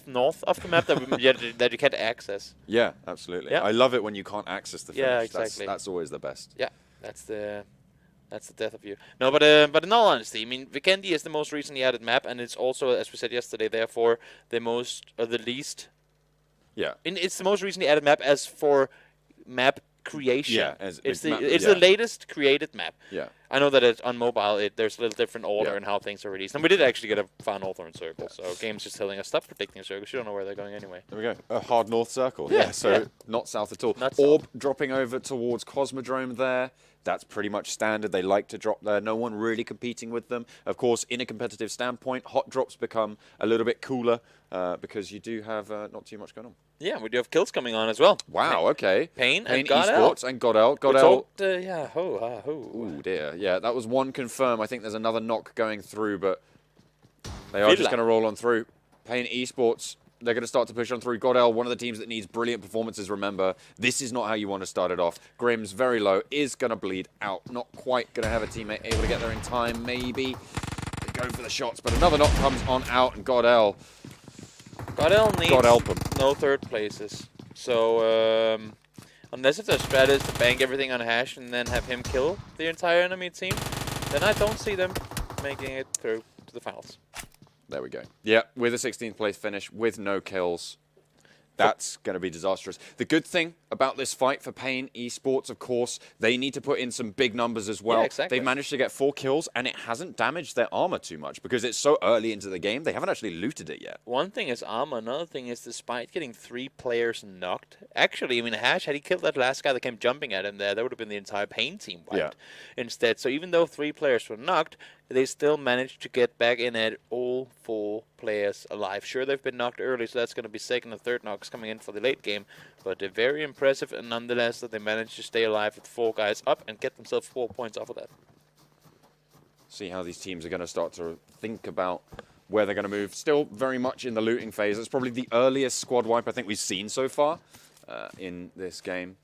north of the map that you can't access. Yeah, absolutely. Yeah. I love it when you can't access the finish. Yeah, exactly. That's always the best. Yeah, that's the death of you. No, but in all honesty, I mean, Vikendi is the most recently added map, and it's also, as we said yesterday, therefore the least. Yeah. It's the most recently added map as for map creation. Yeah, it's the latest created map. Yeah. I know that it's on mobile. There's a little different order Yeah. in how things are released, and we did actually get a far north and circle. So games just telling us stop predicting circles. You don't know where they're going anyway. There we go. A hard north circle. Yeah, So yeah. not south at all. Not Orb south. dropping over towards Cosmodrome there. That's pretty much standard. They like to drop there. No one really competing with them. Of course, in a competitive standpoint, hot drops become a little bit cooler because you do have not too much going on. Yeah, we do have kills coming on as well. Wow, okay. Pain and eSports and GODL. GODL. Yeah, ho. Ooh, dear. Yeah, that was one confirm. I think there's another knock going through, but they are just going to roll on through. Pain eSports, they're going to start to push on through. GODL, one of the teams that needs brilliant performances, remember. This is not how you want to start it off. Grimm's very low, is going to bleed out. Not quite going to have a teammate able to get there in time, maybe. They're going for the shots, but another knock comes on out, and GODL needs no third places. So, unless if their strat is to bank everything on Hash and then have him kill the entire enemy team, then I don't see them making it through to the finals. There we go. Yeah, with a 16th place finish, with no kills. That's going to be disastrous. The good thing about this fight for Pain eSports, of course, they need to put in some big numbers as well. Yeah, exactly. They've managed to get 4 kills, and it hasn't damaged their armor too much because it's so early into the game. They haven't actually looted it yet. One thing is armor. Another thing is, despite getting 3 players knocked, actually, I mean, Hash, had he killed that last guy that came jumping at him there, that would have been the entire Pain team wiped instead. So even though 3 players were knocked, they still managed to get back in at all 4 players alive. Sure, they've been knocked early, so that's going to be second and third knocks coming in for the late game. But they're very impressive, and nonetheless, that they managed to stay alive with 4 guys up and get themselves 4 points off of that. See how these teams are going to start to think about where they're going to move. Still very much in the looting phase. It's probably the earliest squad wipe I think we've seen so far in this game.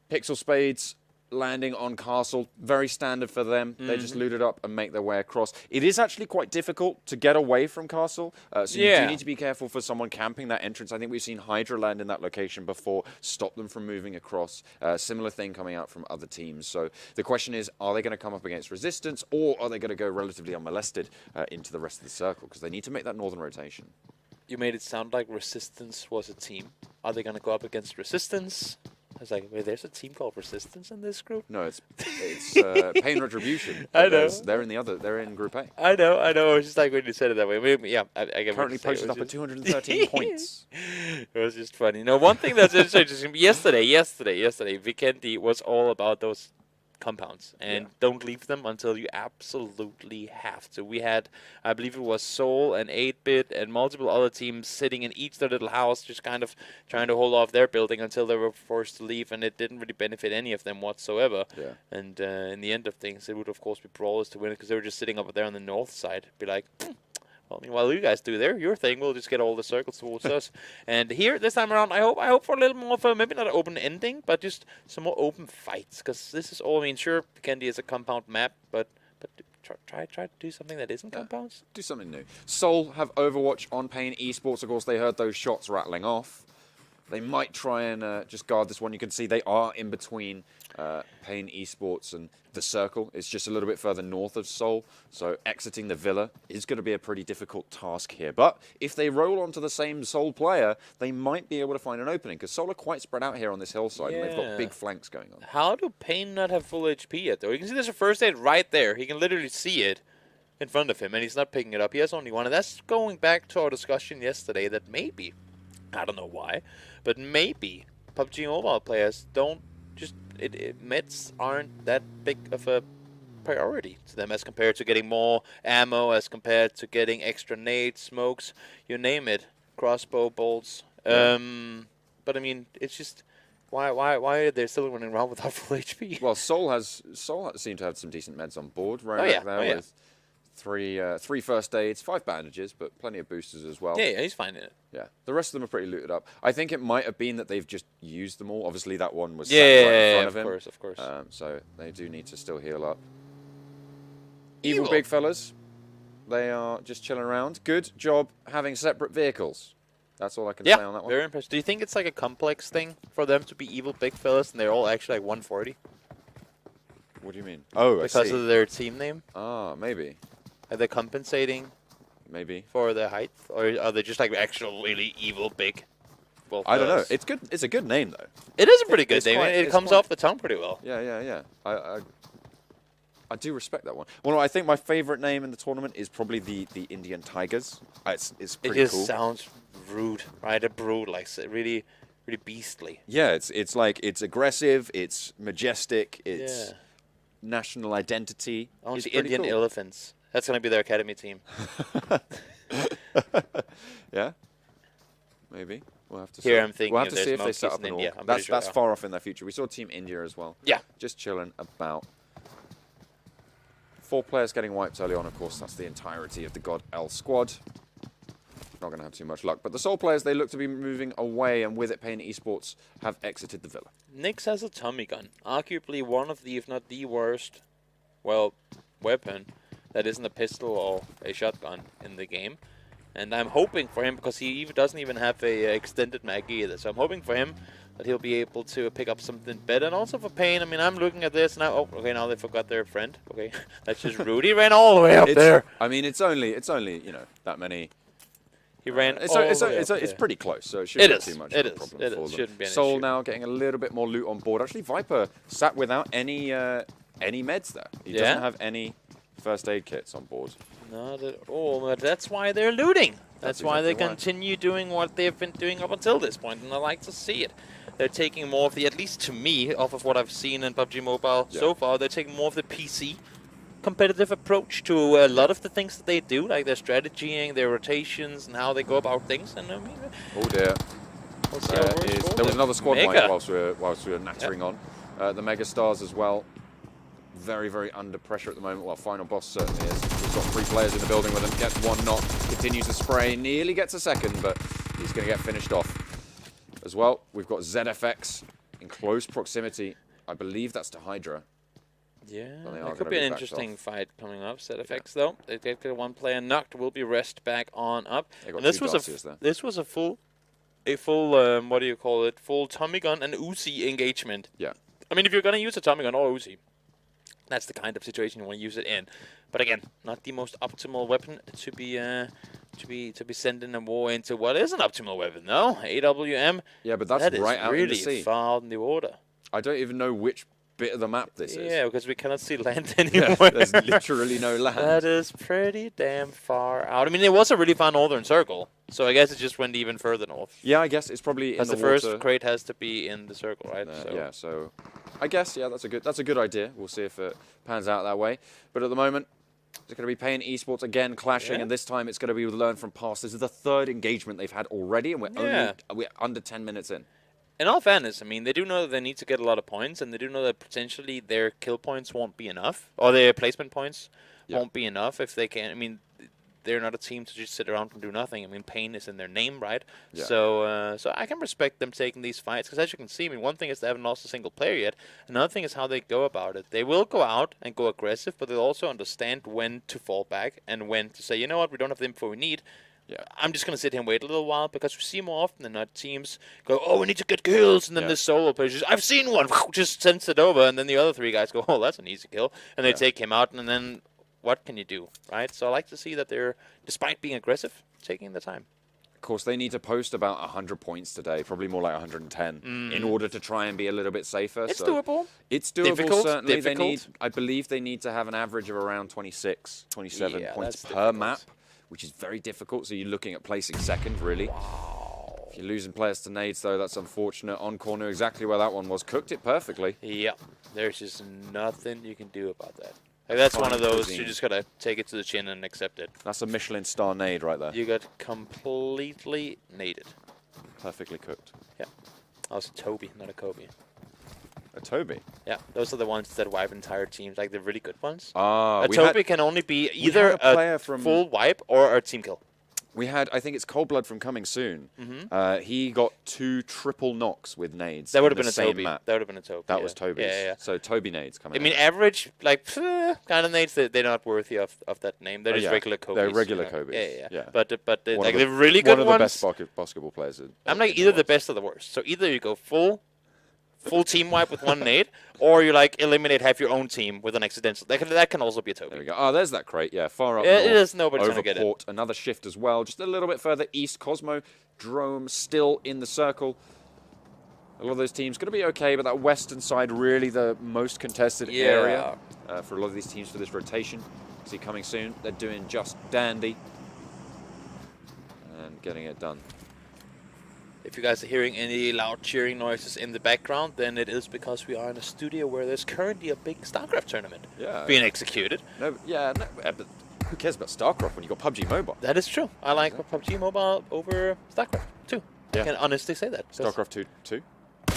PixL Spades landing on Castle, very standard for them. They just loot it up and make their way across. It is actually quite difficult to get away from Castle, so you do need to be careful for someone camping that entrance. I think we've seen Hydra land in that location before, stop them from moving across. Similar thing coming out from other teams. So the question is, are they going to come up against Resistance, or are they going to go relatively unmolested into the rest of the circle? Because they need to make that northern rotation. You made it sound like Resistance was a team. Are they going to go up against Resistance? I was like, wait, there's a team called Resistance in this group? No, it's Pain Retribution. I know. They're in the other. They're in Group A. I know. It was just like when you said it that way. I mean, yeah, I get Currently posted up at 213 points. It was just funny. No, one thing that's interesting. Yesterday, Vikendi was all about those compounds, and don't leave them until you absolutely have to. We had, I believe it was Soul and 8-Bit and multiple other teams sitting in each their little house, just kind of trying to hold off their building until they were forced to leave, and it didn't really benefit any of them whatsoever. Yeah. And in the end of things, it would of course be Brawlers to win it, because they were just sitting up there on the north side, be like, well, while you guys do your thing, we'll just get all the circles towards us. And here, this time around, I hope for a little more of a, maybe not an open ending, but just some more open fights. Because this is all, I mean, sure, Vikendi is a compound map, but try to do something that isn't compounds. Do something new. Soul have Overwatch on Pain eSports. Of course, they heard those shots rattling off. They might try and just guard this one. You can see they are in between Pain eSports and the circle. It's just a little bit further north of Seoul, so exiting the villa is going to be a pretty difficult task here. But if they roll onto the same Seoul player, they might be able to find an opening, because Seoul are quite spread out here on this hillside, and they've got big flanks going on. How do Pain not have full HP yet, though? You can see there's a first aid right there. He can literally see it in front of him, and he's not picking it up. He has only one, and that's going back to our discussion yesterday that maybe, I don't know why, but maybe PUBG Mobile players don't just, meds aren't that big of a priority to them as compared to getting more ammo, as compared to getting extra nades, smokes, you name it, crossbow bolts. But I mean, it's just, why are they still running around without full HP? Well, Seoul seem to have some decent meds on board right with three first aids, 5 bandages, but plenty of boosters as well. Yeah, he's finding it. Yeah, the rest of them are pretty looted up. I think it might have been that they've just used them all. Obviously, that one was sat right in front of him. Of course. So they do need to still heal up. Evil big fellas they are just chilling around. Good job having separate vehicles. That's all I can say on that one. Very impressive. Do you think it's like a complex thing for them to be evil big fellas and they're all actually like 140? What do you mean? Oh, I see. Because of their team name? Ah, maybe. Are they compensating Maybe. for their height? Or are they just like actual really evil big? Well, I don't know. It's good. It's a good name though. It is a pretty good name. Quite, it comes off the tongue pretty well. Yeah. I do respect that one. Well, I think my favorite name in the tournament is probably the Indian Tigers. It's pretty It just cool. sounds rude, right? A brood, like really, really beastly. Yeah, it's like it's aggressive. It's majestic. It's national identity. I want to see Indian elephants. That's gonna be their academy team. Yeah, maybe. We'll have to Here see. I'm thinking we'll have to there's see if they monkeys set up in an India. org. I'm That's pretty sure. far off in their future. We saw Team India as well. Yeah. Just chilling about. 4 players getting wiped early on, of course. That's the entirety of the GODL squad. Not going to have too much luck. But the Seoul players, they look to be moving away, and with it, Pain eSports have exited the villa. Nyx has a Tommy gun. Arguably one of the, if not the worst, well, weapon that isn't a pistol or a shotgun in the game. And I'm hoping for him, because he even doesn't even have a extended mag either. So I'm hoping for him that he'll be able to pick up something better. And also for Pain, I mean, I'm looking at this now. Oh, okay, now they forgot their friend. Okay, that's just rude. He ran all the way up there. I mean, it's only you know, that many. He ran It's pretty close, so it shouldn't be too much of a problem for them. Shouldn't be an Soul issue. now getting a little bit more loot on board. Actually, Viper sat without any meds there. He doesn't have any first aid kits on board. Not at all, but that's why they're looting. That's why they exactly why. continue doing what they've been doing up until this point, and I like to see it. They're taking more of the, at least to me, off of what I've seen in PUBG Mobile so far, they're taking more of the PC competitive approach to a lot of the things that they do, like their strategying, their rotations, and how they go about things. And I mean, Oh dear. we'll see how it works for There was another squad Mega. wipe whilst we were nattering on. The MegaStars as well. Very, very under pressure at the moment. Well, final boss certainly is. We've got 3 players in the building with him. Gets 1 knock. Continues to spray. Nearly gets a second, but he's going to get finished off. As well, we've got ZFX in close proximity. I believe that's to Hydra. Yeah, they are it could gonna be be an backed interesting off. fight coming up. ZFX though, they get 1 player knocked. Will be rest back on up. They got And this 2 was Darcy's there. this was a full what do you call it? Full Tommy gun and Uzi engagement. Yeah. I mean, if you're gonna use a Tommy gun or Uzi, that's the kind of situation you want to use it in. But again, not the most optimal weapon to be sending a war into what is an optimal weapon, though. AWM. Yeah, but that's that is right out really in the sea. far out in the water. I don't even know which bit of the map this is. Yeah, because we cannot see land Yeah, anywhere. there's literally no land. That is pretty damn far out. I mean, it was a really far northern circle, so I guess it just went even further north. Yeah, I guess it's probably in Because the the water. first crate has to be in the circle, right? Yeah, so I guess that's a good idea. We'll see if it pans out that way. But at the moment, it's going to be Pain eSports again clashing, and this time it's going to be with Learn from Past. This is the 3rd engagement they've had already, and we're under 10 minutes in. In all fairness, I mean, they do know that they need to get a lot of points, and they do know that potentially their kill points won't be enough, or their placement points won't be enough if they can. I mean, they're not a team to just sit around and do nothing. I mean, Pain is in their name, right? Yeah. So I can respect them taking these fights, because as you can see, I mean, one thing is they haven't lost a single player yet. Another thing is how they go about it. They will go out and go aggressive, but they'll also understand when to fall back and when to say, you know what, we don't have the info we need. Yeah. I'm just going to sit here and wait a little while, because we see more often than not teams go, oh, we need to get kills, and then this solo player just, I've seen one, just sends it over, and then the other 3 guys go, oh, that's an easy kill, and they take him out, and then what can you do, right? So I like to see that they're, despite being aggressive, taking the time. Of course, they need to post about 100 points today, probably more like 110, in order to try and be a little bit safer. It's so doable. It's doable, Difficult, certainly. difficult. I believe they need to have an average of around 26, 27 points that's per difficult. map, which is very difficult. So you're looking at placing second, really. Wow. If you're losing players to nades, though, that's unfortunate. Encore knew exactly where that one was. Cooked it perfectly. Yeah, there's just nothing you can do about that. Like, that's one of those, you just got to take it to the chin and accept it. That's a Michelin star nade right there. You got completely naded. Perfectly cooked. Yeah. That was a Toby, not a Kobe. A Toby? Yeah, those are the ones that wipe entire teams, like the really good ones. Ah, A Toby can only be either had a player a from- full wipe or a team kill. We had, I think it's Cold Blood from Coming Soon. He got 2 triple knocks with nades. That would have in been the a same Toby. map. That would have been a Toby. That was Toby's. Yeah. So Toby nades coming I mean, out. average, like, kind of nades, they're not worthy of that name. They're just regular Kobe's. They're regular you know? Kobe's. Yeah. But like, the the really good ones. ones. One of the best basketball players. I'm like either the best or the worst. So either you go full team wipe with 1 nade, or you like eliminate half your own team with an accidental. That can also be a Toby. There we go. Oh, there's that crate. Yeah, far up It north. is. Nobody's Over gonna get it. port. Another shift as well. Just a little bit further east. Cosmo, Drome still in the circle. A lot of those teams going to be okay, but that western side really the most contested area for a lot of these teams for this rotation. See coming soon. They're doing just dandy and getting it done. If you guys are hearing any loud cheering noises in the background, then it is because we are in a studio where there's currently a big StarCraft tournament being executed. But who cares about StarCraft when you got PUBG Mobile? That is true. I like PUBG Mobile over StarCraft 2. I can honestly say that. StarCraft 2? 2?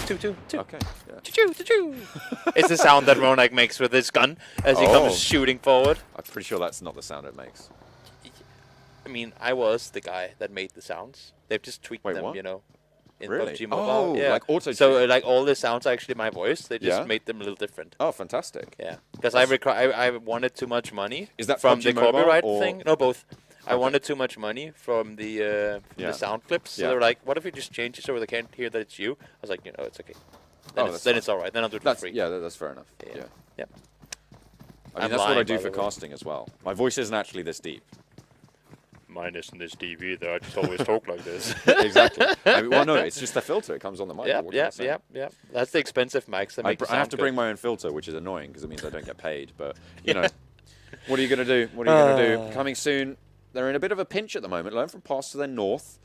2. Okay. Yeah. Choo-choo. It's the sound that Ronak makes with his gun as he comes shooting forward. I'm pretty sure that's not the sound it makes. I mean, I was the guy that made the sounds. They've just tweaked them, what? you know, in Really? PUBG Mobile. Oh, yeah. like auto-tune. So, like, all the sounds are actually my voice. They just made them a little different. Oh, fantastic. Yeah. Because I wanted too much money. Is that from PUBG the Mobile copyright or- thing? No, both. I wanted too much money from the sound clips. So they were like, what if we just change it so they can't hear that it's you? I was like, you know, it's okay. Then it's all right. Then I'll do it for free. Yeah, that's fair enough. Yeah. Yep. I mean, that's what I do for casting as well. My voice isn't actually this deep. Mine isn't this deep either. I just always talk like this. Exactly. I mean, well, no, it's just the filter. It comes on the mic. Yeah. That's the expensive mics that make I have to bring my own filter, which is annoying because it means I don't get paid. But, you know, what are you going to do? What are you going to do? Coming soon. They're in a bit of a pinch at the moment. Learn from past to their north.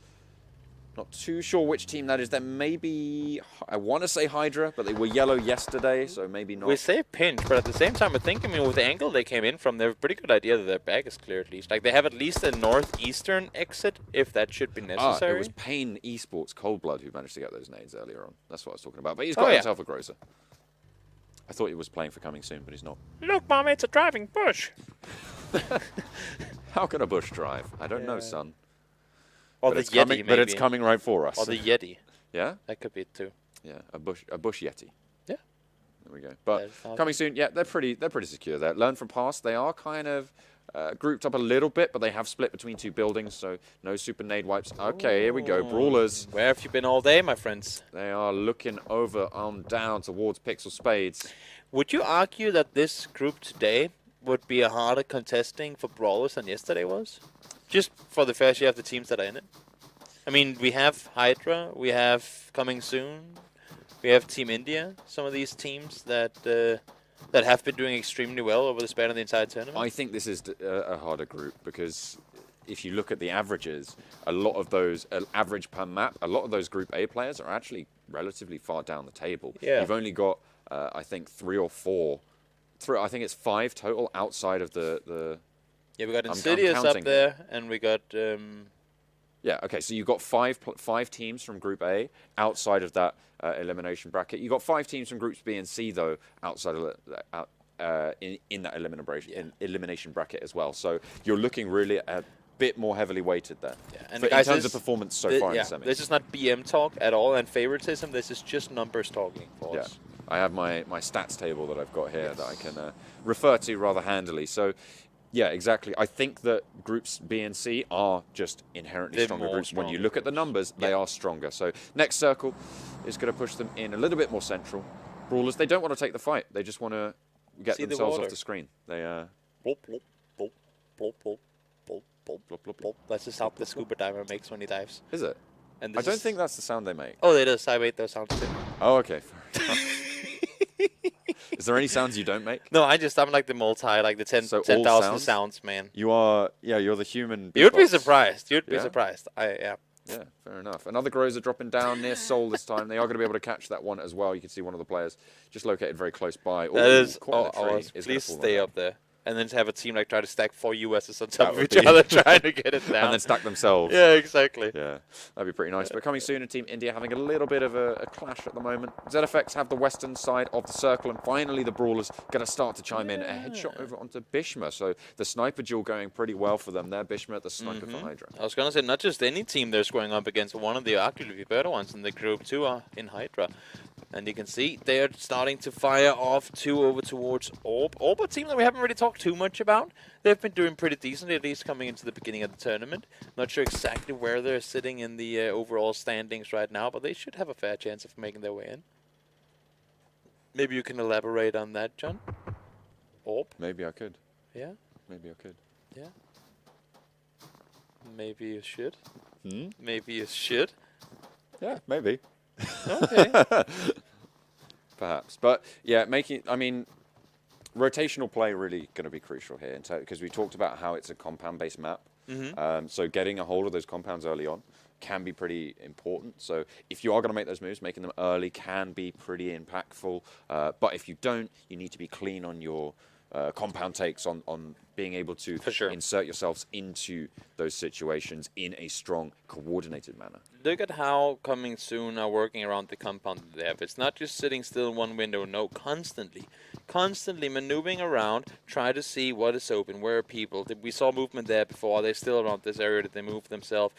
Not too sure which team that is. There may be, I want to say Hydra, but they were yellow yesterday, so maybe not. We say pinch, but at the same time, I think, I mean, with the angle they came in from, they have a pretty good idea that their bag is clear at least. Like, they have at least a northeastern exit, if that should be necessary. It was Payne eSports Cold Blood who managed to get those nades earlier on. That's what I was talking about. But he's got himself a Grozer. I thought he was playing for Coming Soon, but he's not. Look, Mom, it's a driving bush. How can a bush drive? I don't know, son. Or But the it's Yeti, coming, maybe. but it's coming right for us. Or the Yeti. Yeah? That could be it too. Yeah, a bush Yeti. Yeah. There we go. But Coming Soon, yeah, they're pretty secure there. Learn from past. They are kind of grouped up a little bit, but they have split between 2 buildings, so no super nade wipes. Okay, here we go. Brawlers. Where have you been all day, my friends? They are looking over down towards PixL Spades. Would you argue that this group today would be a harder contesting for Brawlers than yesterday was? Just for the fair share of the teams that are in it. I mean, we have Hydra, we have Coming Soon, we have Team India, some of these teams that that have been doing extremely well over the span of the entire tournament. I think this is a harder group because if you look at the averages, a lot of those, average per map, a lot of those Group A players are actually relatively far down the table. Yeah. You've only got, I think, 3 or 4. I think it's 5 total outside of the yeah, we got Insidious up there, and we got... Yeah, okay, so you've got five teams from Group A outside of that elimination bracket. You've got 5 teams from Groups B and C, though, outside of in that elimination bracket as well. So you're looking really a bit more heavily weighted there. Yeah. And in guys, terms of performance so far in the semis. This is not BM talk at all and favoritism. This is just numbers talking for us. I have my stats table that I've got here that I can refer to rather handily. So, yeah, exactly. I think that Groups B and C are just inherently stronger groups. When you look at the numbers, they are stronger. So next circle is going to push them in a little bit more central. Brawlers, they don't want to take the fight. They just want to get themselves off the screen. They Blop, blop, blop, blop, blop, blop, blop, blop, blop, blop. That's the sound the scuba diver makes when he dives. Is it? And I don't think that's the sound they make. Oh, it is. I made those sounds too. Oh, okay. Is there any sounds you don't make? No, I'm like the like the 10,000 sounds, man. You are, you're the human. You'd be surprised. You'd be surprised. Yeah, fair enough. Another Grozer dropping down near Soul this time. They are going to be able to catch that one as well. You can see one of the players just located very close by. That is ours. Please stay up there. and then have a team like try to stack 4 USs on That top of would each be- other trying to get it down. And then stack themselves. Yeah, exactly. Yeah, that'd be pretty nice. But coming soon, Team India having a little bit of a clash at the moment. ZFX have the western side of the circle, and finally the Brawlers going to start to chime in. A headshot over onto Bishma, so the sniper duel going pretty well for them there. Bishma, the sniper for Hydra. I was going to say, not just any team they're scoring up against, one of the arguably better ones in the group too in Hydra. And you can see they're starting to fire off 2 over towards Orb. Orb, a team that we haven't really talked too much about. They've been doing pretty decently, at least coming into the beginning of the tournament. Not sure exactly where they're sitting in the overall standings right now, but they should have a fair chance of making their way in. Maybe you can elaborate on that, John? Orb? Maybe I could. Yeah? Maybe I could. Yeah. Maybe you should. Hmm? Maybe you should. Yeah, maybe. Okay. Perhaps. But yeah, I mean, rotational play really going to be crucial here because we talked about how it's a compound-based map. So getting a hold of those compounds early on can be pretty important. So if you are going to make those moves, making them early can be pretty impactful. But if you don't, you need to be clean on your compound takes, on being able to insert yourselves into those situations in a strong, coordinated manner. Look at how Coming Soon are working around the compound that they have. It's not just sitting still in one window, no, constantly maneuvering around, try to see what is open, where are people. We saw movement there before, they're still around this area that they move themselves.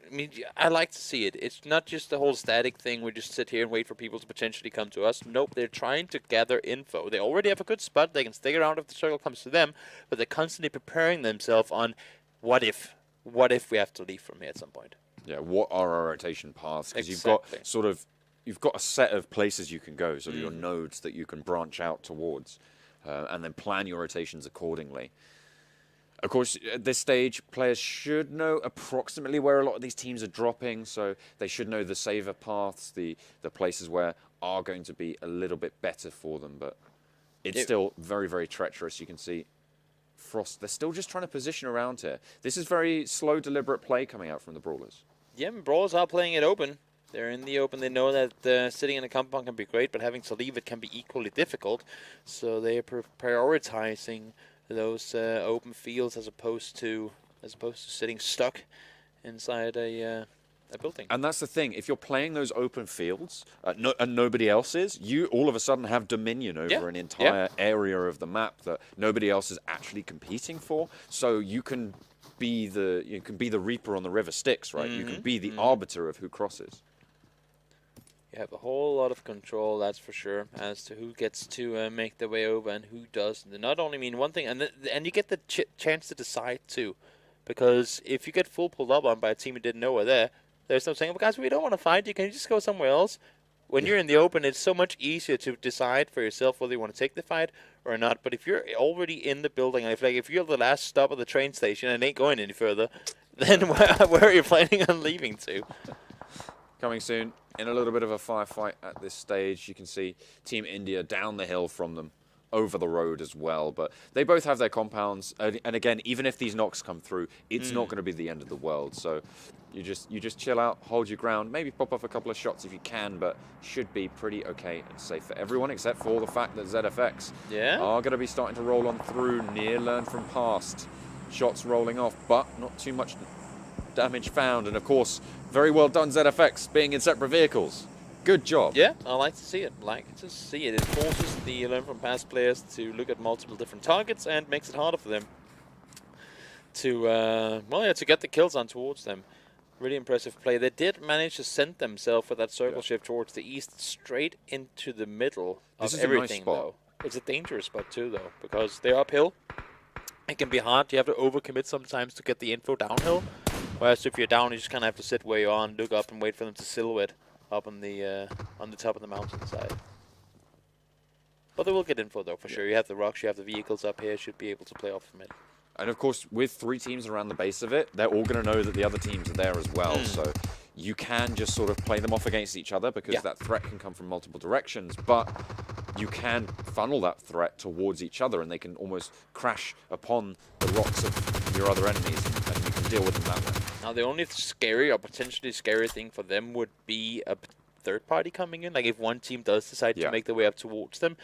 I mean, I like to see it. It's not just the whole static thing. We just sit here and wait for people to potentially come to us. Nope, they're trying to gather info. They already have a good spot. They can stick around if the circle comes to them, but they're constantly preparing themselves on what if we have to leave from here at some point. Yeah, what are our rotation paths? Because you've got a set of places you can go, sort of your nodes that you can branch out towards, and then plan your rotations accordingly. Of course, at this stage, players should know approximately where a lot of these teams are dropping, so they should know the saver paths, the places where are going to be a little bit better for them, but it's still very, very treacherous. You can see Frost, they're still just trying to position around here. This is very slow, deliberate play coming out from the Brawlers. Yeah, Brawlers are playing it open. They're in the open. They know that sitting in a compound can be great, but having to leave it can be equally difficult, so they are prioritizing those open fields as opposed to sitting stuck inside a building. And that's the thing. If you're playing those open fields and nobody else is, you all of a sudden have dominion over an entire area of the map that nobody else is actually competing for. So you can be the Reaper on the River Styx, right? You can be the arbiter of who crosses. You have a whole lot of control, that's for sure, as to who gets to make their way over and who doesn't. And not only mean one thing, and you get the chance to decide too, because if you get full pulled up on by a team you didn't know were there, there's no saying, well, guys, we don't want to fight you. Can you just go somewhere else? When you're in the open, it's so much easier to decide for yourself whether you want to take the fight or not. But if you're already in the building, if you're the last stop at the train station and ain't going any further, then where are you planning on leaving to? Coming soon, in a little bit of a firefight at this stage, you can see Team India down the hill from them, over the road as well. But they both have their compounds, and again, even if these knocks come through, it's not going to be the end of the world. So you just chill out, hold your ground, maybe pop off a couple of shots if you can, but should be pretty okay and safe for everyone, except for the fact that ZFX are going to be starting to roll on through, near learn from past. Shots rolling off, but not too much damage found. And of course, very well done ZFX being in separate vehicles. Good job. Yeah, I like to see it. It forces the learn from past players to look at multiple different targets and makes it harder for them to to get the kills on towards them. Really impressive play. They did manage to send themselves with that circle shift towards the east, straight into the middle of everything. A nice spot. It's a dangerous spot too, though, because they're uphill. It can be hard. You have to overcommit sometimes to get the info downhill. Whereas if you're down, you just kind of have to sit where you are and look up and wait for them to silhouette up on the top of the mountainside. But they will get info though, for sure. You have the rocks, you have the vehicles up here, should be able to play off from it. And of course, with 3 teams around the base of it, they're all going to know that the other teams are there as well. So you can just sort of play them off against each other because that threat can come from multiple directions. But you can funnel that threat towards each other and they can almost crash upon the rocks of your other enemies and you can deal with them that way. Now, the only scary or potentially scary thing for them would be third party coming in. Like if one team does decide to make their way up towards them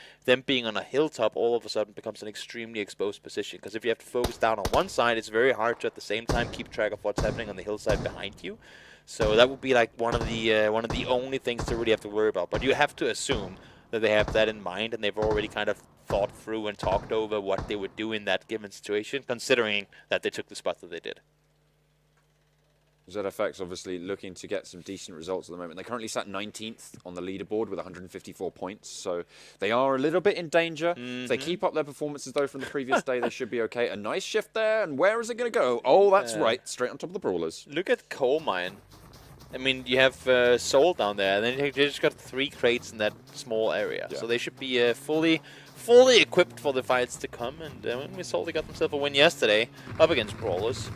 being on a hilltop all of a sudden becomes an extremely exposed position. Because if you have to focus down on one side, it's very hard to at the same time keep track of what's happening on the hillside behind you. So that would be like one of the only things to really have to worry about. But you have to assume that they have that in mind and they've already kind of thought through and talked over what they would do in that given situation, considering that they took the spot that they did. ZFX obviously looking to get some decent results at the moment. They currently sat 19th on the leaderboard with 154 points, so they are a little bit in danger. If they keep up their performances, though, from the previous day, they should be okay. A nice shift there, and where is it going to go? Oh, that's right, straight on top of the Brawlers. Look at Coal Mine. I mean, you have Soul down there, and then you just got 3 crates in that small area. So they should be fully equipped for the fights to come. And we saw they got themselves a win yesterday up against Brawlers.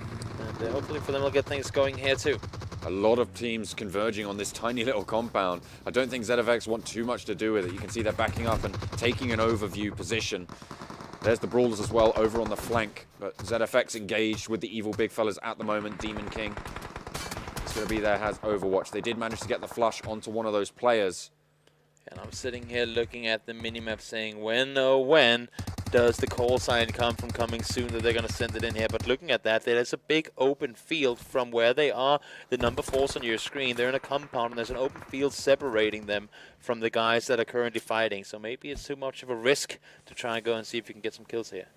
And hopefully for them, they'll get things going here too. A lot of teams converging on this tiny little compound. I don't think ZFX want too much to do with it. You can see they're backing up and taking an overview position. There's the Brawlers as well over on the flank. But ZFX engaged with the evil big fellas at the moment. Demon King is going to be there, has Overwatch. They did manage to get the flush onto one of those players. And I'm sitting here looking at the minimap saying, when, oh when, does the call sign come from coming soon that they're going to send it in here? But looking at that, there's a big open field from where they are. The number 4's on your screen. They're in a compound, and there's an open field separating them from the guys that are currently fighting. So maybe it's too much of a risk to try and go and see if you can get some kills here.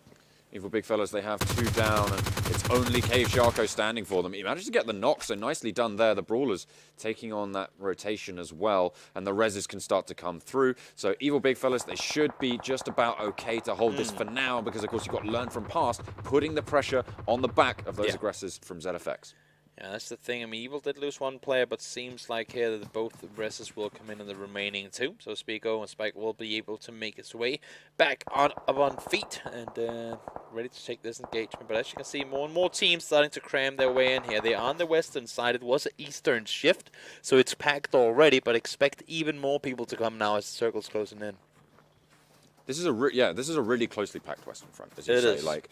Evil big fellas, they have 2 down, and it's only Cave Sharko standing for them. He managed to get the knock, so nicely done there. The Brawlers taking on that rotation as well, and the reses can start to come through. So evil big fellas, they should be just about okay to hold this for now, because of course you've got to learn from past, putting the pressure on the back of those aggressors from ZFX. Yeah, that's the thing. I mean, Evil did lose 1 player, but seems like here that both the reses will come in the remaining 2. So Spico and Spike will be able to make its way back up on feet and ready to take this engagement. But as you can see, more and more teams starting to cram their way in here. They are on the western side. It was an eastern shift, so it's packed already, but expect even more people to come now as the circle's closing in. This is a this is a really closely packed western front, as you say. Like,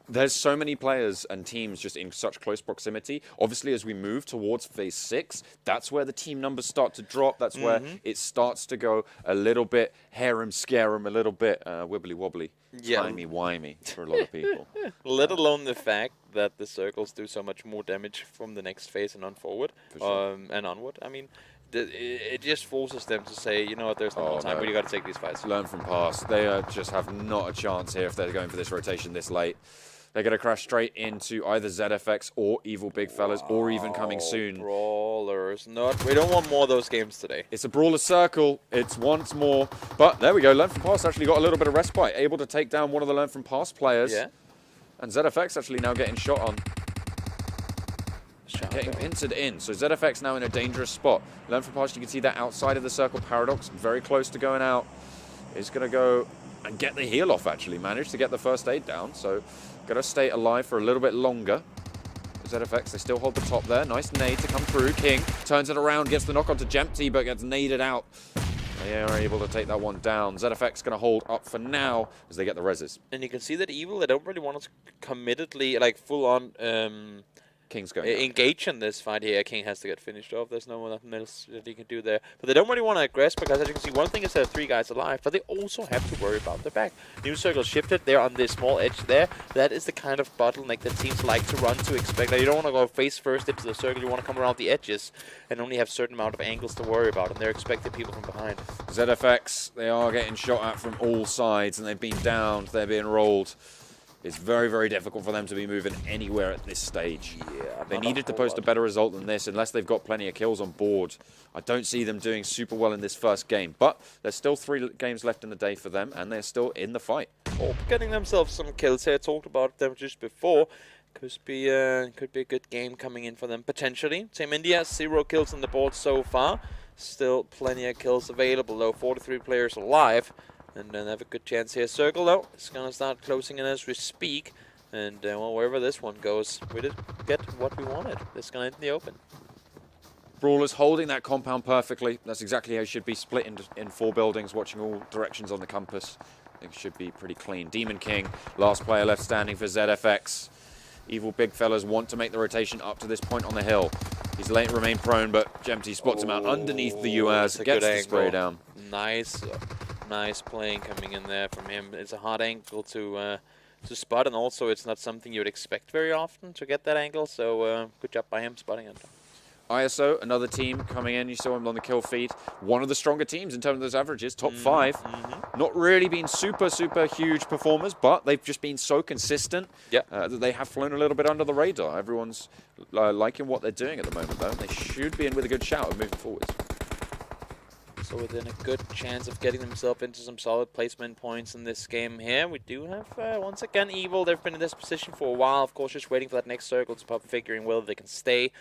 there's so many players and teams just in such close proximity. Obviously, as we move towards Phase 6, that's where the team numbers start to drop. That's where it starts to go a little bit harem-scarum, a little bit wibbly-wobbly, timey-wimey for a lot of people. Let alone the fact that the circles do so much more damage from the next phase and on forward and onward. I mean, it just forces them to say, you know what, there's no more time, but you got to take these fights. Learn from past. They just have not a chance here if they're going for this rotation this late. They're going to crash straight into either ZFX or Evil Big Fellas, or even coming soon. Brawlers. We don't want more of those games today. It's a Brawler circle. It's once more. But there we go. Learn from Past actually got a little bit of respite. Able to take down one of the Learn from Past players. Yeah. And ZFX actually now getting shot on. Getting pincered in. So ZFX now in a dangerous spot. Learn from Past, you can see that outside of the circle. Paradox, very close to going out. Is going to go and get the heal off, actually. Managed to get the first aid down. So got to stay alive for a little bit longer. ZFX, they still hold the top there. Nice nade to come through. King turns it around, gets the knock onto Jempty, but gets naded out. They are able to take that one down. ZFX going to hold up for now as they get the reses. And you can see that Evil, they don't really want to committedly, like full on King's going engage in this fight here. King has to get finished off. There's nothing else that he can do there. But they don't really want to aggress because, as you can see, one thing is there are 3 guys alive, but they also have to worry about the back. New circle shifted. They're on this small edge there. That is the kind of bottleneck that teams like to run to expect. Like, you don't want to go face first into the circle. You want to come around the edges and only have a certain amount of angles to worry about, and they're expecting people from behind. ZFX, they are getting shot at from all sides, and they've been downed. They're being rolled. It's very, very difficult for them to be moving anywhere at this stage. Yeah, they needed to post a better result than this unless they've got plenty of kills on board. I don't see them doing super well in this first game, but there's still 3 games left in the day for them, and they're still in the fight. Getting themselves some kills here. Talked about them just before. Could be a good game coming in for them potentially. Team India, 0 kills on the board so far. Still plenty of kills available though. 43 players alive. And then have a good chance here. Circle, though, it's going to start closing in as we speak. And, well, wherever this one goes, we did get what we wanted. This is going to end in the open. Brawlers holding that compound perfectly. That's exactly how it should be, split in 4 buildings, watching all directions on the compass. It should be pretty clean. Demon King, last player left standing for ZFX. Evil big fellas want to make the rotation up to this point on the hill. He's late, remain prone, but Gemty spots him out underneath the UAS, gets the spray down. Nice playing coming in there from him. It's a hard angle to spot, and also it's not something you would expect very often to get that angle, so good job by him spotting it. ISO, another team coming in. You saw him on the kill feed. One of the stronger teams in terms of those averages, top 5. Not really been super huge performers, but they've just been so consistent that they have flown a little bit under the radar. Everyone's liking what they're doing at the moment, though. They should be in with a good shout of moving forwards. So within a good chance of getting themselves into some solid placement points in this game here. We do have, once again, Evil. They've been in this position for a while. Of course, just waiting for that next circle to pop, figuring whether they can stay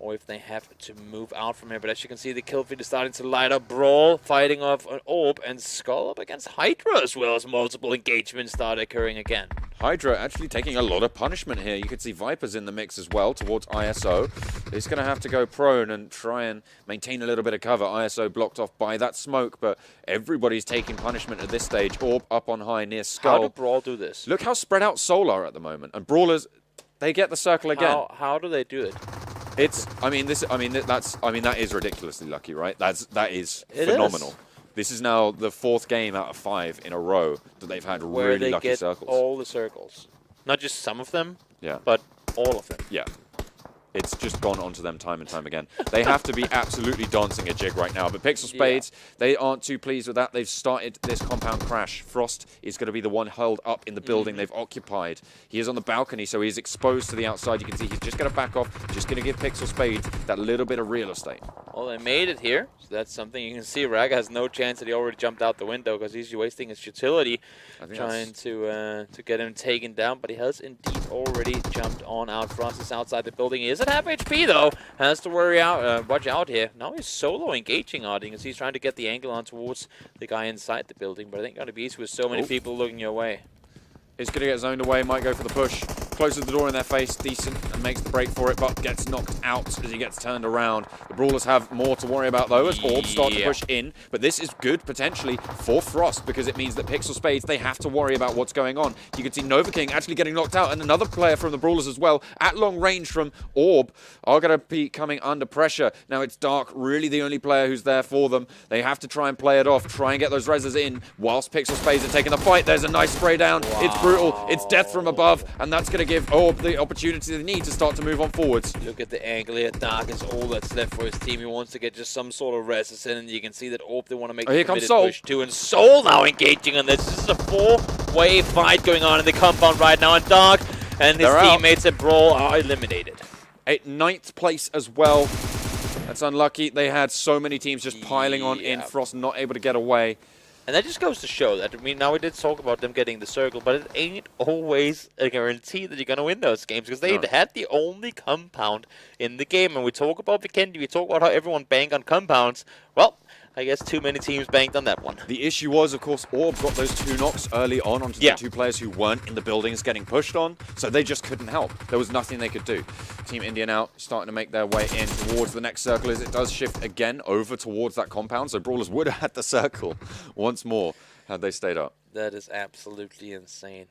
or if they have to move out from here. But as you can see, the kill feed is starting to light up. Brawl fighting off an Orb, and SKUL up against Hydra, as well as multiple engagements start occurring again. Hydra actually taking a lot of punishment here. You could see Viper's in the mix as well towards ISO. He's going to have to go prone and try and maintain a little bit of cover. ISO blocked off by that smoke, but everybody's taking punishment at this stage. Orb up on high near SKUL. How do Brawl do this? Look how spread out Soul are at the moment. And Brawlers, they get the circle again. How do they do it? That is ridiculously lucky, right? That is phenomenal. This is now the 4th game out of 5 in a row that they've had really lucky circles. All the circles, not just some of them, yeah, but all of them. Yeah. It's just gone onto them time and time again. They have to be absolutely dancing a jig right now. But PixL Spades, they aren't too pleased with that. They've started this compound crash. Frost is going to be the one held up in the building they've occupied. He is on the balcony, so he's exposed to the outside. You can see he's just going to back off, just going to give PixL Spades that little bit of real estate. Well, they made it here, so that's something you can see. Raga has no chance that he already jumped out the window because he's wasting his utility trying to get him taken down, but he has indeed already jumped on out. Frost is outside the building. He is at half HP though, has to watch out here. Now he's solo engaging out because he's trying to get the angle on towards the guy inside the building, but I think it's going to be easy with so many people looking your way. He's going to get zoned away, might go for the push. Closes the door in their face, decent, and makes the break for it, but gets knocked out as he gets turned around. The Brawlers have more to worry about, though, as Orbs start to push in. But this is good, potentially, for Frost, because it means that PixL Spades, they have to worry about what's going on. You can see Nova King actually getting knocked out, and another player from the Brawlers as well, at long range from Orb, are going to be coming under pressure. Now, it's Dark, really the only player who's there for them. They have to try and play it off, try and get those reses in, whilst PixL Spades are taking the fight. There's a nice spray down. Wow. It's brutal. It's death from above, and that's going to give Orb the opportunity they need to start to move on forwards. Look at the angle here. Dark is all that's left for his team. He wants to get just some sort of reses in, and you can see that Orb, they want to make a committed push too. And Soul now engaging on this. This is a 4-way fight going on in the compound right now, and Dark and his teammates at Brawl are eliminated. At 9th place as well. That's unlucky. They had so many teams just piling on in. Frost not able to get away. And that just goes to show that, I mean, now we did talk about them getting the circle, but it ain't always a guarantee that you're going to win those games, because they had the only compound in the game. And we talk about Vikendi, we talk about how everyone banged on compounds. Well, I guess too many teams banked on that one. The issue was, of course, Orb got those 2 knocks early on onto the 2 players who weren't in the buildings getting pushed on, so they just couldn't help. There was nothing they could do. Team India now starting to make their way in towards the next circle as it does shift again over towards that compound, so Brawlers would have had the circle once more had they stayed up. That is absolutely insane.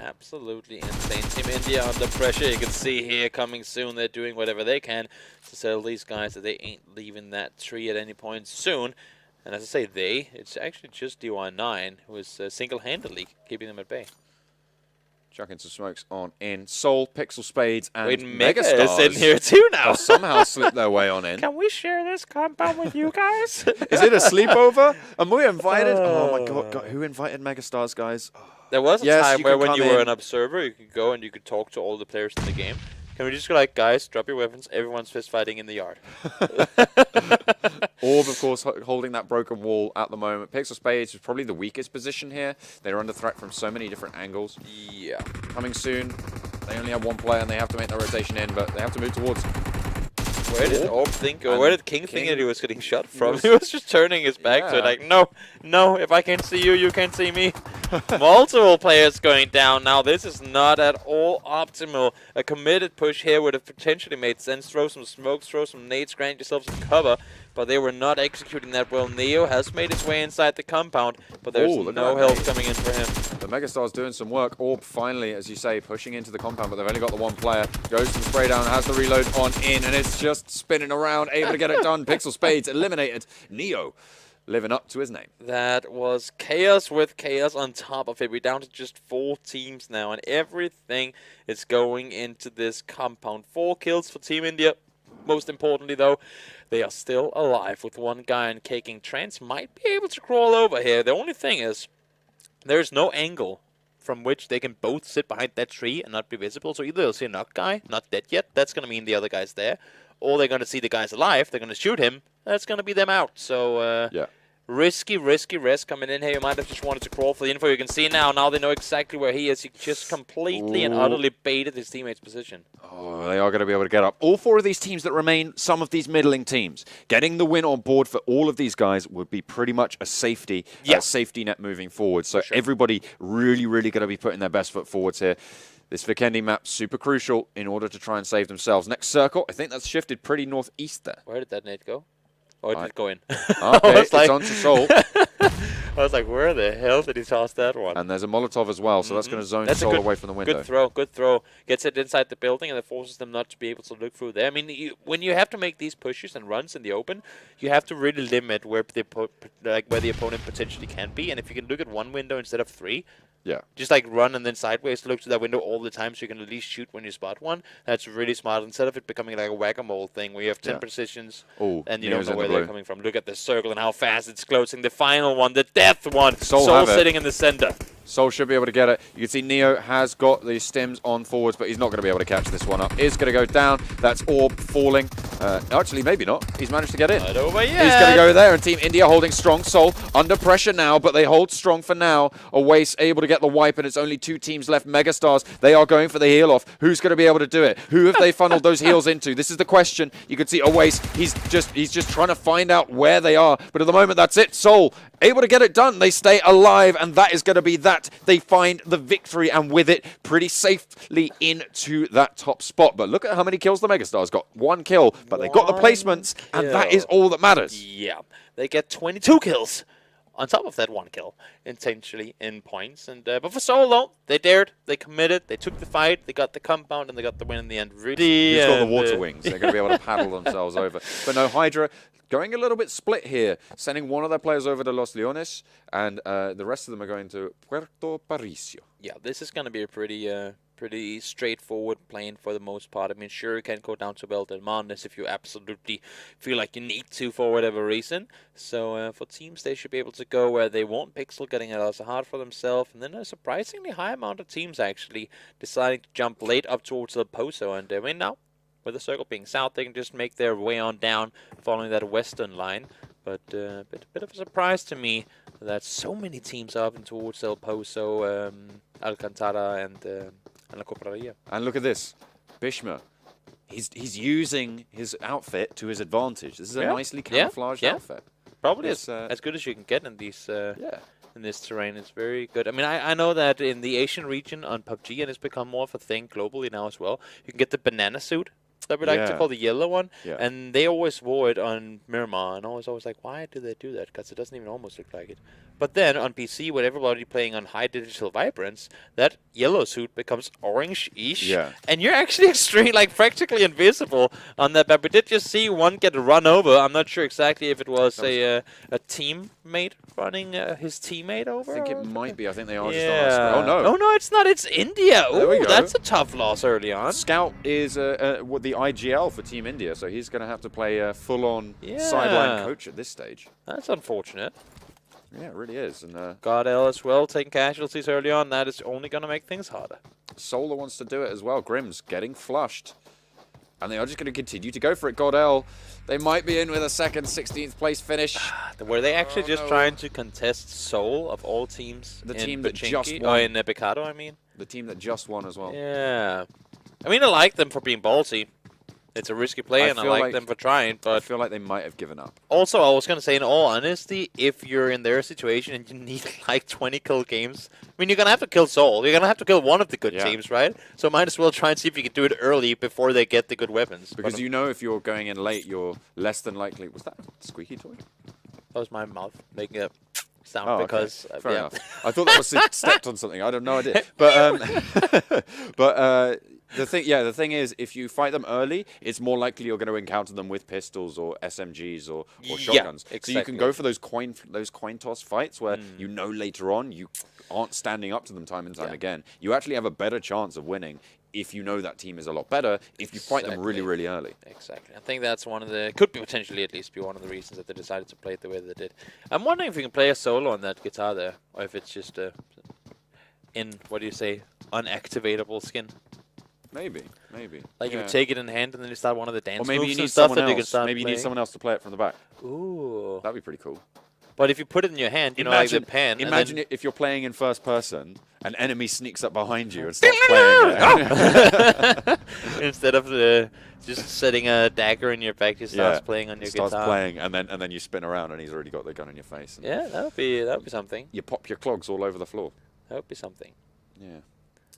Absolutely insane. Team India under pressure. You can see here coming soon. They're doing whatever they can to tell these guys that they ain't leaving that tree at any point soon. And as I say it's actually just DY9 who is single-handedly keeping them at bay. Chucking some smokes on in. Soul, PixL Spades, and MegaStars is in here too now. Somehow slipped their way on in. Can we share this compound with you guys? Is it a sleepover? Am we invited? Oh my God, who invited MegaStars, guys? There was a time where when you were an observer, you could go and you could talk to all the players in the game. Can we just go like, guys, drop your weapons, everyone's fist fighting in the yard. Orb, of course, holding that broken wall at the moment. PixL Spades is probably the weakest position here. They're under threat from so many different angles. Yeah. Coming soon. They only have 1 player and they have to make their rotation in, but they have to move towards... Where did Orb think, or where did King think that he was getting shot from? He was just turning his back to it, like, no, if I can't see you, you can't see me. Multiple players going down now. This is not at all optimal. A committed push here would have potentially made sense. Throw some smokes, throw some nades, grant yourself some cover, but they were not executing that well. Neo has made his way inside the compound, but there's no help coming in for him. the MegaStars doing some work. Orb finally, as you say, pushing into the compound, but they've only got the one player. Goes to the spray down, has the reload on in, and it's just spinning around, able to get it done. PixL Spades eliminated. Neo living up to his name. That was chaos with chaos on top of it. We're down to just 4 teams now, and everything is going into this compound. 4 kills for Team India. Most importantly, though, they are still alive with one guy on caking. Trance might be able to crawl over here. The only thing is, there's no angle from which they can both sit behind that tree and not be visible. So either they'll see a knock guy, not dead yet. That's going to mean the other guy's there. Or they're going to see the guy's alive. They're going to shoot him. That's going to be them out. So, yeah. Risky risk coming in here. You might have just wanted to crawl for the info. You can see now they know exactly where he is. He just completely and utterly baited his teammate's position. Oh, they are going to be able to get up. All 4 of these teams that remain, some of these middling teams, getting the win on board for all of these guys would be pretty much a safety net moving forward. So everybody really going to be putting their best foot forwards here. This Vikendi map, super crucial in order to try and save themselves. Next circle, I think that's shifted pretty northeast there. Where did that nade go? Oh, it did go in. Okay, it's on to Soul. I was like, where the hell did he toss that one? And there's a Molotov as well, so that's going to zone Soul away from the window. Good throw. Gets it inside the building, and it forces them not to be able to look through there. I mean, when you have to make these pushes and runs in the open, you have to really limit where the opponent potentially can be. And if you can look at one window instead of 3, yeah, just like run and then sideways look to that window all the time so you can at least shoot when you spot one. That's really smart. Instead of it becoming like a whack-a-mole thing where you have 10 positions and you don't know where they're coming from. Look at the circle and how fast it's closing. The final one, the death one. Soul sitting in the center. Soul should be able to get it. You can see Neo has got the stims on forwards, but he's not going to be able to catch this one up. Is going to go down. That's Orb falling. Actually, maybe not. He's managed to get in. Not over yet. He's going to go there, and Team India holding strong. Soul under pressure now, but they hold strong for now. Oase able to get the wipe, and it's only 2 teams left. MegaStars, they are going for the heal off. Who's going to be able to do it? Who have they funneled those heals into? This is the question. You can see Oase, he's just trying to find out where they are. But at the moment, that's it. Soul able to get it done. They stay alive, and that is going to be that. They find the victory, and with it, pretty safely into that top spot. But look at how many kills the MegaStars got. 1 kill, but they got the placements, and that is all that matters. Yeah, they get 22 kills on top of that 1 kill, intentionally in points. And but for Soul, though, they dared, they committed, they took the fight, they got the compound, and they got the win in the end. Really, got the water wings. They're going to be able to paddle themselves over. But no, Hydra going a little bit split here, sending one of their players over to Los Leones, and the rest of them are going to Puerto Paricio. Yeah, this is going to be a pretty straightforward plane for the most part. I mean, sure, you can go down to Bel del Mondes if you absolutely feel like you need to for whatever reason. So for teams, they should be able to go where they want. PixL getting it as hard for themselves, and then a surprisingly high amount of teams actually deciding to jump late up towards El Pozo. And I mean, now with the circle being south, they can just make their way on down following that western line. But a bit of a surprise to me that so many teams are up towards El Pozo, Alcantara, and La Copraria. And look at this, Bishma. He's using his outfit to his advantage. This is a nicely camouflaged outfit. Probably as good as you can get in these. In this terrain, it's very good. I mean, I know that in the Asian region on PUBG, and it's become more of a thing globally now as well. You can get the banana suit that we like to call the yellow one, and they always wore it on Miramar, and I was always like, why do they do that? Because it doesn't even almost look like it. But then on PC, with everybody playing on high digital vibrance, that yellow suit becomes orange-ish, and you're actually extremely, like, practically invisible on that map. We did just see one get run over. I'm not sure exactly if it was a teammate running his teammate over. I think it might be. I think they are just on our screen. Oh, no. Oh, no, it's not. It's India. There we go. That's a tough loss early on. Scout is the IGL for Team India, so he's going to have to play a full-on sideline coach at this stage. That's unfortunate. Yeah, it really is. And GODL as well, taking casualties early on. That is only going to make things harder. Solar wants to do it as well. Grimm's getting flushed. And they are just going to continue to go for it. GODL, they might be in with a second 16th place finish. Were they actually just trying to contest Soul of all teams? The in team that Pachinki? just won. Oh, in Picado, I mean. The team that just won as well. Yeah. I mean, I like them for being ballsy. It's a risky play, and I like them for trying, but I feel like they might have given up. Also, I was going to say, in all honesty, if you're in their situation and you need like 20 kill games, I mean, you're going to have to kill Soul. You're going to have to kill one of the good teams, right? So might as well try and see if you can do it early before they get the good weapons. Because you know if you're going in late, you're less than likely. Was that a squeaky toy? That was my mouth making a sound Oh, because okay. Fair yeah. enough. I thought that was stepped on something. I had no idea. But the thing is, if you fight them early, it's more likely you're going to encounter them with pistols or SMGs or shotguns. Exactly. So you can go for those coin toss fights where you know later on you aren't standing up to them time and time again. You actually have a better chance of winning if you know that team is a lot better, if you fight them really, really early. Exactly. I think that's one of the, could be potentially at least be one of the reasons that they decided to play it the way they did. I'm wondering if you can play a solo on that guitar there, or if it's just what do you say, unactivatable skin. Maybe. Like you take it in hand and then you start one of the dance or maybe moves you need and stuff someone and you can else. start Maybe you playing. need someone else to play it from the back. Ooh. That'd be pretty cool. But if you put it in your hand, you know, like the pen. Imagine if you're playing in first person, an enemy sneaks up behind you and starts playing it. Instead of just setting a dagger in your back, he starts playing on your guitar. Starts playing, and then you spin around, and he's already got the gun in your face. Yeah, that would be something. You pop your clogs all over the floor. That would be something. Yeah.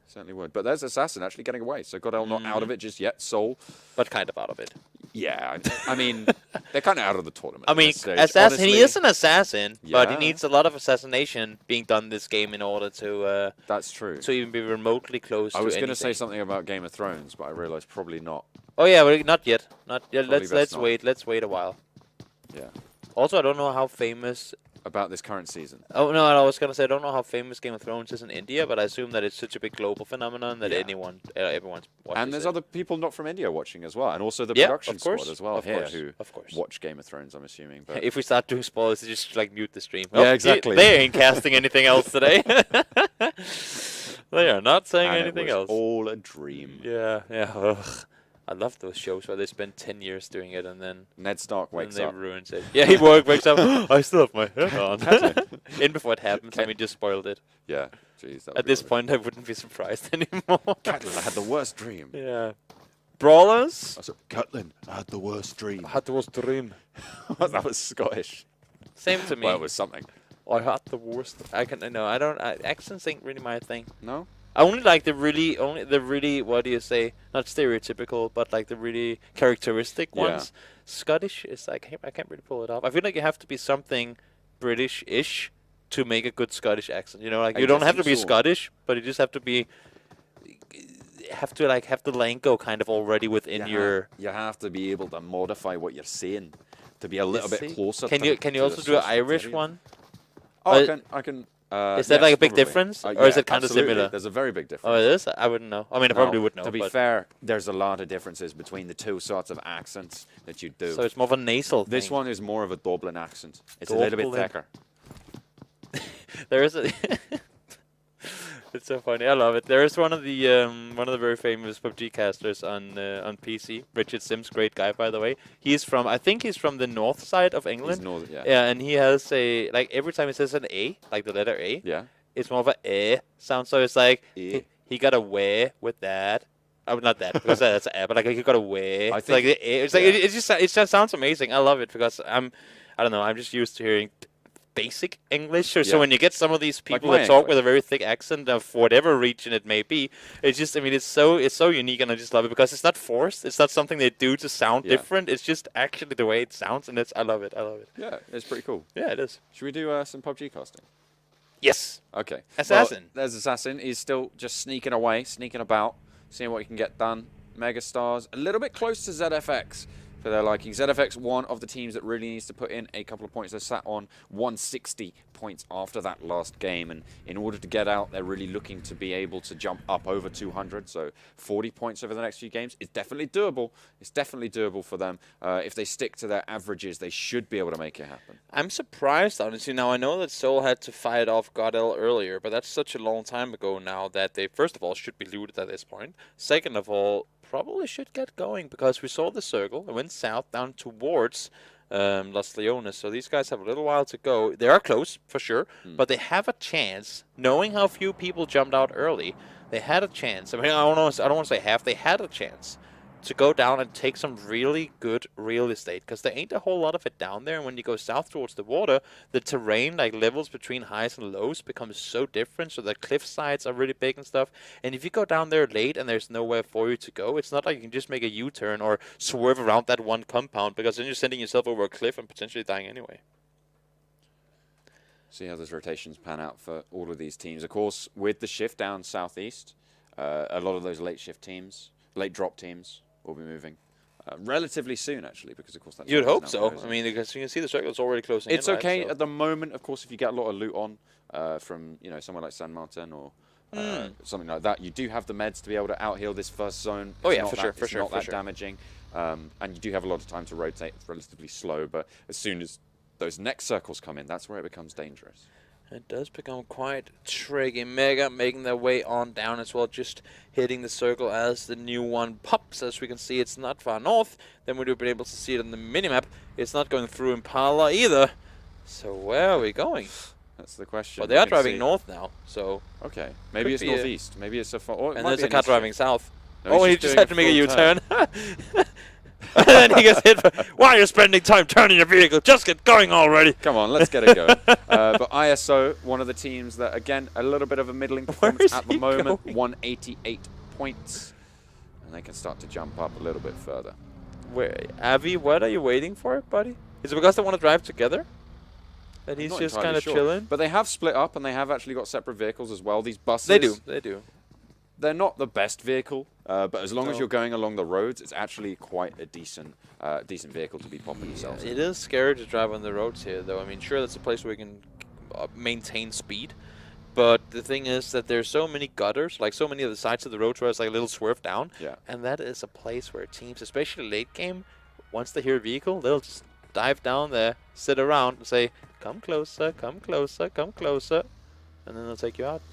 Certainly would. But there's Assassin actually getting away. So GODL not out of it just yet. Soul. But kind of out of it. Yeah. I mean, they're kind of out of the tournament. I mean, assassin. He is an assassin, but he needs a lot of assassination being done this game in order to... that's true. To even be remotely close to I was going to anything. say something about Game of Thrones, but I realized probably not. Oh, yeah, but not yet. Not yet. Probably Let's not. wait. Let's wait a while. Yeah. Also, I don't know how famous... About this current season. Oh, no, I was going to say, I don't know how famous Game of Thrones is in India, but I assume that it's such a big global phenomenon that everyone's watching. And there's other people not from India watching as well, and also the production squad as well who watch Game of Thrones, I'm assuming. But if we start doing spoilers, just like mute the stream. Yeah, exactly. They ain't casting anything else today. They are not saying and anything it was else. all a dream. Yeah. Ugh. I love those shows where they spend 10 years doing it and then Ned Stark wakes up. They ruins it. Yeah, he wakes up. I still have my hair on. In before it happens, I mean, just spoiled it. Yeah, jeez. At this point, I wouldn't be surprised anymore. Catelyn, I had the worst dream. Yeah. Brawlers. Catelyn, I had the worst dream. I had the worst dream. That was Scottish. Same to me. Well, it was something. I had the worst. Accents ain't really my thing. No. I only like the really, what do you say? Not stereotypical, but like the really characteristic ones. Scottish is like, I can't really pull it off. I feel like you have to be something British-ish to make a good Scottish accent. You know, like you don't have to be Scottish, but you just have to be, have the lingo kind of already within your. You have to be able to modify what you're saying to be a little bit closer. Can you also do an Irish one? Oh, I can. Is that like a big difference, or is it kind of similar? There's a very big difference. Oh, it is? I wouldn't know. I mean, I probably would know. To be fair, there's a lot of differences between the two sorts of accents that you do. So it's more of a nasal thing. This one is more of a Dublin accent. It's a little bit thicker. There is a... It's so funny. I love it. There is one of the very famous PUBG casters on PC. Richard Sims, great guy by the way. He's from, I think he's from the north side of England. He's northern, yeah. Yeah, and he has a, like every time he says an A, like the letter A. Yeah. It's more of a sound. So it's like he got away with that. Oh, not that because that's a, but like he got away. I think like it's like it just sounds amazing. I love it because I don't know. I'm just used to hearing basic English, so when you get some of these people that talk with a very thick accent of whatever region it may be, it's just, I mean, it's so unique, and I just love it because it's not forced. It's not something they do to sound different. It's just actually the way it sounds, and I love it. I love it. Yeah, it's pretty cool. Yeah, it is. Should we do some PUBG casting? Yes. Okay. Assassin. Well, there's Assassin. He's still just sneaking away, sneaking about, seeing what he can get done. MegaStars, a little bit close to ZFX. For their liking. ZFX, one of the teams that really needs to put in a couple of points. They sat on 160 points after that last game, and in order to get out, they're really looking to be able to jump up over 200. So 40 points over the next few games is definitely doable. It's definitely doable for them. If they stick to their averages, they should be able to make it happen. I'm surprised, honestly. Now, I know that Seoul had to fight off GODL earlier, but that's such a long time ago now that they, first of all, should be looted at this point. Second of all, probably should get going because we saw the circle. It went south down towards Los Leones. So these guys have a little while to go. They are close, for sure, but they have a chance. Knowing how few people jumped out early, they had a chance. I mean, I don't want to say half. They had a chance to go down and take some really good real estate because there ain't a whole lot of it down there. And when you go south towards the water, the terrain, like levels between highs and lows, becomes so different. So the cliff sides are really big and stuff. And if you go down there late and there's nowhere for you to go, it's not like you can just make a U-turn or swerve around that one compound because then you're sending yourself over a cliff and potentially dying anyway. See how those rotations pan out for all of these teams. Of course, with the shift down southeast, a lot of those late shift teams, late drop teams, will be moving relatively soon, actually, because of course that's. You'd hope so. I mean, because you can see the circle's already closing. It's in, okay right? So at the moment, of course, if you get a lot of loot on from somewhere like San Martin or something like that. You do have the meds to be able to out heal this first zone. Oh yeah, for sure, not that damaging, and you do have a lot of time to rotate. It's relatively slow, but as soon as those next circles come in, that's where it becomes dangerous. It does become quite tricky. Mega making their way on down as well, just hitting the circle as the new one pops. As we can see, it's not far north. Then we'd have been able to see it on the minimap. It's not going through Impala either. So where are we going? That's the question. Well, they are driving north now, so... Okay, maybe it's northeast. Maybe it's a far... And there's a car driving south. No, he just had to make a U-turn. And then he gets hit. Why are you spending time turning your vehicle? Just get going already. Come on, let's get it going. But ISO, one of the teams that, again, a little bit of a middling performance at the moment. 188 points. And they can start to jump up a little bit further. Avi, what are you waiting for, buddy? Is it because they want to drive together? That he's just kind of chilling? But they have split up, and they have actually got separate vehicles as well. These buses... They do. They're not the best vehicle, but as long as you're going along the roads, it's actually quite a decent vehicle to be popping yourself. It is scary to drive on the roads here, though. I mean, sure, that's a place where you can maintain speed, but the thing is that there's so many gutters, like so many of the sides of the road where it's like a little swerve down, and that is a place where teams, especially late game, once they hear a vehicle, they'll just dive down there, sit around, and say, come closer, come closer, come closer, and then they'll take you out.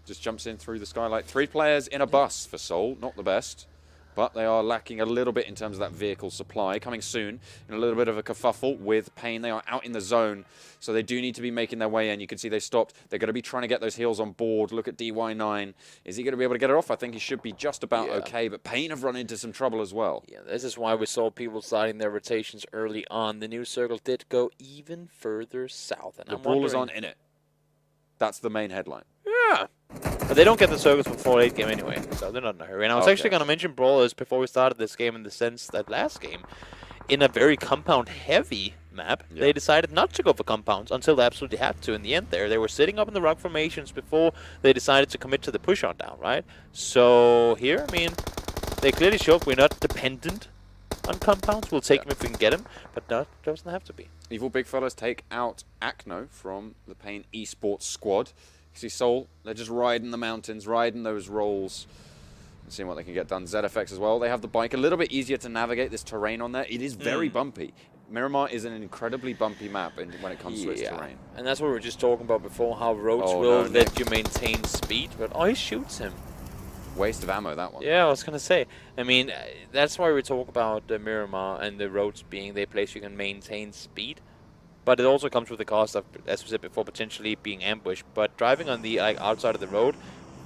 Just jumps in through the skylight. 3 players in a bus for Seoul. Not the best, but they are lacking a little bit in terms of that vehicle supply. Coming soon in a little bit of a kerfuffle with Pain. They are out in the zone, so they do need to be making their way in. You can see they stopped. They're going to be trying to get those heals on board. Look at DY9. Is he going to be able to get it off? I think he should be just about okay, but Pain have run into some trouble as well. Yeah, this is why we saw people starting their rotations early on. The new circle did go even further south. And the Brawlers aren't in it. That's the main headline. Yeah. But they don't get the circles before late game anyway, so they're not in a hurry. And I was actually going to mention Brawlers before we started this game in the sense that last game, in a very compound-heavy map, they decided not to go for compounds until they absolutely had to in the end there. They were sitting up in the rock formations before they decided to commit to the push-on down, right? So here, I mean, they clearly showed we're not dependent on compounds. We'll take them if we can get them, but that doesn't have to be. Evil Big Fellas take out Acno from the Pain eSports squad. You see Seoul, they're just riding the mountains, riding those rolls, and seeing what they can get done. ZFX as well, they have the bike. A little bit easier to navigate this terrain on there. It is very bumpy. Miramar is an incredibly bumpy map when it comes to its terrain. And that's what we were just talking about before, how roads will let you maintain speed. But he shoots him. Waste of ammo, that one. Yeah, I was going to say. I mean, that's why we talk about the Miramar and the roads being the place you can maintain speed. But it also comes with the cost of, as we said before, potentially being ambushed. But driving on the outside of the road,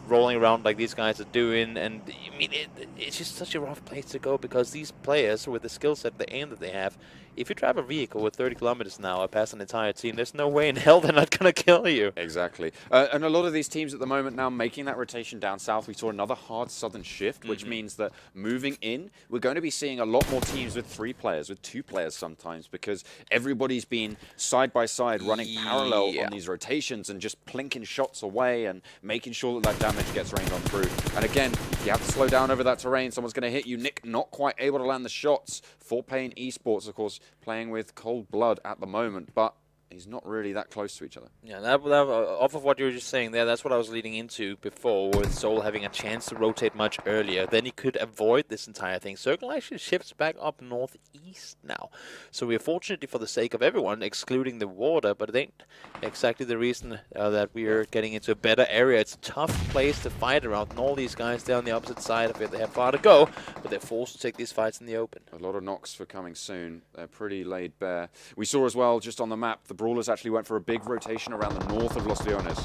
rolling around like these guys are doing, and I mean, it's just such a rough place to go because these players, with the skill set, the aim that they have, if you drive a vehicle with 30 kilometers an hour past an entire team, there's no way in hell they're not going to kill you. Exactly. And a lot of these teams at the moment now making that rotation down south. We saw another hard southern shift, which means that moving in, we're going to be seeing a lot more teams with 3 players, with 2 players sometimes, because everybody's been side by side running parallel on these rotations and just plinking shots away and making sure that damage gets rained on through. And again, you have to slow down over that terrain. Someone's going to hit you. Nick not quite able to land the shots. For Pain eSports, of course, playing with cold blood at the moment, but he's not really that close to each other. Yeah, off of what you were just saying there, that's what I was leading into before, with Seoul having a chance to rotate much earlier. Then he could avoid this entire thing. Circle actually shifts back up northeast now. So we're fortunately, for the sake of everyone, excluding the water, but it ain't exactly the reason that we are getting into a better area. It's a tough place to fight around, and all these guys down the opposite side of it, they have far to go, but they're forced to take these fights in the open. A lot of knocks for coming soon. They're pretty laid bare. We saw as well, just on the map, the Brawlers actually went for a big rotation around the north of Los Leones.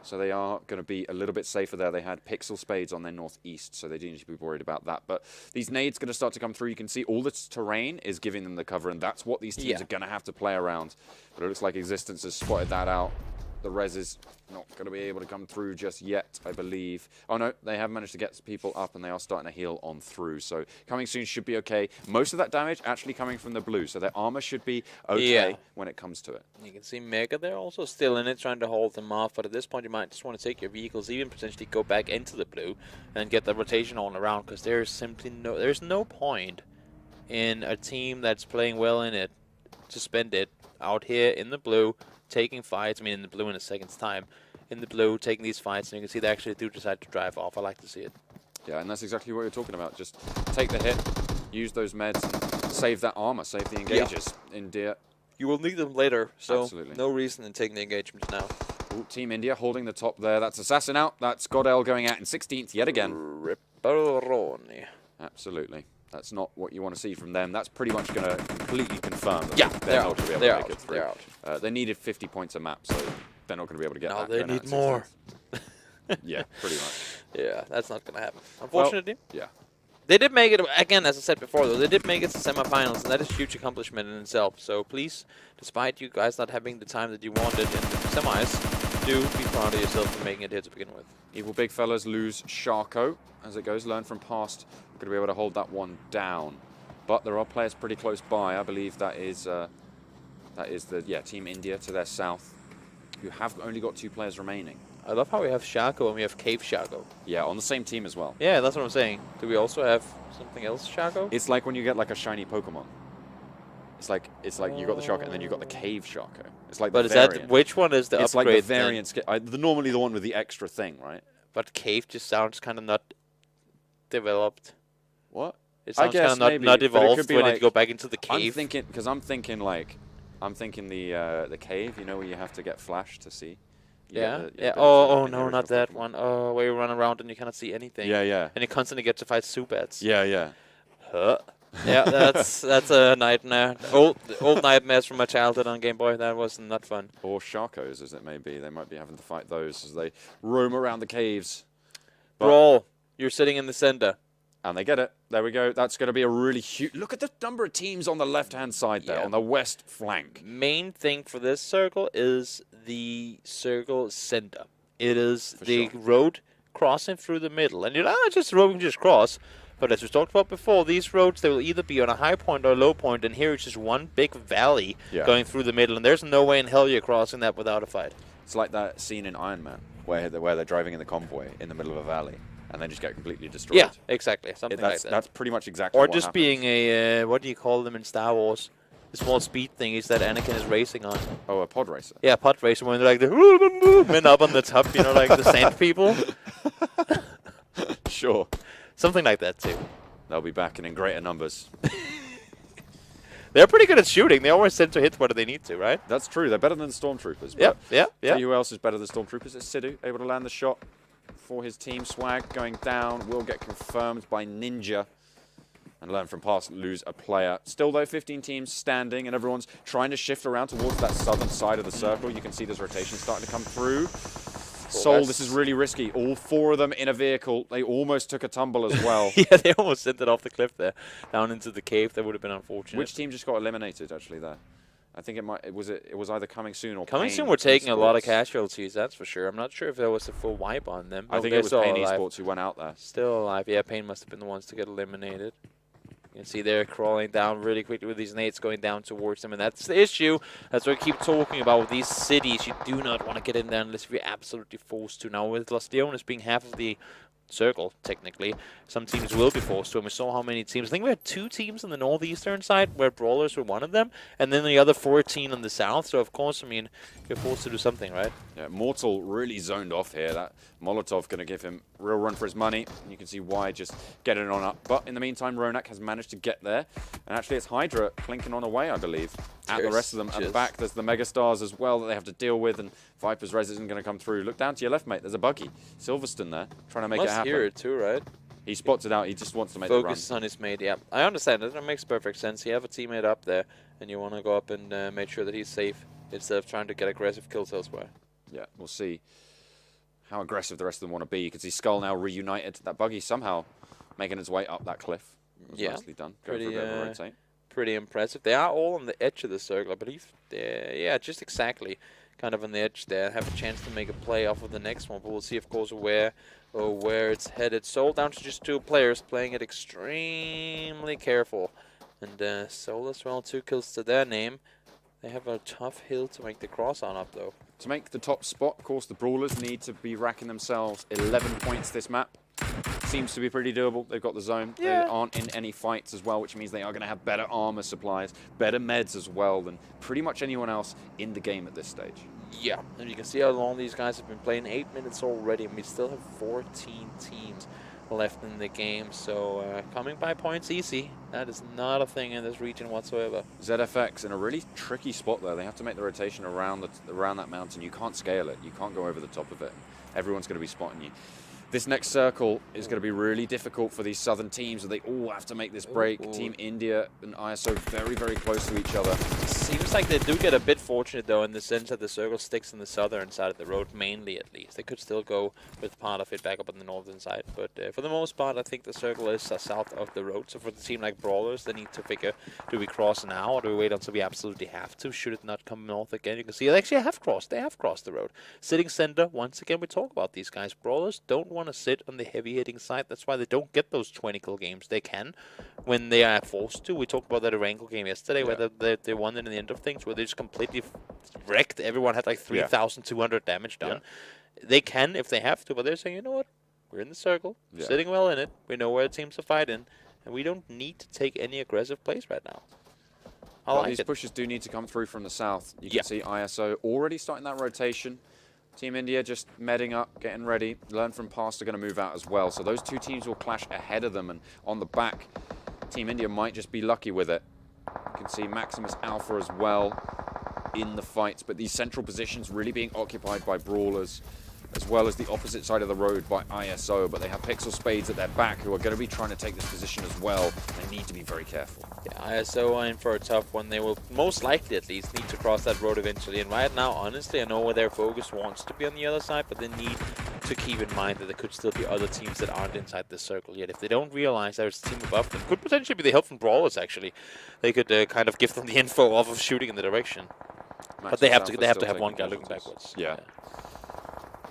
So they are going to be a little bit safer there. They had PixL Spades on their northeast, so they do need to be worried about that. But these nades going to start to come through. You can see all this terrain is giving them the cover, and that's what these teams are going to have to play around. But it looks like Existence has spotted that out. the res is not going to be able to come through just yet, I believe. Oh no, they have managed to get people up and they are starting to heal on through. So coming soon should be okay. Most of that damage actually coming from the blue, so their armor should be okay when it comes to it. You can see Mega there also still in it, trying to hold them off. But at this point, you might just want to take your vehicles, even potentially go back into the blue and get the rotation all around, because there's simply there's no point in a team that's playing well in it to spend it out here in the blue, taking fights. I mean, in the blue in a second's time. In the blue, taking these fights, and you can see they actually do decide to drive off. I like to see it. Yeah, and that's exactly what you're talking about. Just take the hit, use those meds, and save that armor, save the engages in Deer. You will need them later, so Absolutely. No reason in taking the engagements now. Ooh, Team India holding the top there. That's Assassin out. That's GODL going out in 16th yet again. Ripperoni. Absolutely. That's not what you want to see from them. That's pretty much going to completely confirm that they're not going to be able to make it through. They're out. They needed 50 points a map, so they're not going to be able to get that. No, they need more. Yeah, pretty much. Yeah, that's not going to happen. Unfortunately. Well, yeah. They did make it, again, as I said before, though, they did make it to semifinals, and that is a huge accomplishment in itself. So please, despite you guys not having the time that you wanted in the semis, do be proud of yourself for making it here to begin with. Evil Big Fellas lose Sharko as it goes. Learn from past. Going to be able to hold that one down. But there are players pretty close by. I believe that is the Team India to their south, who have only got 2 players remaining. I love how we have Sharko and we have Cave Sharko. Yeah, on the same team as well. Yeah, that's what I'm saying. Do we also have something else Sharko? It's like when you get like a shiny Pokemon. It's like you got the Sharko and then you got the Cave Sharko. It's like but the is variant. that which one is the it's upgrade? It's like the variant. Normally the one with the extra thing, right? But Cave just sounds kind of not developed. What? It sounds kind of not evolved when like, it go back into the cave. I'm thinking the cave. You know, where you have to get flash to see. Yeah. Oh no, not that one. Oh, where you run around and you cannot see anything. Yeah. And you constantly get to fight Subats. Yeah. Huh. Yeah, that's a nightmare. Old nightmares from my childhood on Game Boy. That was not fun. Or Sharkos, as it may be. They might be having to fight those as they roam around the caves. Brawl, you're sitting in the center. And they get it. There we go. That's going to be a really huge... Look at the number of teams on the left-hand side there, on the west flank. Main thing for this circle is the circle center. It is the road crossing through the middle. And you're not just a road you can just cross. But as we talked about before, these roads, they will either be on a high point or a low point. And here it's just one big valley going through the middle. And there's no way in hell you're crossing that without a fight. It's like that scene in Iron Man where they're driving in the convoy in the middle of a valley. And then just get completely destroyed. Yeah, exactly. Something like that. That's pretty much exactly what happens. Or just being a, what do you call them in Star Wars? The small speed thingies that Anakin is racing on. Oh, a pod racer. Yeah, pod racer when they're like the men up on the top, you know, like the sand people. Sure. Something like that too. They'll be back and in greater numbers. They're pretty good at shooting. They always tend to hit what they need to, right? That's true. They're better than Stormtroopers. Yeah. Tell you who else is better than Stormtroopers? It's Sidhu, able to land the shot for his team. Swag going down, will get confirmed by Ninja. And learn from past, lose a player. Still though, 15 teams standing and everyone's trying to shift around towards that southern side of the circle. You can see there's rotation starting to come through. Soul, this is really risky. All 4 of them in a vehicle. They almost took a tumble as well. Yeah, they almost sent it off the cliff there, down into the cave. That would have been unfortunate. Which team just got eliminated actually there? I think it was either Coming Soon or Coming Pain Soon were taking eSports. a lot of casualties, that's for sure. I'm not sure if there was a full wipe on them. I think it was Pain eSports who went out there. Still alive. Yeah, Pain must have been the ones to get eliminated. You can see they're crawling down really quickly with these nades going down towards them, and that's the issue. That's what I keep talking about with these cities. You do not want to get in there unless you're absolutely forced to. Now, with Los Leones being half of the circle, technically, some teams will be forced to, and we saw how many teams. I think we had 2 teams on the northeastern side where Brawlers were one of them, and then the other 14 on the south. So, of course, I mean, you're forced to do something, right? Yeah, Mortal really zoned off here. That Molotov going to give him a real run for his money. And you can see why just getting on up. But in the meantime, Ronak has managed to get there. And actually, it's Hydra clinking on away, I believe, at the rest of them. At the back, there's the MegaStars as well that they have to deal with. And Viper's res isn't going to come through. Look down to your left, mate. There's a buggy. Silverstone there, trying to make it happen. Hear it too, right? He spots it out. He just wants to make the run. Focus on his mate, yeah. I understand it. That makes perfect sense. You have a teammate up there, and you want to go up and make sure that he's safe instead of trying to get aggressive kills elsewhere. Yeah, we'll see how aggressive the rest of them want to be. You can see SKUL now reunited. That buggy somehow making its way up that cliff. Yeah. Nicely done. Go for a bit of a rotate. Pretty impressive. They are all on the edge of the circle, I believe. Yeah, just exactly. kind of on the edge there, have a chance to make a play off of the next one. But we'll see, of course, where it's headed. Soul down to just 2 players, playing it extremely careful. And Soul as well, 2 kills to their name. They have a tough hill to make the cross on up, though. To make the top spot, of course, the Brawlers need to be racking themselves 11 points this map. Seems to be pretty doable. They've got the zone. Yeah. They aren't in any fights as well, which means they are going to have better armor supplies, better meds as well than pretty much anyone else in the game at this stage. Yeah, and you can see how long these guys have been playing. 8 minutes already, and we still have 14 teams left in the game. So coming by points easy, that is not a thing in this region whatsoever. ZFX in a really tricky spot there. They have to make the rotation around that mountain. You can't scale it. You can't go over the top of it. Everyone's going to be spotting you. This next circle is going to be really difficult for these southern teams. They all have to make this break. Team India and ISO very, very close to each other. Seems like they do get a bit fortunate, though, in the sense that the circle sticks on the southern side of the road, mainly at least. They could still go with part of it back up on the northern side. But for the most part, I think the circle is south of the road. So for the team like Brawlers, they need to figure, do we cross now or do we wait until we absolutely have to? Should it not come north again? You can see they actually have crossed. They have crossed the road. Sitting center, once again, we talk about these guys. Brawlers don't want to sit on the heavy hitting side. That's why they don't get those 20 kill games. They can when they are forced to. We talked about that Erangel game yesterday, where they won it in the end of things, where they just completely wrecked. Everyone had like 3,200 damage done. They can if they have to, but they're saying, you know what? We're in the circle, sitting well in it. We know where teams are fighting, and we don't need to take any aggressive plays right now. These pushes do need to come through from the south. You can see ISO already starting that rotation. Team India just medding up, getting ready. Learn from past are going to move out as well. So those 2 teams will clash ahead of them, and on the back, Team India might just be lucky with it. You can see Maximus Alpha as well in the fights, but these central positions really being occupied by Brawlers, as well as the opposite side of the road by ISO, but they have PixL Spades at their back who are going to be trying to take this position as well. They need to be very careful. Yeah, ISO are in for a tough one. They will most likely at least need to cross that road eventually, and right now, honestly, I know where their focus wants to be on the other side, but they need to keep in mind that there could still be other teams that aren't inside this circle yet. If they don't realize there's a team above them, could potentially be the help from Brawlers, actually. They could kind of give them the info off of shooting in the direction. But they have to have one guy looking backwards. Yeah.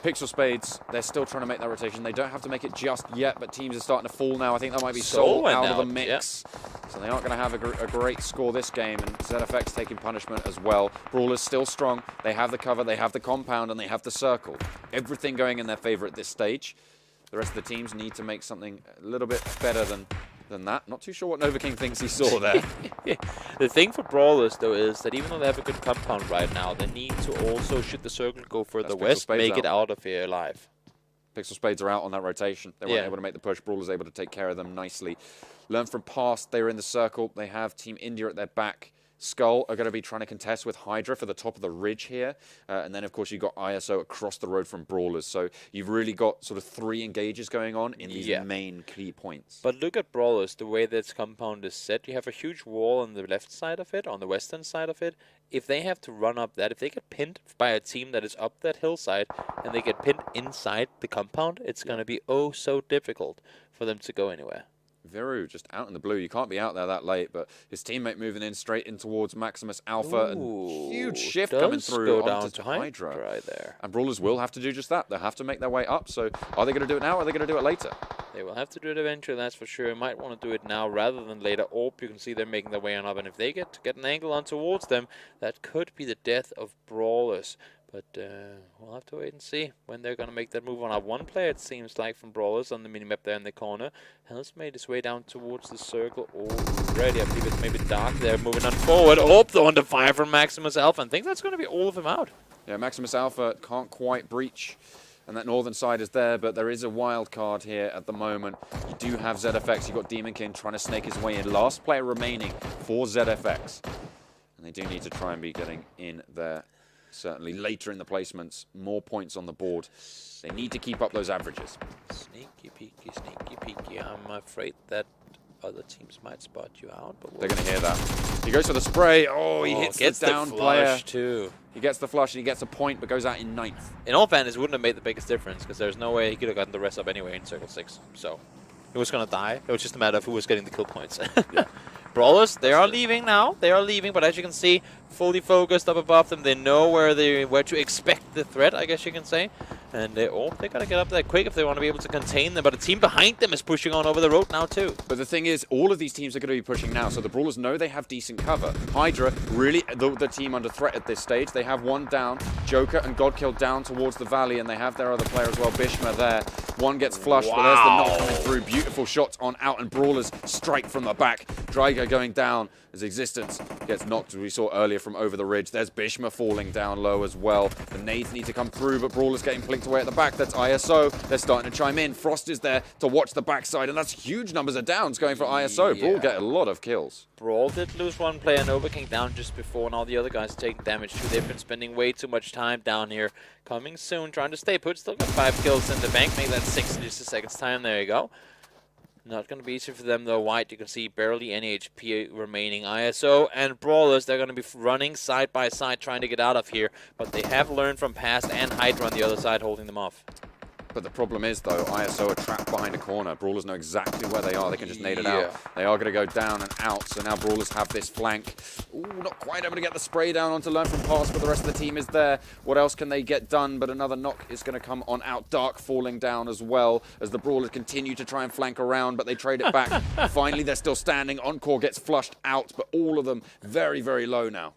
PixL Spades, they're still trying to make that rotation. They don't have to make it just yet, but teams are starting to fall now. I think that might be Soul out of the mix. So they aren't going to have a great score this game, and ZFX taking punishment as well. Brawlers still strong. They have the cover, they have the compound, and they have the circle. Everything going in their favor at this stage. The rest of the teams need to make something a little bit better than that. Not too sure what Novaking thinks he saw there. The thing for Brawlers, though, is that even though they have a good compound right now, they need to also, should the circle go further west, make it out of here alive. PixL Spades are out on that rotation. They weren't able to make the push. Brawlers able to take care of them nicely. Learn from past. They were in the circle. They have Team India at their back. SKUL are going to be trying to contest with Hydra for the top of the ridge here. And then, of course, you've got ISO across the road from Brawlers. So you've really got sort of 3 engages going on in these main key points. But look at Brawlers, the way that its compound is set. You have a huge wall on the left side of it, on the western side of it. If they have to run up that, if they get pinned by a team that is up that hillside, and they get pinned inside the compound, it's going to be oh so difficult for them to go anywhere. Viru just out in the blue. You can't be out there that late, but his teammate moving in straight in towards Maximus Alpha. And huge shift coming through onto Hydra right there. And Brawlers will have to do just that. They'll have to make their way up. So are they going to do it now or are they going to do it later? They will have to do it eventually, that's for sure. Might want to do it now rather than later. Or you can see they're making their way on up. And if they get an angle on towards them, that could be the death of Brawlers. But we'll have to wait and see when they're going to make that move on. One player, it seems like, from Brawlers on the minimap there in the corner, has made his way down towards the circle already. I believe it's maybe Dark there moving on forward. Oh, the under fire from Maximus Alpha. I think that's going to be all of them out. Yeah, Maximus Alpha can't quite breach. And that northern side is there, but there is a wild card here at the moment. You do have ZFX. You've got Demon King trying to snake his way in. Last player remaining for ZFX. And they do need to try and be getting in there. Certainly later in the placements, more points on the board. They need to keep up those averages. Sneaky peeky, sneaky peeky. I'm afraid that other teams might spot you out. But they're going to hear that. He goes for the spray. Oh, he hits the down player. Too. He gets the flush and he gets a point, but goes out in 9th. In all fairness, it wouldn't have made the biggest difference because there's no way he could have gotten the rest up anyway in Circle 6. So he was going to die. It was just a matter of who was getting the kill points. Brawlers, they are leaving now. They are leaving, but as you can see, fully focused up above them. They know where to expect the threat, I guess you can say. And they gotta get up there quick if they want to be able to contain them. But a team behind them is pushing on over the road now too. But the thing is, all of these teams are going to be pushing now, so the Brawlers know they have decent cover. Hydra, really the team under threat at this stage. They have one down, Joker and Godkill down towards the valley, and they have their other player as well, Bishma there. One gets flushed, but there's the knock coming through. Beautiful shots on out, and Brawlers strike from the back. Dryger going down as Existence gets knocked, as we saw earlier, from over the ridge. There's Bishma falling down low as well. The nades need to come through, but Brawlers getting plinked away at the back. That's ISO. They're starting to chime in. Frost is there to watch the backside, and that's huge numbers of downs going for ISO. Yeah. Brawl get a lot of kills. Brawl did lose one player, Nova King down just before. Now the other guys are taking damage too. They've been spending way too much time down here. Coming soon, trying to stay put. Still got 5 kills in the bank. Make that 6 in just a second's time. There you go. Not going to be easy for them though. White, you can see barely any HP remaining. ISO and Brawlers, they're going to be running side by side trying to get out of here. But they have learned from past, and Hydra on the other side holding them off. But the problem is, though, ISO are trapped behind a corner. Brawlers know exactly where they are. They can just nade it out. They are going to go down and out, so now Brawlers have this flank. Ooh, not quite able to get the spray down onto Learn From Past, but the rest of the team is there. What else can they get done? But another knock is going to come on out. Dark falling down as well, as the Brawlers continue to try and flank around, but they trade it back. Finally, they're still standing. Encore gets flushed out, but all of them very, very low now.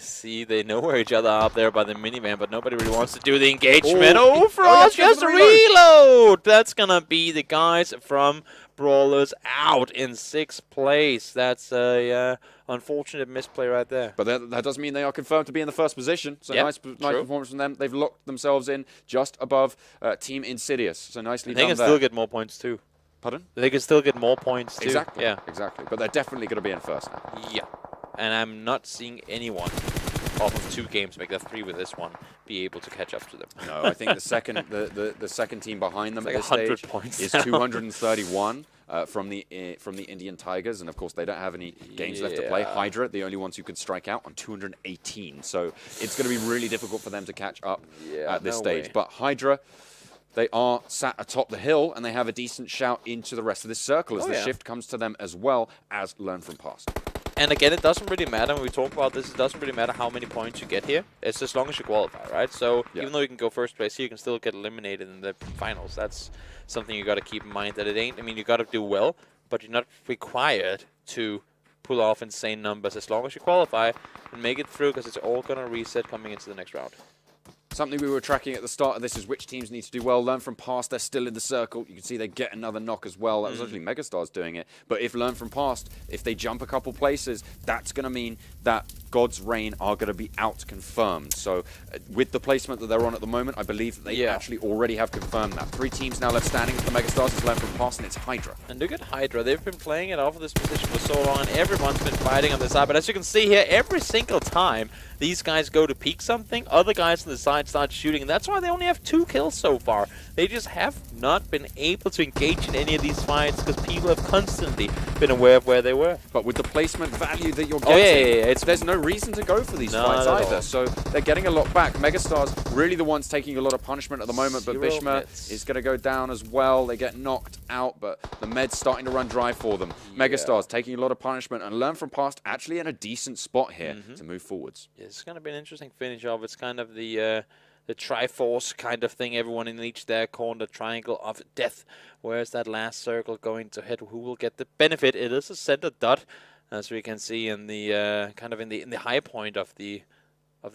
See, they know where each other are up there by the minivan, but nobody really wants to do the engagement. Oh, Frost just reload! That's gonna be the guys from Brawlers out in 6th place. That's a unfortunate misplay right there. But that does mean they are confirmed to be in the first position. So nice performance from them. They've locked themselves in just above Team Insidious. So nicely done there. They can still get more points too. Pardon? They can still get more points too. Exactly. Yeah. Exactly. But they're definitely going to be in first now. Yeah. And I'm not seeing anyone off of 2 games, make that 3 with this one, be able to catch up to them. No, I think the second team behind them it's at like this 100 stage points is now. 231 from the Indian Tigers, and of course they don't have any games left to play. Hydra, the only ones who could strike out, on 218. So it's going to be really difficult for them to catch up at this stage. Way. But Hydra, they are sat atop the hill, and they have a decent shout into the rest of this circle as the shift comes to them as well as Learn From Past. And again, it doesn't really matter when we talk about this. It doesn't really matter how many points you get here. It's as long as you qualify, right? So even though you can go first place here, you can still get eliminated in the finals. That's something you got to keep in mind. That it ain't. I mean, you got to do well, but you're not required to pull off insane numbers as long as you qualify and make it through, because it's all gonna reset coming into the next round. Something we were tracking at the start of this is which teams need to do well. Learn From Past, they're still in the circle. You can see they get another knock as well. That was actually MegaStars doing it. But if Learn From Past, if they jump a couple places, that's going to mean that GodsReign are going to be out confirmed. So with the placement that they're on at the moment, I believe that they actually already have confirmed that. 3 teams now left standing for the MegaStars. It's Learn From Past, and it's Hydra. And look at Hydra. They've been playing it off of this position for so long, and everyone's been fighting on the side. But as you can see here, every single time these guys go to peek something, other guys on the side start shooting, and that's why they only have 2 kills so far. They just have not been able to engage in any of these fights because people have constantly been aware of where they were. But with the placement value that you're getting, there's no reason to go for these fights either. So they're getting a lot back. MegaStars really the ones taking a lot of punishment at the moment, but Bishma is going to go down as well. They get knocked out, but the med's starting to run dry for them. MegaStars taking a lot of punishment, and Learn From Past actually in a decent spot here to move forwards. It's going to be an interesting finish off. It's kind of the Triforce kind of thing. Everyone in each their corner, triangle of death. Where's that last circle going to hit? Who will get the benefit? It is a center dot, as we can see in the kind of in the high point of the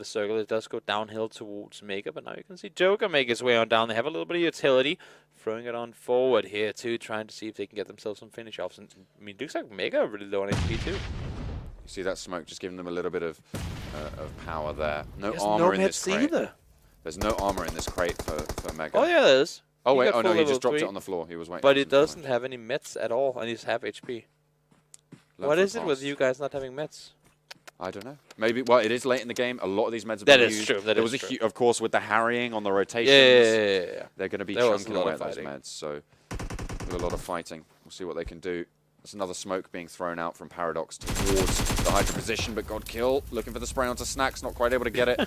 circle. It does go downhill towards Mega, but now you can see Joker make his way on down. They have a little bit of utility, throwing it on forward here too, trying to see if they can get themselves some finish offs. And I mean, it looks like Mega are really low on HP too. You see that smoke just giving them a little bit of power there. No armor in this crate. Either. There's no armor in this crate for Mega. Oh yeah, there is. Oh wait, oh no, he just dropped it on the floor. He was waiting. But it doesn't have any meds at all, and he's half HP. What is it with you guys not having meds? I don't know. Maybe, well, it is late in the game. A lot of these meds have been used. That is true. That is true. Of course, with the harrying on the rotations, yeah. They're going to be chunking away at those meds. So, with a lot of fighting, we'll see what they can do. That's another smoke being thrown out from Paradox towards the Hydra position, but GODL looking for the spray onto Snacks, not quite able to get it.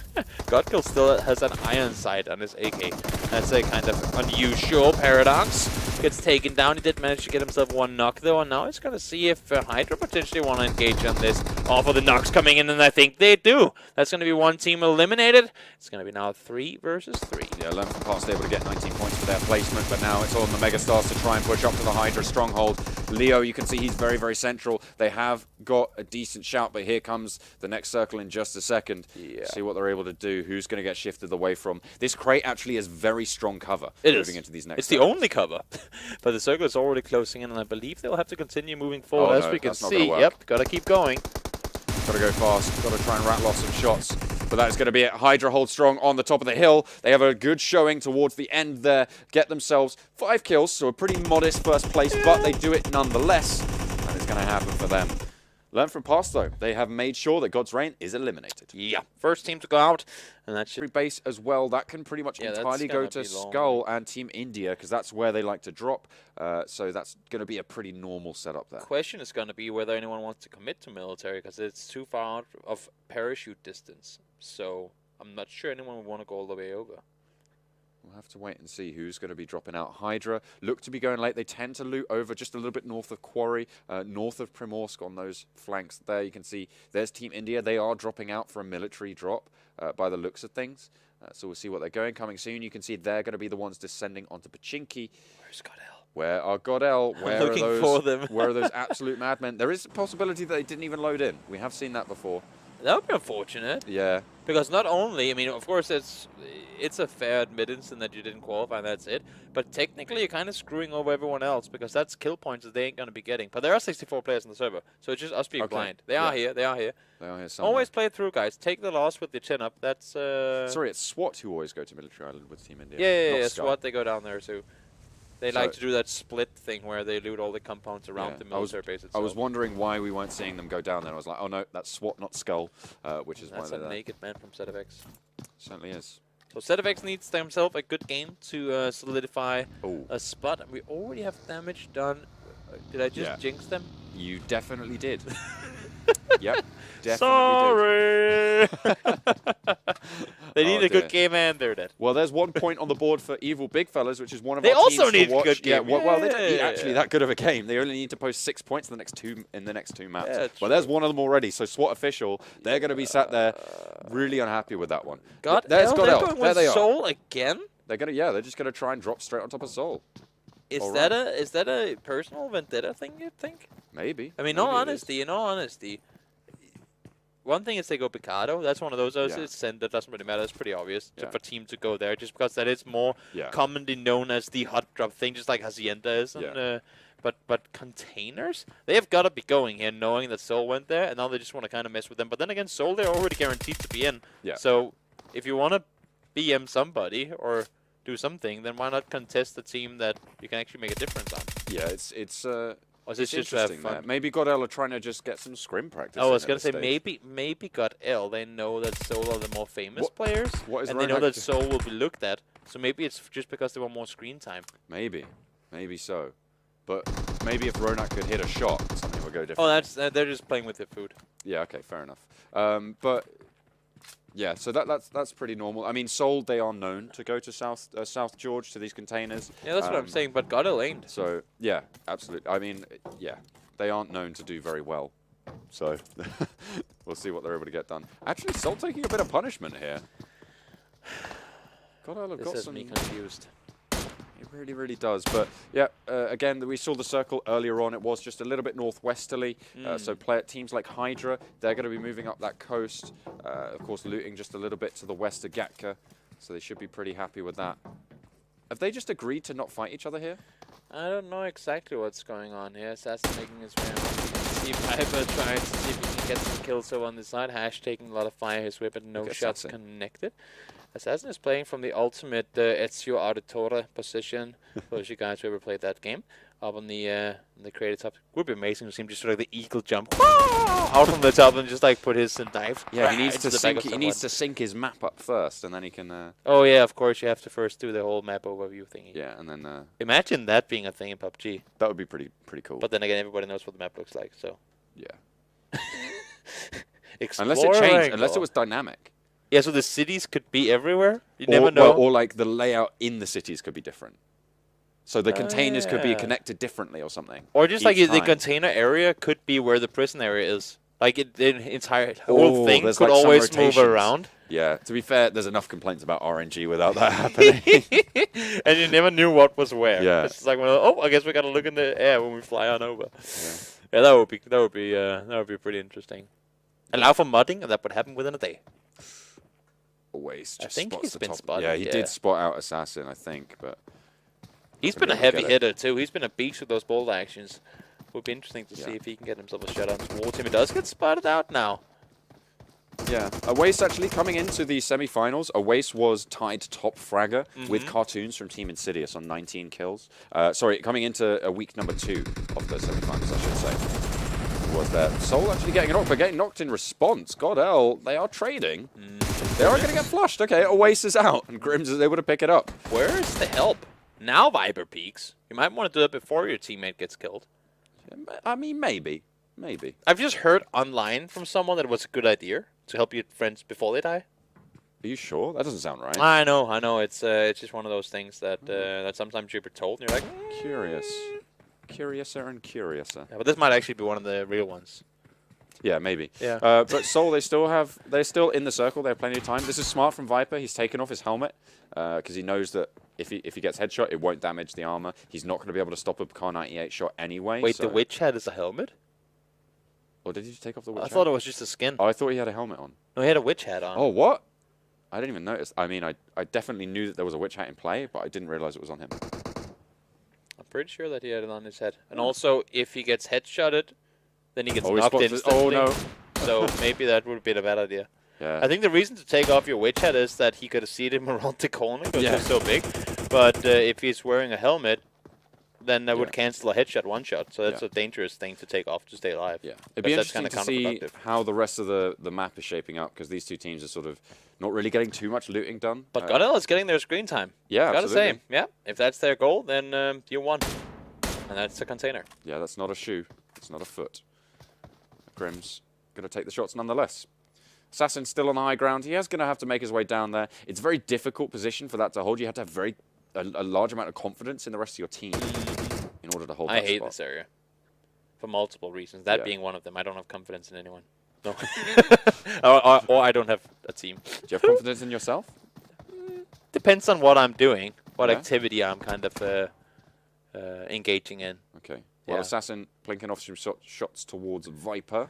GODL still has an iron sight on his AK. That's a kind of unusual. Paradox gets taken down. He did manage to get himself one knock though, and now he's going to see if Hydra potentially want to engage on this. All for the knocks coming in, and I think they do. That's going to be one team eliminated. It's going to be now 3 versus 3. Yeah, Learn from Past able to get 19 points for their placement, but now it's on the MegaStars to try and push up to the Hydra stronghold. Leo, you can see he's very, very central. They have got a decent shout, but here comes the next circle in just a second. Yeah. See what they're able to do. Who's going to get shifted away from. This crate actually is very strong cover moving into these next It's the only cover. But the circle is already closing in, and I believe they'll have to continue moving forward, as we can see. Yep, gotta keep going. Gotta go fast. Gotta try and rattle off some shots. But that is going to be it. Hydra hold strong on the top of the hill. They have a good showing towards the end there. Get themselves 5 kills, so a pretty modest first place, but they do it nonetheless. And it's going to happen for them. Learn from past, though. They have made sure that GodsReign is eliminated. Yeah, first team to go out. And that should base as well. That can pretty much entirely go to SKUL and Team India, because that's where they like to drop. So that's going to be a pretty normal setup there. The question is going to be whether anyone wants to commit to military, because it's too far out of parachute distance. So I'm not sure anyone would want to go all the way over. We'll have to wait and see who's going to be dropping out. Hydra look to be going late. They tend to loot over just a little bit north of Quarry, north of Primorsk on those flanks there. You can see there's Team India. They are dropping out for a military drop by the looks of things. So we'll see what they're going. Coming soon, you can see they're going to be the ones descending onto Pachinki. Where's GODL? Where are GODL? Where I'm looking for them. Where are those absolute madmen? There is a possibility that they didn't even load in. We have seen that before. That would be unfortunate. Yeah. Because not only, I mean, of course, it's a fair admittance in that you didn't qualify and that's it. But technically, you're kind of screwing over everyone else because that's kill points that they ain't going to be getting. But there are 64 players on the server, so it's just us being blind. They are here. They are here. They are here somewhere. Always play it through, guys. Take the loss with your chin up. That's... Sorry, it's SWAT who always go to Military Island with Team India. Yeah, SWAT, they go down there too. They like to do that split thing where they loot all the compounds around the military base itself. I was wondering why we weren't seeing them go down there. I was like, oh no, that's SWAT, not SKUL, which is why they're there. That's a naked man from ZFX. Certainly is. So ZFX needs themselves a good game to solidify a spot. We already have damage done. Did I just jinx them? You definitely did. Yep, definitely Sorry! They need a good game and they're dead. Well, there's 1 point on the board for Evil Big Fellas, which is one of they our teams also need to watch. A good game. Yeah, well, they don't need actually that good of a game. They only need to post 6 points in the next two maps. Yeah, well, there's one of them already. So SWAT official, they're going to be sat there really unhappy with that one. There's GODL. There they are. Soul again? They're gonna they're just gonna try and drop straight on top of Soul. Is that a personal vendetta thing, you think? Maybe. I mean, in all honesty, one thing is they go Picado. That's one of those. It's send. That doesn't really matter. It's pretty obvious for team to go there, just because that is more commonly known as the hot drop thing, just like Hacienda is. And, but containers, they have got to be going here, knowing that Soul went there, and now they just want to kind of mess with them. But then again, Soul, they're already guaranteed to be in. Yeah. So if you want to BM somebody or do something, then why not contest the team that you can actually make a difference on? Yeah, it's interesting. Maybe GODL are trying to just get some scrim practice. I was gonna say maybe GODL. They know that Soul are the more famous players, and they know that Soul will be looked at. So maybe it's just because they want more screen time. Maybe so. But maybe if Ronak could hit a shot, something would go different. Oh, they're just playing with their food. Yeah. Okay. Fair enough. But. Yeah, so that's pretty normal. I mean, Soul, they are known to go to South George, to these containers. Yeah, that's what I'm saying, but GODL ain't. So, yeah, absolutely. I mean, yeah, they aren't known to do very well. So, we'll see what they're able to get done. Actually, Soul taking a bit of punishment here. GODL have got some... me confused. It really, really does. But, yeah, again, we saw the circle earlier on. It was just a little bit northwesterly. So teams like Hydra, they're going to be moving up that coast. Of course, looting just a little bit to the west of Gatka. So they should be pretty happy with that. Have they just agreed to not fight each other here? I don't know exactly what's going on here. Assassin making his way on. See Piper trying to see if he can get some kills over on this side. Hash taking a lot of fire. His weapon, no shots connected. Assassin is playing from the ultimate Ezio Auditore position. For those of you guys who ever played that game. up on the creative top. Would be amazing to see him just sort of like the eagle jump out from the top and just like put his knife. Yeah, he needs into to the back sync. of He needs someone. to sync his map up first, and then he can. Oh yeah, of course you have to first do the whole map overview thingy. Yeah, and then. Imagine that being a thing in PUBG. That would be pretty cool. But then again, everybody knows what the map looks like, so. Yeah. Unless Unless it changed. Unless it was dynamic. Yeah, so the cities could be everywhere. You never know. Or like the layout in the cities could be different. So the containers could be connected differently or something. Or just like each the time. container area could be where the prison area is. Like the entire whole thing there's could like some always move rotations. around. Yeah, to be fair, there's enough complaints about RNG without that happening. And you never knew what was where. Yeah. It's just like, well, I guess we gotta look in the air when we fly on over. Yeah, that would be pretty interesting. Allow for modding, and that would happen within a day. Always. I Just think spots he's the been top. spotted, Yeah, he yeah. did spot out Assassin, I think, but He's Maybe been a I'll get heavy it. hitter too. He's been a beast with those bold actions. Would be interesting to see Yeah. if he can get himself a shutout towards him. He does get spotted out now. yeah. Awais actually coming into the semi-finals. Awais was tied top fragger with Cartoons from TeamINSIDIOUS on 19 kills. Sorry, coming into week number 2 of the semi-finals, I should say. Was that Soul actually getting knocked, but getting knocked in response. GODL, they are trading. They are going to get flushed. Okay, Awais is out, and Grims is able to pick it up. Where's the help? Now Viper peeks. You might want to do that before your teammate gets killed. I mean, maybe. Maybe. I've just heard online from someone that it was a good idea to help your friends before they die. Are you sure? That doesn't sound right. I know. It's just one of those things that that sometimes you're told, and you're like, Curious. Curiouser and curiouser. yeah, but this might actually be one of the real ones. Yeah, maybe. Yeah. But Soul, they're still in the circle. They have plenty of time. This is smart from Viper. He's taken off his helmet because he knows that if he gets headshot, it won't damage the armor. He's not going to be able to stop a Kar 98 shot anyway. Wait, so. the witch hat is a helmet? Or did you take off the witch I hat? thought it was just a skin. Oh, I thought he had a helmet on. No, he had a witch hat on. Oh, what? I didn't even notice. I mean, I definitely knew that there was a witch hat in play, but I didn't realize it was on him. I'm pretty sure that he had it on his head. And also, if he gets headshotted, then he gets Oh, he knocked spots it. instantly. Oh, no. So maybe that would be a bad idea. Yeah. I think the reason to take off your witch hat is that he could have seen him around the corner because Yeah. he's so big. But if he's wearing a helmet, then that would cancel a headshot one shot. So that's a dangerous thing to take off to stay alive. Yeah, it'd be That's interesting kinda to see counterproductive. how the rest of the map is shaping up, because these two teams are sort of not really getting too much looting done. But GODL is getting their screen time. Yeah, Gotta say, absolutely. yeah, if that's their goal, then you won. And that's the container. Yeah, that's not a shoe. It's not a foot. Grim's going to take the shots nonetheless. Assassin's still on the high ground. He is going to have to make his way down there. It's a very difficult position for that to hold. You have to have a large amount of confidence in the rest of your team in order to hold I that hate spot. this area. For multiple reasons. That Yeah. being one of them. I don't have confidence in anyone. No. or I don't have a team. Do you have confidence in yourself? Depends on what I'm doing. What Yeah. activity I'm kind of engaging in. Okay. Well, Yeah. Assassin plinking off some shots towards Viper.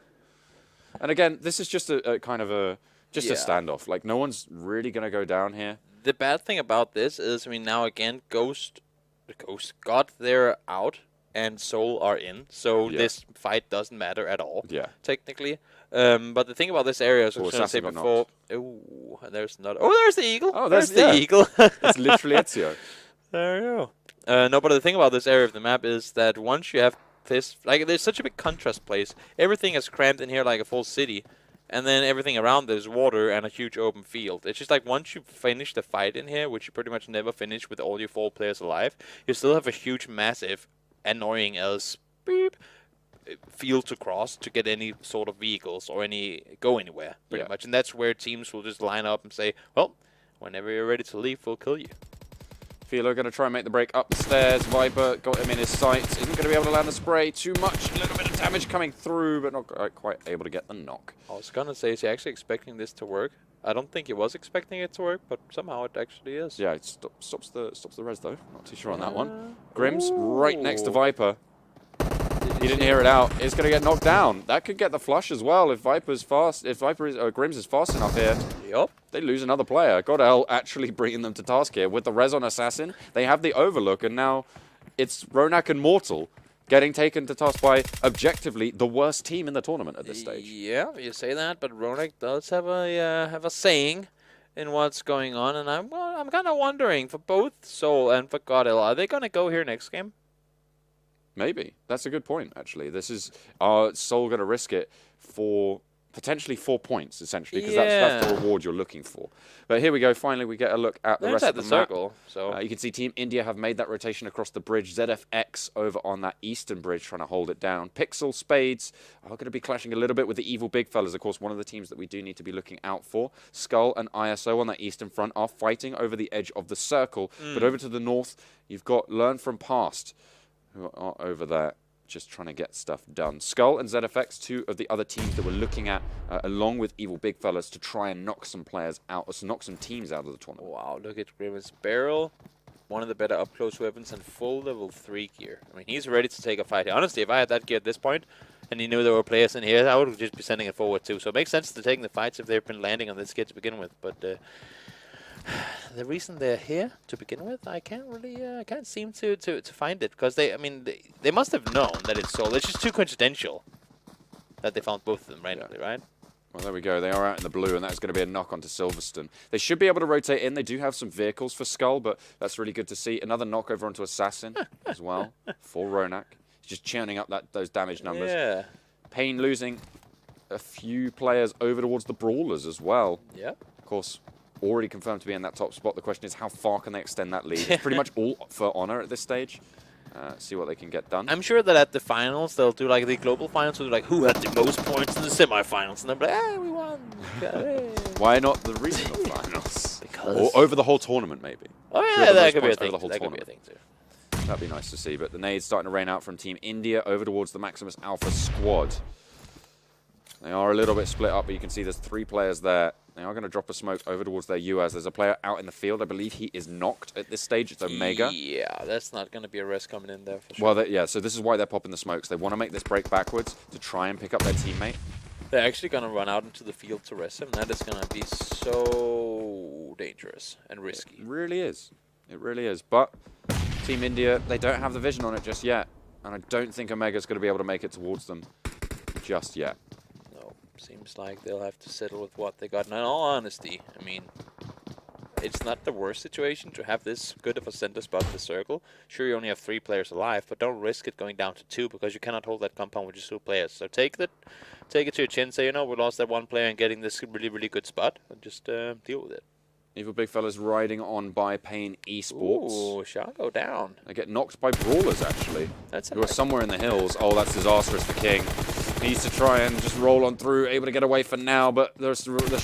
And again, this is just a kind of a standoff. Like, no one's really going to go down here. The bad thing about this is, I mean, now again, Ghost got their out and Soul are in. So Yeah. this fight doesn't matter at all, Yeah. technically. But the thing about this area, as I was going to say Assassin got before... Ooh, there's not... Oh, there's the eagle! Oh, there's there's- the yeah. eagle! It's literally Ezio. There you go. No, but the thing about this area of the map is that once you have this... Like, there's such a big contrast place. Everything is crammed in here like a full city. And then everything around there's water and a huge open field. It's just like once you finish the fight in here, which you pretty much never finish with all your 4 players alive, you still have a huge, massive, annoying as beep field to cross to get any sort of vehicles or go anywhere, pretty Yeah. much. And that's where teams will just line up and say, well, whenever you're ready to leave, we'll kill you. Philo going to try and make the break up the stairs. Viper got him in his sights. Isn't going to be able to land the spray. Too much. A little bit of damage coming through, but not quite able to get the knock. I was going to say, is he actually expecting this to work? I don't think he was expecting it to work, but somehow it actually is. Yeah, it stops the res, though. Not too sure on that one. Grims right next to Viper. He didn't hear it out. It's going to get knocked down. That could get the flush as well if Grims is fast enough here. Yup. They lose another player. GODL actually bringing them to task here. With the res on Assassin, they have the overlook, and now it's Ronak and Mortal getting taken to task by, objectively, the worst team in the tournament at this stage. Yeah, you say that, but Ronak does have a saying in what's going on, and I'm kind of wondering, for both Soul and for GODL, are they going to go here next game? Maybe. That's a good point, actually. This is SKUL going to risk it for potentially 4 points, essentially, because that's the reward you're looking for. But here we go. Finally, we get a look at the rest of the circle. So you can see Team India have made that rotation across the bridge. ZFX over on that eastern bridge trying to hold it down. PixL Spades are going to be clashing a little bit with the evil big fellas. Of course, one of the teams that we do need to be looking out for. SKUL and ISO on that eastern front are fighting over the edge of the circle. But over to the north, you've got Learn From Past, who are over there just trying to get stuff done. SKUL and ZFX, two of the other teams that we're looking at, along with Evil Big Fellas, to try and knock some players out, or knock some teams out of the tournament. Wow, look at Grimace Barrel. One of the better up-close weapons and full level 3 gear. I mean, he's ready to take a fight here. Honestly, if I had that gear at this point, and he knew there were players in here, I would just be sending it forward too. So it makes sense to taking the fights if they've been landing on this gear to begin with. But the reason they're here to begin with, I can't really, I can't seem to find it, because they must have known that it's sold. It's just too coincidental that they found both of them randomly, right? Well, there we go. They are out in the blue, and that's going to be a knock onto Silverstone. They should be able to rotate in. They do have some vehicles for SKUL, but that's really good to see. Another knock over onto Assassin as well for Ronak. He's just churning up those damage numbers. Yeah. Pain losing a few players over towards the Brawlers as well. Yep. Of course, already confirmed to be in that top spot. The question is, how far can they extend that lead? It's pretty much all for honor at this stage. See what they can get done. I'm sure that at the finals, they'll do like the global finals, where they're like, who had the most points in the semifinals? And they'll be like, ah, we won. Why not the regional finals? Because... Or over the whole tournament, maybe. Oh, yeah, that could be a thing. That could be a thing, too. That'd be nice to see. But the nades starting to rain out from Team India over towards the Maximus Alpha squad. They are a little bit split up, but you can see there's 3 players there. They are going to drop a smoke over towards their US. There's a player out in the field. I believe he is knocked at this stage. It's Omega. Yeah, that's not going to be a risk coming in there for sure. Well, yeah, so this is why they're popping the smokes. They want to make this break backwards to try and pick up their teammate. They're actually going to run out into the field to rest him. That is going to be so dangerous and risky. It really is. It really is. But Team India, they don't have the vision on it just yet. And I don't think Omega's going to be able to make it towards them just yet. Seems like they'll have to settle with what they got. And in all honesty, I mean, it's not the worst situation to have this good of a center spot in the circle. Sure, you only have 3 players alive, but don't risk it going down to 2, because you cannot hold that compound with just 2 players. So take it to your chin. Say, you know, we lost that 1 player and getting this really, really good spot, and just deal with it. Evil Big Fella's riding on by Pain eSports. Ooh, shall go down. They get knocked by Brawlers, actually, That's who are somewhere in the hills. Oh, that's disastrous for King. Needs to try and just roll on through, able to get away for now, but the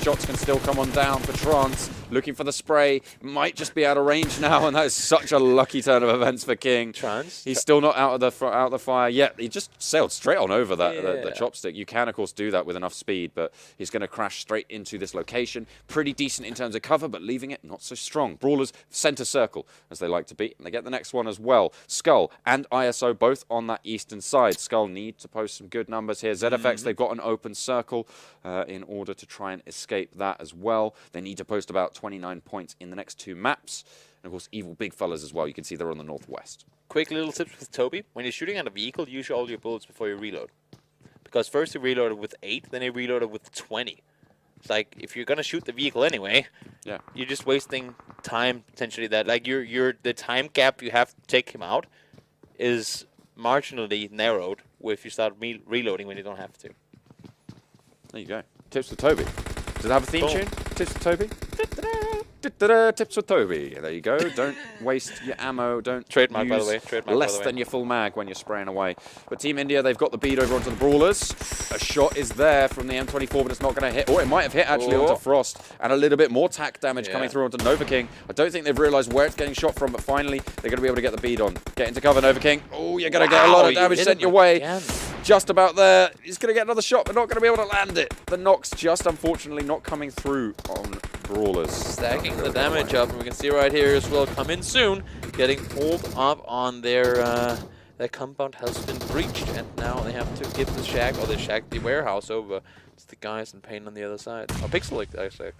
shots can still come on down for Trance. Looking for the spray, might just be out of range now, and that is such a lucky turn of events for King. Trance? He's still not out of the fire yet. He just sailed straight on over that the chopstick. You can, of course, do that with enough speed, but he's going to crash straight into this location. Pretty decent in terms of cover, but leaving it not so strong. Brawlers center circle, as they like to be, and they get the next one as well. SKUL and ISO both on that eastern side. SKUL need to post some good numbers here. ZFX, they've got an open circle in order to try and escape that as well. They need to post about 29 points in the next 2 maps. And of course, Evil Big Fellas as well. You can see they're on the northwest. Quick little tips with Toby. When you're shooting at a vehicle, use all your bullets before you reload. Because first you reload it with 8, then you reload it with 20. It's like, if you're going to shoot the vehicle anyway, you're just wasting time, potentially. That, like, the time gap you have to take him out is marginally narrowed if you start reloading when you don't have to. There you go. Tips with Toby. Does it have a theme tune? Tips with Toby? Tips with Toby. There you go. Don't waste your ammo. Don't trademark, by the way. Trademark, less than your full mag when you're spraying away. But Team India, they've got the bead over onto the Brawlers. A shot is there from the M24, but it's not going to hit. Oh, it might have hit actually onto Frost. And a little bit more tack damage coming through onto Nova King. I don't think they've realized where it's getting shot from, but finally they're going to be able to get the bead on. Get into cover, Nova King. Oh, you're going to get a lot of damage sent your way. Just about there. He's going to get another shot, but not going to be able to land it. The knock's just, unfortunately, not coming through on Brawlers. Stacking the damage up, and we can see right here as well, come in soon. Getting pulled up on their compound has been breached, and now they have to give the shack, or the warehouse over to the guys in Pain on the other side. Oh, PixL, actually.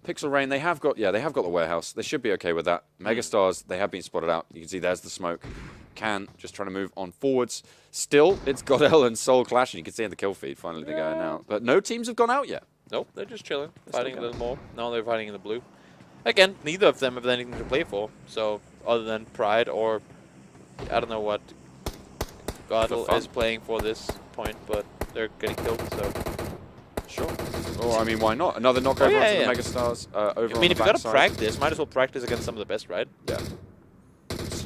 PixelReign, they have got the warehouse. They should be okay with that. MegaStars, they have been spotted out. You can see there's the smoke. Can just trying to move on forwards. Still, it's GODL and SKUL clashing. You can see in the kill feed, finally they're going out. But no teams have gone out yet. Nope, they're just chilling, fighting a little more. Now they're fighting in the blue. Again, neither of them have anything to play for. So, other than pride or I don't know what GODL is playing for this point, but they're getting killed, so... Sure. Or, I mean, why not? Another knockover onto the MegaStars over I mean, if you got gotta practice, might as well practice against some of the best, right? Yeah.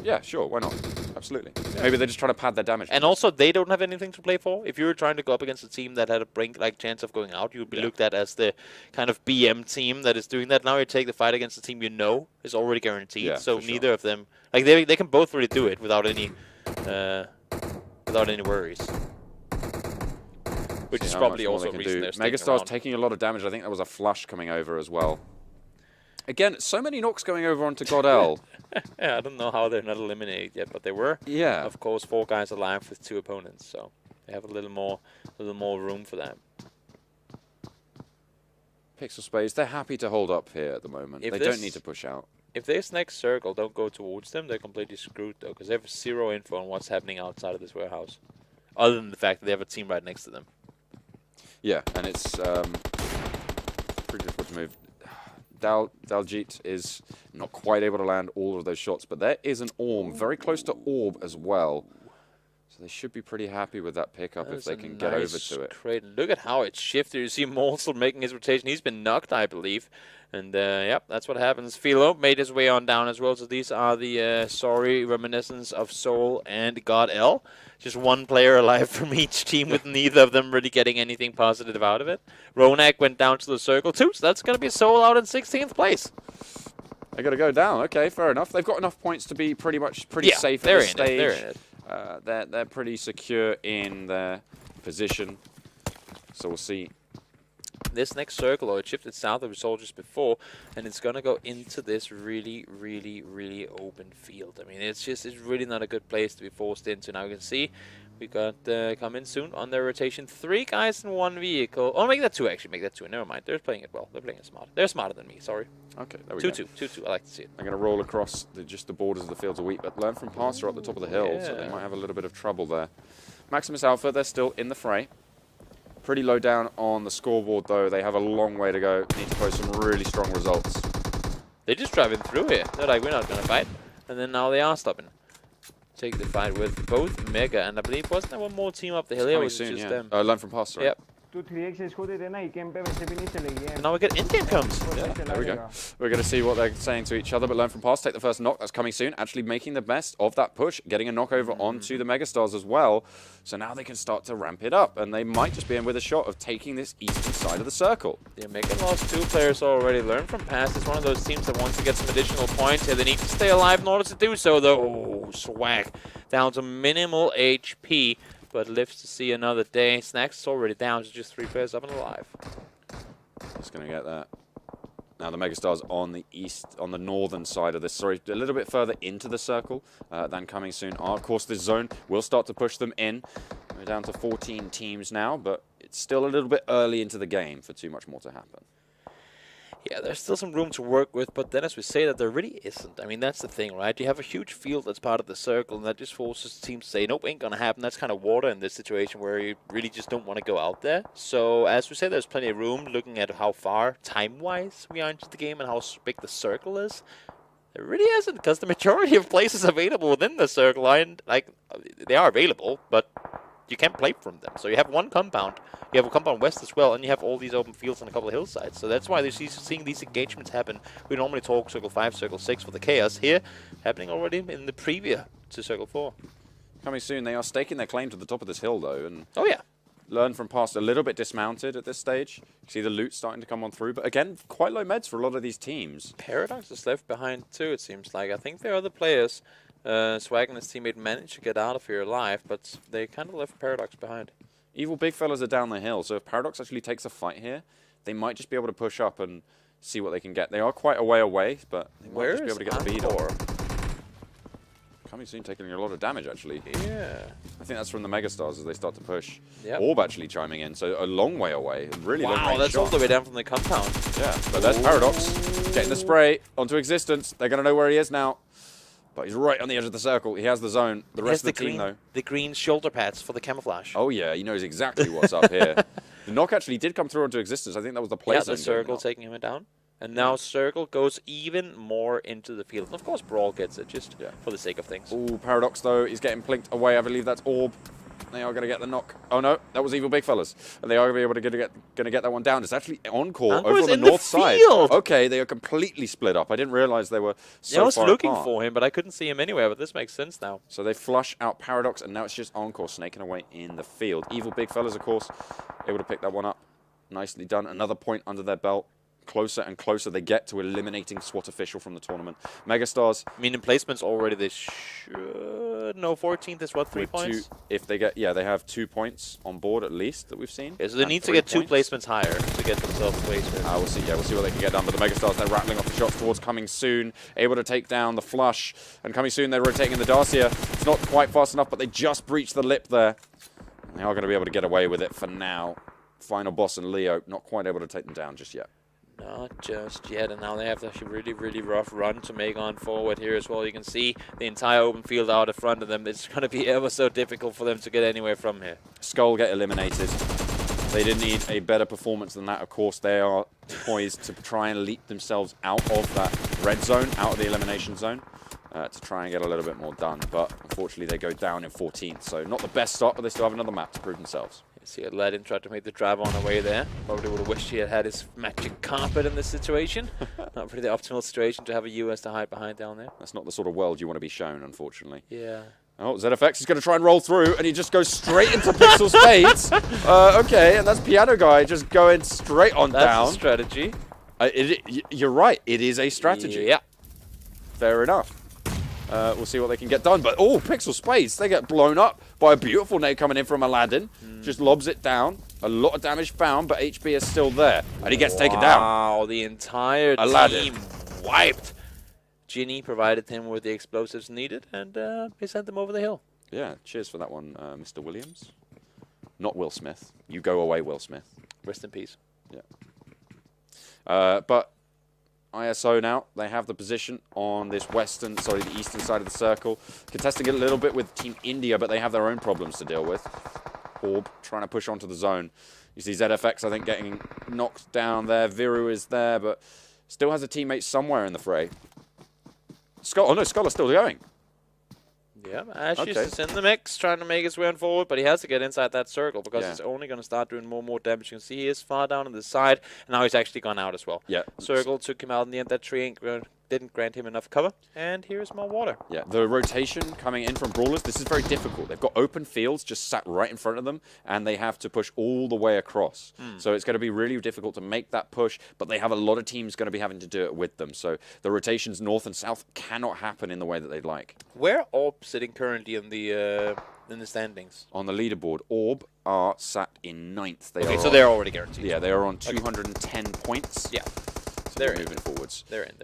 Yeah, sure, why not? Absolutely. Yeah. Maybe they're just trying to pad their damage. And also, they don't have anything to play for. If you were trying to go up against a team that had a brink-like chance of going out, you would be looked at as the kind of BM team that is doing that. Now you take the fight against a team you know is already guaranteed. Yeah, so neither of them, like they can both really do it without any worries. Which is probably also a reason they're sticking MegaStars around. taking a lot of damage. I think there was a flush coming over as well. Again, so many knocks going over onto GODL. Yeah, I don't know how they're not eliminated yet, but they were. Yeah. Of course, 4 guys alive with 2 opponents, so they have a little more room for that. PixL Spades, they're happy to hold up here at the moment. They don't need to push out. If this next circle don't go towards them, they're completely screwed, though, because they have 0 info on what's happening outside of this warehouse, other than the fact that they have a team right next to them. Yeah, and it's pretty difficult to move. Daljit is not quite able to land all of those shots, but there is an Orb very close to Orb as well. So they should be pretty happy with that pickup if they can get over to it. Great. Look at how it's shifted. You see Morsel making his rotation. He's been knocked, I believe. And, yep, that's what happens. Philo made his way on down as well. So these are the sorry reminiscence of Soul and GODL. Just 1 player alive from each team with neither of them really getting anything positive out of it. Ronak went down to the circle too, so that's going to be Soul out in 16th place. They got to go down. Okay, fair enough. They've got enough points to be pretty safe at this stage. They're in it. They're pretty secure in their position. So we'll see. This next circle, it shifted south of the soldiers before, and it's going to go into this really open field. I mean, it's really not a good place to be forced into. Now you can see we got coming soon on their rotation. 3 guys in 1 vehicle. Oh, make that 2 actually. Make that 2. Never mind. They're playing it well. They're playing it smart. They're smarter than me. Sorry. Okay, there we go. 2-2. I like to see it. They're going to roll across just the borders of the fields a week, but learn from Passer up the top of the hill, so they might have a little bit of trouble there. Maximus Alpha, they're still in the fray. Pretty low down on the scoreboard, though. They have a long way to go. Need to post some really strong results. They're just driving through here. They're like, we're not going to fight. And then now they are stopping. Take the fight with both Mega and I believe, wasn't there one more team up the hill here? Soon, just them? Learn from Passer. Yep. And now we get in-game comes. Yeah, there we go. We're going to see what they're saying to each other, but learn from pass, take the first knock. That's coming soon. Actually making the best of that push, getting a knock over onto the MegaStars as well. So now they can start to ramp it up, and they might just be in with a shot of taking this eastern side of the circle. Yeah, Mega lost 2 players already. Learn from pass. It's one of those teams that wants to get some additional points here. They need to stay alive in order to do so, though. Oh, swag. Down to minimal HP. But lives to see another day. Snacks is already down to just 3 players up and alive. Just going to get that. Now the MegaStars on the northern side of this, sorry, a little bit further into the circle than coming soon. Of course, this zone will start to push them in. We're down to 14 teams now, but it's still a little bit early into the game for too much more to happen. Yeah, there's still some room to work with, but then as we say that, there really isn't. I mean, that's the thing, right? You have a huge field that's part of the circle, and that just forces teams to say, nope, ain't gonna happen. That's kind of water in this situation where you really just don't want to go out there. So, as we say, there's plenty of room looking at how far, time-wise, we are into the game and how big the circle is. There really isn't, because the majority of places available within the circle aren't, like, they are available, but you can't play from them. So you have 1 compound. You have a compound west as well, and you have all these open fields and a couple of hillsides. So that's why they're seeing these engagements happen. We normally talk Circle 5, Circle 6 for the Chaos. Here, happening already in the preview to Circle 4. Coming soon. They are staking their claim to the top of this hill, though. And oh, yeah. Learn from past a little bit dismounted at this stage. You see the loot starting to come on through. But again, quite low meds for a lot of these teams. Paradox is left behind, too, it seems like. I think there are other players. Swag and his teammate managed to get out of here alive, but they kind of left Paradox behind. Evil big fellas are down the hill, so if Paradox actually takes a fight here, they might just be able to push up and see what they can get. They are quite a way away, but they might just be able to get the beat on. Coming soon, taking a lot of damage, actually. Yeah. I think that's from the MegaStars as they start to push. Yep. Orb actually chiming in, so a long way away. Really long range wow, that's shot. all the way down from the compound. Yeah, but there's Paradox getting the spray onto existence. They're going to know where he is now. But he's right on the edge of the circle. He has the zone. The rest of the team, though. The green shoulder pads for the camouflage. Oh, yeah. He knows exactly what's up here. The knock actually did come through onto existence. I think that was the play zone. Yeah, the circle taking him down. And now Circle goes even more into the field. And of course, Brawl gets it, just for the sake of things. Ooh, Paradox, though, is getting plinked away. I believe that's Orb. They are going to get the knock. Oh, no, that was Evil Big Fellas. And they are going to be able to get that one down. It's actually Encore over on the north side. Okay, they are completely split up. I didn't realize they were so far I was looking apart. for him, but I couldn't see him anywhere. But this makes sense now. So they flush out Paradox, and now it's just Encore snaking away in the field. Evil Big Fellas, of course, able to pick that one up. Nicely done. Another point under their belt. Closer and closer they get to eliminating SWAT official from the tournament. MegaStars. I mean, in placements already, they should... No, 14th is what, 3 points? If they get... Yeah, they have 2 points on board at least that we've seen. Okay, so they need to get 2 placements higher to get themselves placed. We'll see. Yeah, we'll see what they can get done. But the MegaStars, they're rattling off the shots towards Coming Soon. Able to take down the Flush. And Coming Soon, they're rotating in the Darcia. It's not quite fast enough, but they just breached the lip there. They are going to be able to get away with it for now. Final Boss and Leo, not quite able to take them down just yet. Not just yet, and now they have a really, really rough run to make on forward here as well. You can see the entire open field out in front of them. It's going to be ever so difficult for them to get anywhere from here. SKUL get eliminated. They did need a better performance than that. Of course, they are poised to try and leap themselves out of that red zone, out of the elimination zone, to try and get a little bit more done. But unfortunately, they go down in 14th. So not the best start, but they still have another map to prove themselves. See, Aladdin tried to make the drive on the way there. Probably would have wished he had had his magic carpet in this situation. Not really the optimal situation to have a US to hide behind down there. That's not the sort of world you want to be shown, unfortunately. Yeah. Oh, ZFX is going to try and roll through, and he just goes straight into PixL Spades. Okay, and that's Piano Guy just going straight on down. That's a strategy. You're right, it is a strategy. Yeah. Fair enough. We'll see what they can get done. But, oh, PixL Spades, they get blown up by a beautiful nade coming in from Aladdin. Just lobs it down. A lot of damage found, but HB is still there. And he gets taken down. Wow, the entire team wiped. Ginny provided him with the explosives needed, and he sent him over the hill. Yeah, cheers for that one, Mr. Williams. Not Will Smith. You go away, Will Smith. Rest in peace. Yeah. But ISO now, they have the position on this the eastern side of the circle. Contesting it a little bit with Team India, but they have their own problems to deal with. Orb trying to push onto the zone. You see ZFX, I think, getting knocked down there. Viru is there, but still has a teammate somewhere in the fray. SKUL, oh no, SKUL is still going. Yeah, Ashes is in the mix, trying to make his way on forward, but he has to get inside that circle because it's only going to start doing more and more damage. You can see he is far down on the side, and now he's actually gone out as well. Yeah. Circle took him out in the end. That tree didn't grant him enough cover, and here's more water. Yeah, the rotation coming in from Brawlers, this is very difficult. They've got open fields just sat right in front of them, and they have to push all the way across. So it's going to be really difficult to make that push, but they have a lot of teams going to be having to do it with them. So the rotations north and south cannot happen in the way that they'd like. Where are Orb sitting currently in the standings? On the leaderboard, Orb are sat in 9th. Okay, so they're already guaranteed. Yeah, they are on 210 points. Yeah. So they're moving forwards. They're in.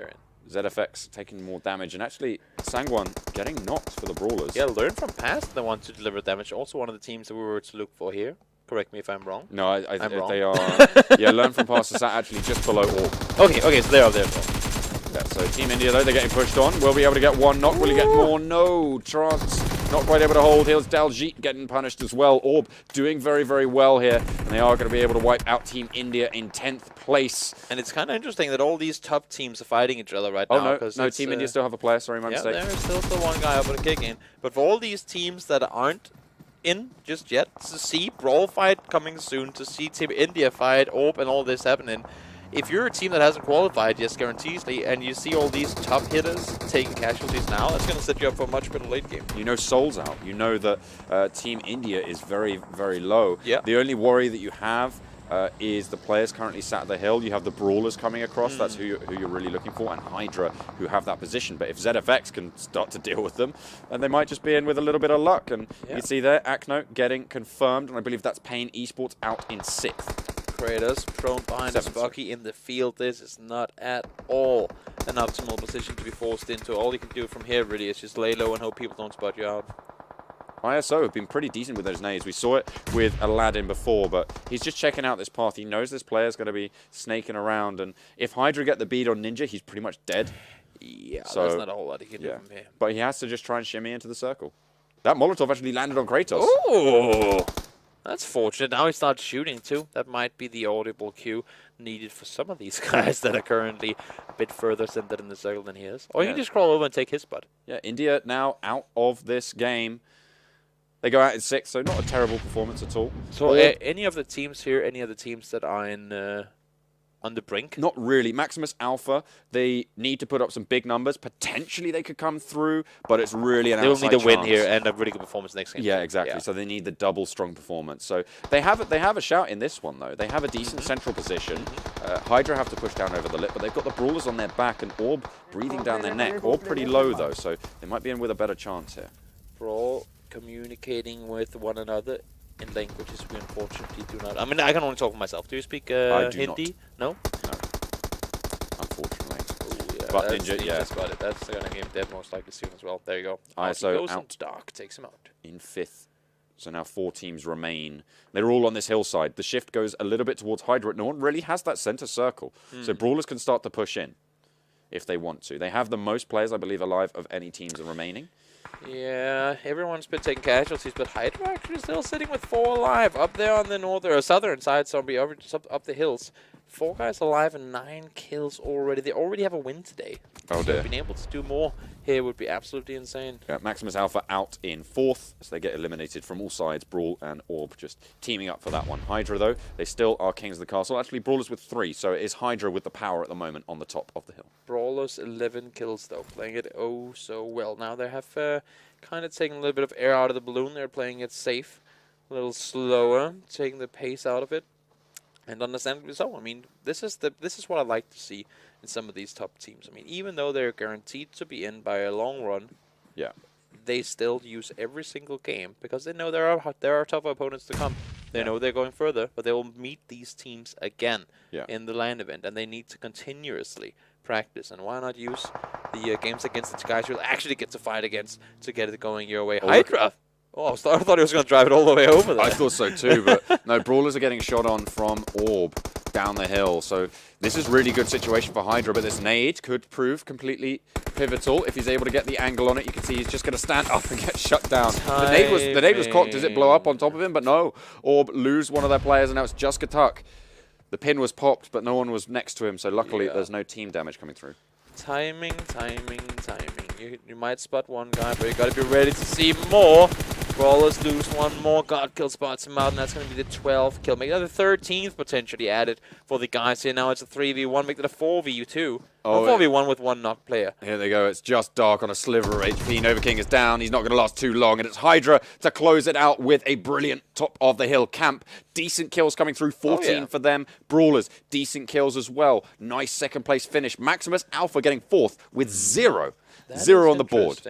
ZFX taking more damage, and actually Sangwon getting knocked for the Brawlers. Yeah, learn from past the one to deliver damage. Also one of the teams that we were to look for here. Correct me if I'm wrong. No, I'm wrong. They are. Yeah, learn from past is actually just below Orb. Okay, so they're up there as well. Yeah, so Team India, though, they're getting pushed on. Will be able to get one knock. Will he get more? No. Trance not quite able to hold. Here's Daljit getting punished as well. Orb doing very, very well here. And they are going to be able to wipe out Team India in 10th place. And it's kind of interesting that all these top teams are fighting each other right now. No, Team India still have a player. Sorry, my mistake. Yeah, there's still one guy able to kick in. But for all these teams that aren't in just yet, to see Brawl fight coming soon, to see Team India fight, Orb and all this happening, if you're a team that hasn't qualified just guaranteedly, and you see all these top hitters taking casualties now, that's going to set you up for a much better late game. You know Soul's out. You know that Team India is very, very low. Yeah. The only worry that you have is the players currently sat at the hill. You have the Brawlers coming across. That's who you're really looking for, and Hydra, who have that position. But if ZFX can start to deal with them, then they might just be in with a little bit of luck. And you see there, Akno getting confirmed, and I believe that's Payne Esports out in 6th. Kratos prone behind his Bucky in the field. This is not at all an optimal position to be forced into. All you can do from here really is just lay low and hope people don't spot you out. ISO have been pretty decent with those nades. We saw it with Aladdin before, but he's just checking out this path. He knows this player's going to be snaking around, and if Hydra get the bead on Ninja, he's pretty much dead. Yeah, so there's not a whole lot he can do from here. But he has to just try and shimmy into the circle. That Molotov actually landed on Kratos. Ooh! That's fortunate. Now he starts shooting too. That might be the audible cue needed for some of these guys that are currently a bit further centered in the circle than he is. Or you Yeah. can just crawl over and take his spot. Yeah, India now out of this game. They go out in 6, so not a terrible performance at all. So any of the teams here, any of the teams that are in on the brink? Not really. Maximus Alpha, they need to put up some big numbers. Potentially they could come through, but it's really an outside They will need a win chance. here and a really good performance next game. Yeah, exactly. So they need the double strong performance. So they have a shout in this one, though. They have a decent central position. Hydra have to push down over the lip, but they've got the Brawlers on their back and Orb breathing down their neck. Orb pretty low, though, so they might be in with a better chance here. Brawl communicating with one another in languages we unfortunately do not. I mean, I can only talk for myself. Do you speak Hindi? No? No. Unfortunately. Oh, yeah, But that's Ninja, yeah. That's about it. That's going to game dead most likely soon as well. There you go. ISO goes out. and Dark takes him out. In 5th. So now 4 teams remain. They're all on this hillside. The shift goes a little bit towards Hydra. No one really has that center circle. So Brawlers can start to push in if they want to. They have the most players, I believe, alive of any teams remaining. Yeah, everyone's been taking casualties, but Hydra actually still sitting with 4 alive up there on the northern or southern side, zombie up the hills. 4 guys alive and 9 kills already. They already have a win today. Oh so dear. being able to do more here would be absolutely insane. Yeah, Maximus Alpha out in 4th as they get eliminated from all sides. Brawl and Orb just teaming up for that one. Hydra, though, they still are kings of the castle. Actually, Brawlers with 3, so it is Hydra with the power at the moment on the top of the hill. Brawlers 11 kills though, playing it oh so well. Now they have kind of taken a little bit of air out of the balloon. They're playing it safe, a little slower, taking the pace out of it, and understandably so. I mean, this is what I like to see in some of these top teams. I mean, even though they're guaranteed to be in by a long run, Yeah. they still use every single game because they know there are tougher opponents to come. They know they're going further, but they will meet these teams again in the LAN event, and they need to continuously practice. And why not use the games against the guys you'll actually get to fight against to get it going your way? Hydra! Oh, I thought he was going to drive it all the way over there. I thought so too, but no, Brawlers are getting shot on from Orb down the hill. So this is really good situation for Hydra, but this nade could prove completely pivotal. If he's able to get the angle on it, you can see he's just going to stand up and get shut down. The nade was cocked. Does it blow up on top of him? But no, Orb lose one of their players, and now it's just Gatuk. The pin was popped, but no one was next to him, so luckily there's no team damage coming through. Timing. You might spot one guy, but you got to be ready to see more. Brawlers lose one more. God kill spots him out, and that's going to be the 12th kill. Make that the 13th potentially added for the guys here. Now it's a 3v1. Make that a 4v2. Oh, 4v1 with one knocked player. Here they go. It's just Dark on a sliver of HP. Nova King is down. He's not going to last too long. And it's Hydra to close it out with a brilliant top of the hill camp. Decent kills coming through. 14 for them. Brawlers, decent kills as well. Nice second place finish. Maximus Alpha getting 4th with 0. That 0 on the board.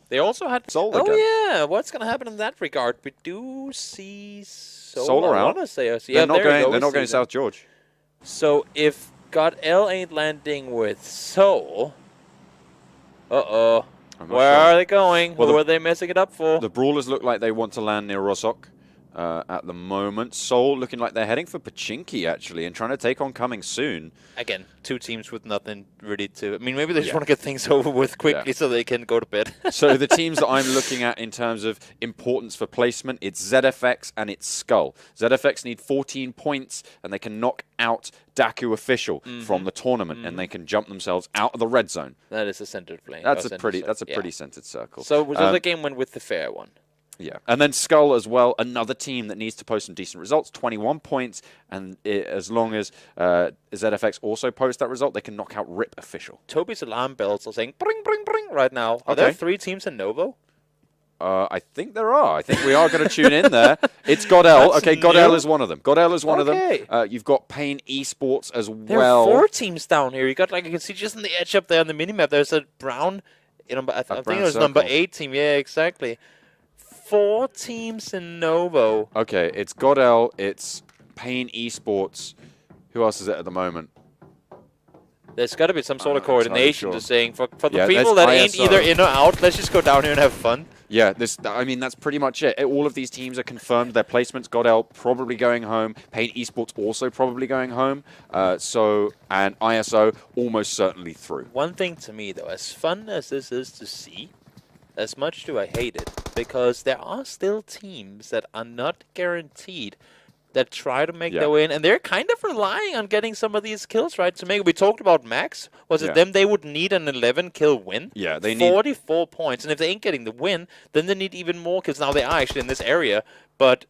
They also had Soul again. Yeah, what's going to happen in that regard? We do see Soul around. I want to say, They're not going South George. So if GODL ain't landing with Soul, where are they going? Well, Who are they messing it up for? The Brawlers look like they want to land near Rosok at the moment. Soul looking like they're heading for Pachinki, actually, and trying to take on Coming Soon. Again, 2 teams with nothing really to... I mean, maybe they just want to get things over with quickly so they can go to bed. So the teams that I'm looking at in terms of importance for placement, it's ZFX and it's SKUL. ZFX need 14 points, and they can knock out DAKU official from the tournament, and they can jump themselves out of the red zone. That is a centered plane. That's a pretty centered circle. So the game went with the fair one. Yeah, and then SKUL as well, another team that needs to post some decent results, 21 points, and as long as ZFX also post that result, they can knock out RIP official. Toby's alarm bells are saying bring, bring, bring right now. Are there 3 teams in Novo? I think there are. I think we are going to tune in there. It's GODL. Okay, GODL is one of them. GODL is one of them. You've got Pain Esports as well. There are 4 teams down here. You got, like, you can see just on the edge up there on the minimap, there's a brown, I think it was number 8 team. Yeah, exactly. 4 teams in Novo. Okay, it's GODL, it's Pain Esports. Who else is it at the moment? There's got to be some sort of coordination to saying for the Yeah, people that ISO. ain't either in or out, let's just go down here and have fun. Yeah, I mean, that's pretty much it. All of these teams are confirmed. Their placements, GODL probably going home. Pain Esports also probably going home. And ISO almost certainly through. One thing to me, though, as fun as this is to see, as much do I hate it, because there are still teams that are not guaranteed that try to make their way in, and they're kind of relying on getting some of these kills, right? To make, we talked about Max. Was it them? They would need an 11-kill win. Yeah, they need 44 points, and if they ain't getting the win, then they need even more kills. Now they are actually in this area, but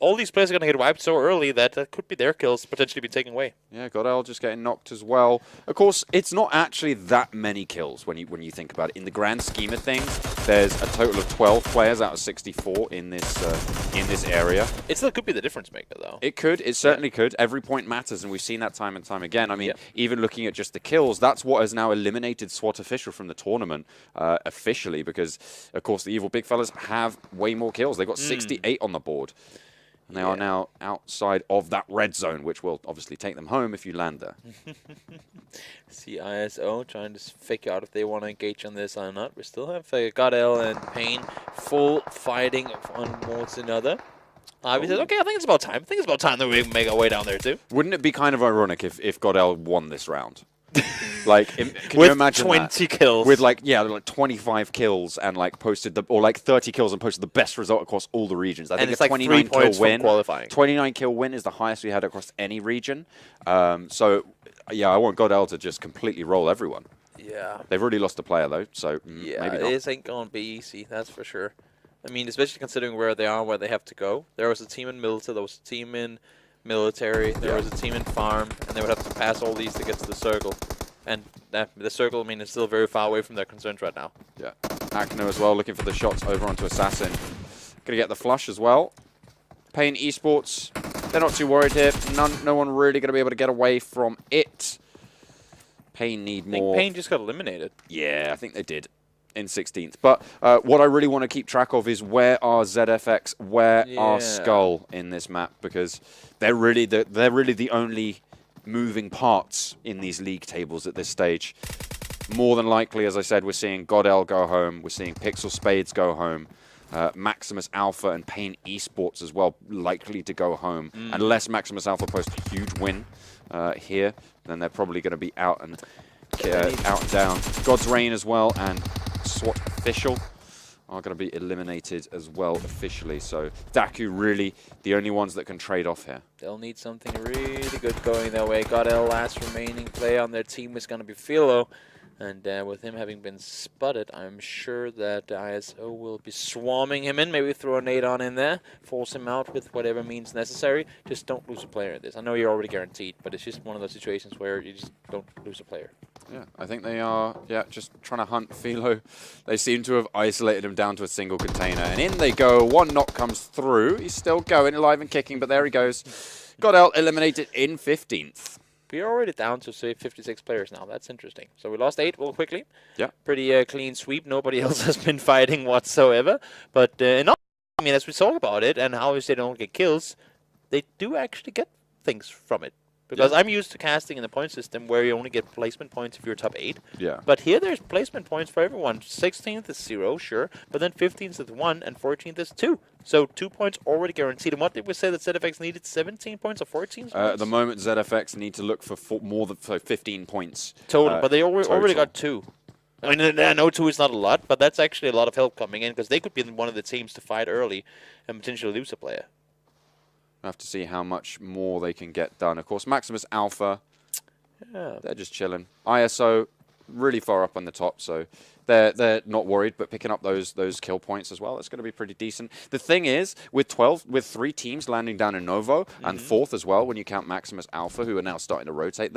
all these players are going to get wiped so early that could be their kills potentially be taken away. Yeah, GODL just getting knocked as well. Of course, it's not actually that many kills when you think about it. In the grand scheme of things, there's a total of 12 players out of 64 in this area. It still could be the difference maker, though. It could. It certainly could. Every point matters, and we've seen that time and time again. I mean, even looking at just the kills, that's what has now eliminated SWAT official from the tournament officially, because, of course, the evil big fellas have way more kills. They've got 68 on the board. And they are now outside of that red zone, which will obviously take them home if you land there. See ISO trying to figure out if they want to engage on this or not. We still have GODL and Pain full fighting on towards another. We said, okay, I think it's about time. I think it's about time that we make our way down there too. Wouldn't it be kind of ironic if GODL won this round? Like, can you imagine 20 kills. With like 25 kills and like posted or like 30 kills and posted the best result across all the regions. I think it's a like 29 3 points kill win. Qualifying. 29 kill win is the highest we had across any region. So yeah, I want GODL to just completely roll everyone. Yeah. They've already lost a player though, so yeah, maybe not. This ain't gonna be easy, that's for sure. I mean, especially considering where they are and where they have to go. There was a team in military, there was a team in military, there was a team in farm, and they would have to pass all these to get to the circle. And the circle, I mean, is still very far away from their concerns right now. Yeah. Akno as well, looking for the shots over onto Assassin. Gonna get the flush as well. Pain eSports, they're not too worried here. No one really gonna be able to get away from it. Pain need more. I think Pain just got eliminated. Yeah, I think they did in 16th. But what I really want to keep track of is where are ZFX, where are SKUL in this map, because they're really the only moving parts in these league tables at this stage. More than likely, as I said, we're seeing GODL go home, we're seeing PixL Spades go home, Maximus Alpha and Pain eSports as well likely to go home. Unless Maximus Alpha posts a huge win here, then they're probably going to be out and down. GodsReign as well and SWAT official are going to be eliminated as well officially. So DAKU really the only ones that can trade off here. They'll need something really good going their way. GODL, last remaining player on their team is going to be Philo. And with him having been spotted, I'm sure that ISO will be swarming him in. Maybe throw a nade on in there, force him out with whatever means necessary. Just don't lose a player in this. I know you're already guaranteed, but it's just one of those situations where you just don't lose a player. Yeah, I think they are, just trying to hunt Philo. They seem to have isolated him down to a single container. And in they go. One knock comes through. He's still going, alive and kicking, but there he goes. GODL eliminated in 15th. We're already down to, say, 56 players now. That's interesting. So we lost 8 real quickly. Yeah. Pretty clean sweep. Nobody else has been fighting whatsoever. But I mean, as we talk about it and how they don't get kills, they do actually get things from it. Because I'm used to casting in the point system where you only get placement points if you're top 8. Yeah. But here there's placement points for everyone. 16th is 0, sure. But then 15th is 1 and 14th is 2. So 2 points already guaranteed. And what did we say that ZFX needed? 17 points or 14 points? At the moment, ZFX need to look for more than 15 points. Total. But they already got 2. I mean, I know 2 is not a lot, but that's actually a lot of help coming in because they could be one of the teams to fight early and potentially lose a player. We'll have to see how much more they can get done. Of course, Maximus Alpha, they're just chilling. ISO, really far up on the top, so they're not worried, but picking up those kill points as well, it's going to be pretty decent. The thing is, with 3 teams landing down in Novo, and 4th as well, when you count Maximus Alpha, who are now starting to rotate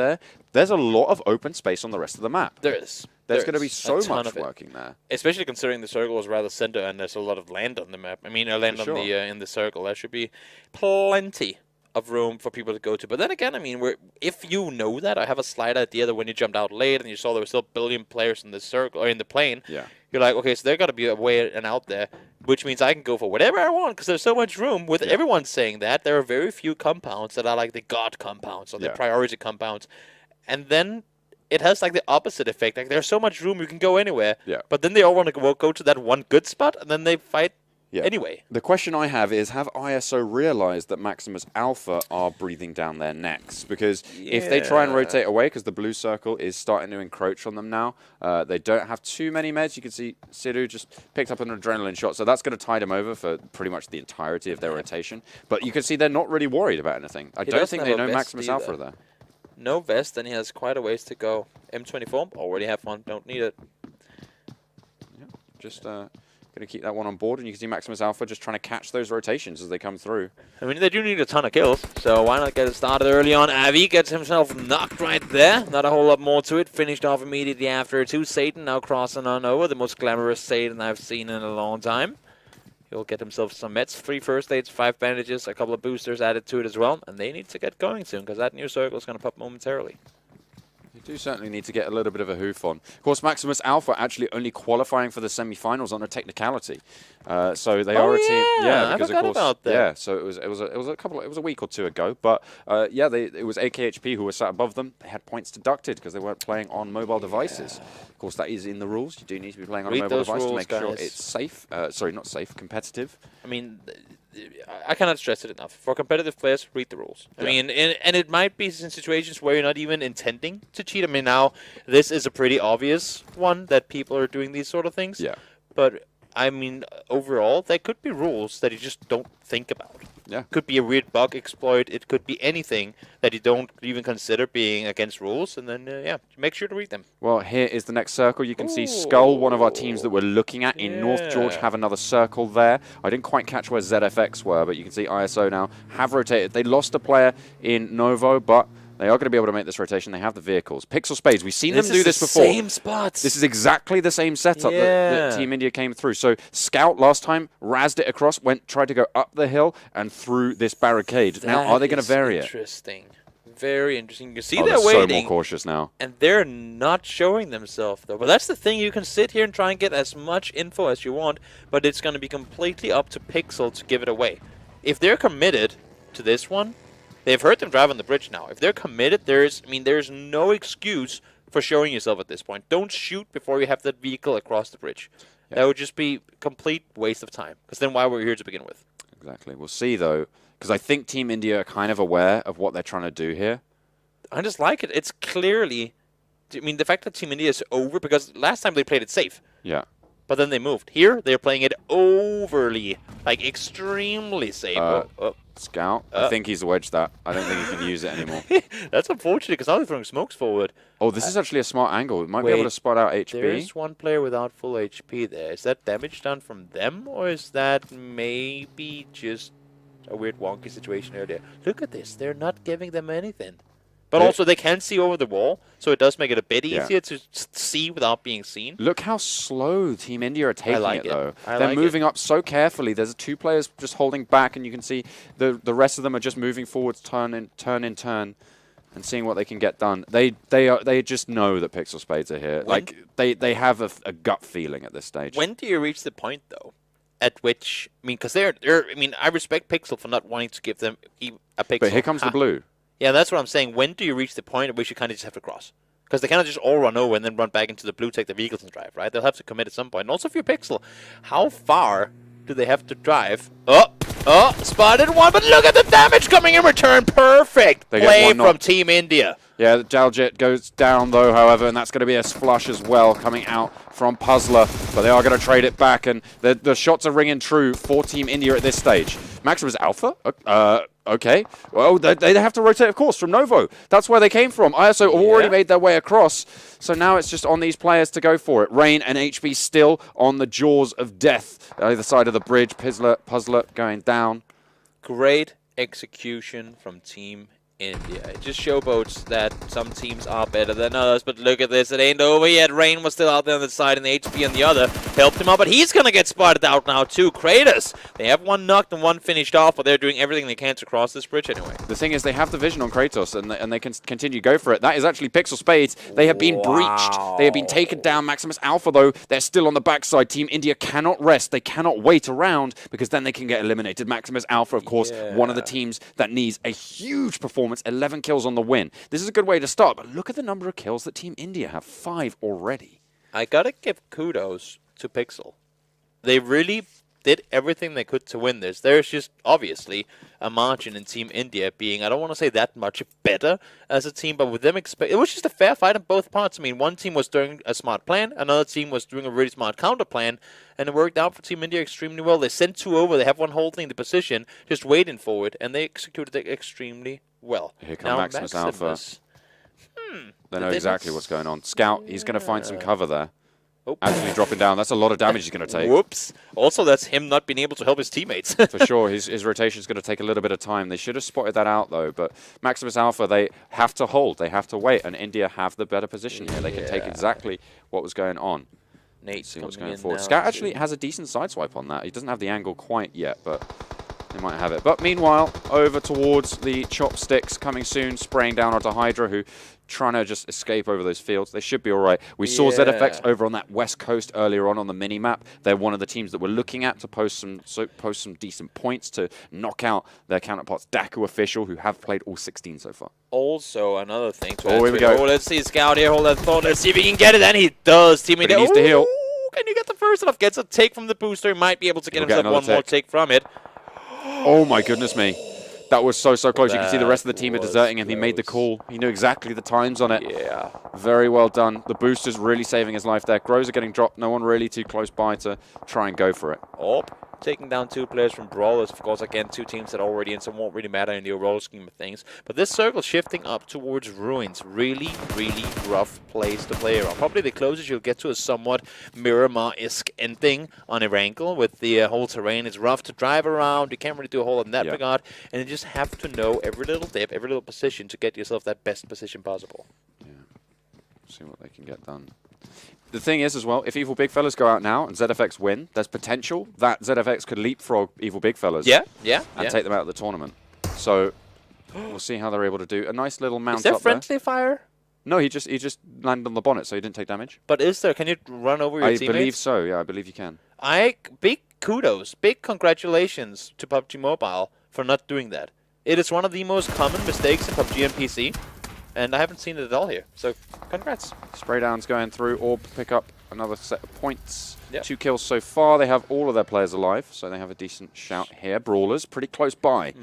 there's a lot of open space on the rest of the map. There is. There's going to be so much working there. Especially considering the circle is rather center and there's a lot of land on the map. I mean, land on the in the circle. There should be plenty of room for people to go to. But then again, I mean, if you know that, I have a slight idea that when you jumped out late and you saw there were still a billion players in the circle or in the plane, you're like, okay, so there got to be a way and out there, which means I can go for whatever I want because there's so much room. With everyone saying that, there are very few compounds that are like the god compounds or the priority compounds. And then it has like the opposite effect. Like there's so much room you can go anywhere. Yeah. But then they all want to go to that one good spot, and then they fight anyway. The question I have is, have ISO realized that Maximus Alpha are breathing down their necks? Because if they try and rotate away, because the blue circle is starting to encroach on them now, they don't have too many meds. You can see Sidhu just picked up an adrenaline shot, so that's going to tide him over for pretty much the entirety of their rotation. But you can see they're not really worried about anything. I don't think they know Maximus Alpha there. No vest, and he has quite a ways to go. M24, already have one, don't need it. Yeah, just going to keep that one on board, and you can see Maximus Alpha just trying to catch those rotations as they come through. I mean, they do need a ton of kills, so why not get it started early on? Avi gets himself knocked right there. Not a whole lot more to it. Finished off immediately after two. Satan now crossing on over. The most glamorous Satan I've seen in a long time. He'll get himself some meds, 3 first aids, 5 bandages, a couple of boosters added to it as well. And they need to get going soon, because that new circle is going to pop momentarily. They do certainly need to get a little bit of a hoof on. Of course, Maximus Alpha actually only qualifying for the semi-finals on a technicality, so they are a team. Yeah, because I forgot of course, about that. yeah. So it was a week or two ago, but yeah, it was AKHP who were sat above them. They had points deducted because they weren't playing on mobile devices. Of course, that is in the rules. You do need to be playing on a mobile device to make sure it's safe. Sorry, not safe, competitive. I mean, I cannot stress it enough. For competitive players, read the rules. I mean, and it might be in situations where you're not even intending to cheat. I mean, now, this is a pretty obvious one that people are doing these sort of things. Yeah. But, I mean, overall, there could be rules that you just don't think about. Yeah. Could be a weird bug exploit. It could be anything that you don't even consider being against rules. And then, yeah, make sure to read them. Well, here is the next circle. You can see SKUL, one of our teams that we're looking at in North George, have another circle there. I didn't quite catch where ZFX were, but you can see ISO now have rotated. They lost a player in Novo, but they are going to be able to make this rotation. They have the vehicles. PixL Spades, we've seen them do this before. Same spots. This is exactly the same setup that Team India came through. So Scout last time razzed it across, tried to go up the hill and through this barricade. Now, are they going to vary it? Interesting. Very interesting. You can see they're waiting. So more cautious now. And they're not showing themselves, though. But that's the thing. You can sit here and try and get as much info as you want, but it's going to be completely up to PixL to give it away. If they're committed to this one, they've heard them drive on the bridge now. If they're committed, there's no excuse for showing yourself at this point. Don't shoot before you have that vehicle across the bridge. Yeah. That would just be complete waste of time. Because then why were we here to begin with? Exactly. We'll see, though, because I think Team India are kind of aware of what they're trying to do here. I just like it. It's clearly... I mean, the fact that Team India is over, because last time they played it safe. Yeah. But then they moved. Here, they're playing it overly, like extremely safe. Scout. I think he's wedged that. I don't think he can use it anymore. That's unfortunate, because now they're throwing smokes forward. Oh, this is actually a smart angle. We might be able to spot out HP. There's one player without full HP there. Is that damage done from them, or is that maybe just a weird wonky situation earlier? Look at this. They're not giving them anything. But also, they can see over the wall, so it does make it a bit easier to see without being seen. Look how slow Team India are taking it, though. They're like moving up so carefully. There's 2 players just holding back, and you can see the rest of them are just moving forwards, turn, and seeing what they can get done. They just know that PixL Spades are here. Like they have a gut feeling at this stage. When do you reach the point, though, at which because I respect PixL for not wanting to give them a Pixel. But here comes the blue. Yeah, that's what I'm saying. When do you reach the point at which you kind of just have to cross? Because they cannot just all run over and then run back into the blue, take the vehicles and drive, right? They'll have to commit at some point. And also, if you're PixL, how far do they have to drive? Spotted one, but look at the damage coming in return. Perfect play from Team India. Yeah, Jaljet goes down, though, however, and that's going to be a flush as well coming out from Puzzler. But they are going to trade it back, and the shots are ringing true for Team India at this stage. Maximus Alpha? Okay. Well, they have to rotate, of course, from Novo. That's where they came from. ISO already made their way across, so now it's just on these players to go for it. Rain and HB still on the jaws of death. Either side of the bridge. Puzzler going down. Great execution from Team India. It just showboats that some teams are better than others, but look at this, it ain't over yet. Rain was still out there on the side and HP on the other helped him out, but he's gonna get spotted out now too. Kratos, they have one knocked and one finished off, but they're doing everything they can to cross this bridge anyway. The thing is, they have the vision on Kratos, and they can continue to go for it. That is actually PixL Spades. They have been breached. They have been taken down. Maximus Alpha, though, they're still on the backside. Team India cannot rest. They cannot wait around, because then they can get eliminated. Maximus Alpha, of course, one of the teams that needs a huge performance, 11 kills on the win. This is a good way to start, but look at the number of kills that Team India have, 5 already. I gotta give kudos to PixL. They really did everything they could to win this. There's just obviously a margin in Team India being, I don't want to say that much better as a team, but with them it was just a fair fight on both parts. I mean, one team was doing a smart plan, another team was doing a really smart counter plan, and it worked out for Team India extremely well. They sent 2 over, they have one holding the position, just waiting for it, and they executed it extremely well. Here comes Maximus Alpha. They know exactly what's going on. Scout, he's going to find some cover there. Oh. Actually dropping down. That's a lot of damage he's going to take. Whoops. Also, that's him not being able to help his teammates. For sure. His rotation is going to take a little bit of time. They should have spotted that out, though. But Maximus Alpha, they have to hold. They have to wait. And India have the better position here. They can take exactly what was going on. Nate, see what's going forward. Scout actually has a decent sideswipe on that. He doesn't have the angle quite yet, but they might have it. But meanwhile, over towards the chopsticks coming soon, spraying down onto Hydra, who trying to just escape over those fields. They should be all right. We saw ZFX over on that west coast earlier on the mini-map. They're one of the teams that we're looking at to post some decent points to knock out their counterparts, DAKU official, who have played all 16 so far. Also, another thing to add here we go. Oh, let's see Scout here. Hold that thought. Let's see if he can get it. And he does. Teammate needs to heal. Can you get the first enough? Gets a take from the booster. He might be able to get himself one more take from it. Oh my goodness me. That was so close. You can see the rest of the team are deserting him. He made the call. He knew exactly the times on it. Yeah. Very well done. The booster's really saving his life there. Grows are getting dropped. No one really too close by to try and go for it. Oh, taking down 2 players from Brawlers. Of course, again, 2 teams that are already in, so it won't really matter in the overall scheme of things. But this circle shifting up towards Ruins. Really, really rough place to play around. Probably the closest you'll get to a somewhat Miramar-esque ending on Erangel with the whole terrain. It's rough to drive around. You can't really do a whole lot in that regard. And you just have to know every little dip, every little position to get yourself that best position possible. Yeah. See what they can get done. The thing is as well, if Evil Big Fellas go out now and ZFX win, there's potential that ZFX could leapfrog Evil Big Fellas. And take them out of the tournament. So we'll see how they're able to do. A nice little mount up there. Is there friendly fire? No, he just landed on the bonnet, so he didn't take damage. But is there? Can you run over your teammates? I believe so. Yeah, I believe you can. Big kudos, big congratulations to PUBG Mobile for not doing that. It is one of the most common mistakes in PUBG and PC. And I haven't seen it at all here, so congrats. Spray down's going through, Orb pick up another set of points. 2 kills so far. They have all of their players alive, so they have a decent shout here. Brawlers, pretty close by.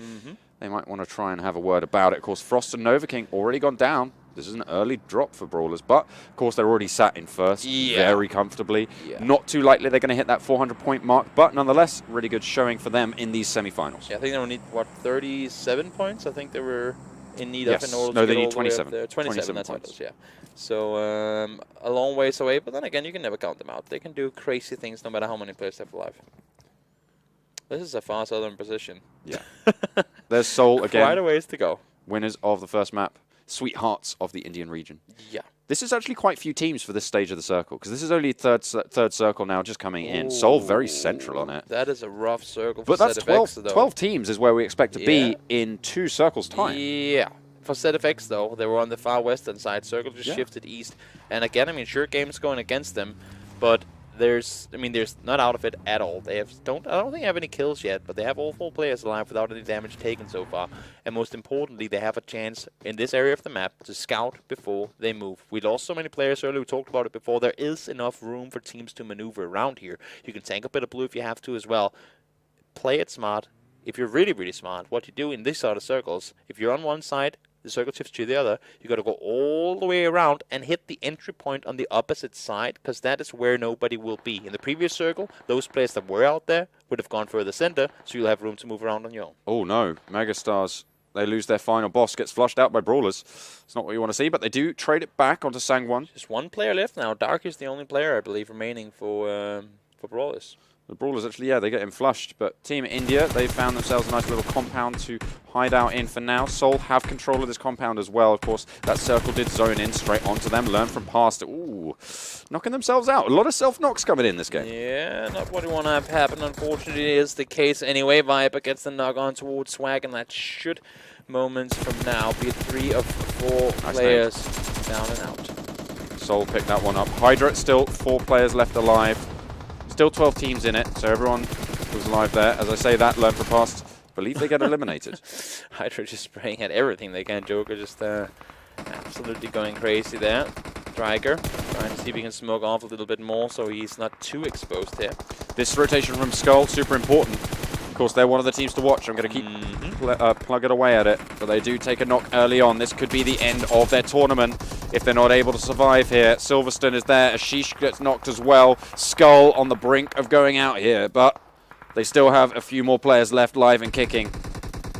They might want to try and have a word about it. Of course, Frost and Nova King already gone down. This is an early drop for Brawlers, but of course they're already sat in first very comfortably. Not too likely they're going to hit that 400-point mark, but nonetheless, really good showing for them in these semifinals. Yeah, I think they will need, what, 37 points? I think they were in need of in order no, to they get need all 27. The way up there. 27 that's points. What it is, So a long ways away, but then again, you can never count them out. They can do crazy things no matter how many players they have alive. This is a far southern position. Yeah. There's SKUL again. Quite a ways to go. Winners of the first map. Sweethearts of the Indian region. Yeah. This is actually quite few teams for this stage of the circle, because this is only third circle now just coming in. SKUL very central on it. That is a rough circle for ZFX, that's though. 12 teams is where we expect to be in 2 circles' time. Yeah. For ZFX, though, they were on the far western side. Circle just shifted east. And again, I mean, sure, game's going against them, but there's not out of it at all. I don't think they have any kills yet, but they have all 4 players alive without any damage taken so far. And most importantly, they have a chance in this area of the map to scout before they move. We lost so many players earlier. We talked about it before. There is enough room for teams to maneuver around here. You can tank a bit of blue if you have to as well. Play it smart. If you're really, really smart, what you do in these sort of circles, if you're on one side, the circle shifts to the other, you got to go all the way around and hit the entry point on the opposite side, because that is where nobody will be. In the previous circle, those players that were out there would have gone further center, so you'll have room to move around on your own. Oh no, MegaStars, they lose their final boss, gets flushed out by Brawlers. It's not what you want to see, but they do trade it back onto Sangwon. Just 1 player left now. DAKU is the only player, I believe, remaining for Brawlers. The Brawlers actually, they get him flushed, but Team India, they found themselves a nice little compound to hide out in for now. SKUL have control of this compound as well. Of course, that circle did zone in straight onto them, learn from past. Ooh, knocking themselves out. A lot of self-knocks coming in this game. Yeah, not what we want to have happen. Unfortunately, is the case anyway. Viper gets the knock on towards Swag, and that should, moments from now, be 3 of 4 players down and out. SKUL picked that one up. Hydra, still 4 players left alive. Still 12 teams in it, so everyone was alive there. As I say that, learn from past. Believe they get eliminated. Hydra just spraying at everything they can. Joker just absolutely going crazy there. Striker Trying to see if he can smoke off a little bit more so he's not too exposed here. This rotation from SKUL, super important. Of course, they're one of the teams to watch. I'm going to keep plugging away at it. But they do take a knock early on. This could be the end of their tournament if they're not able to survive here. Silverstone is there. Ashish gets knocked as well. SKUL on the brink of going out here. But they still have a few more players left live and kicking.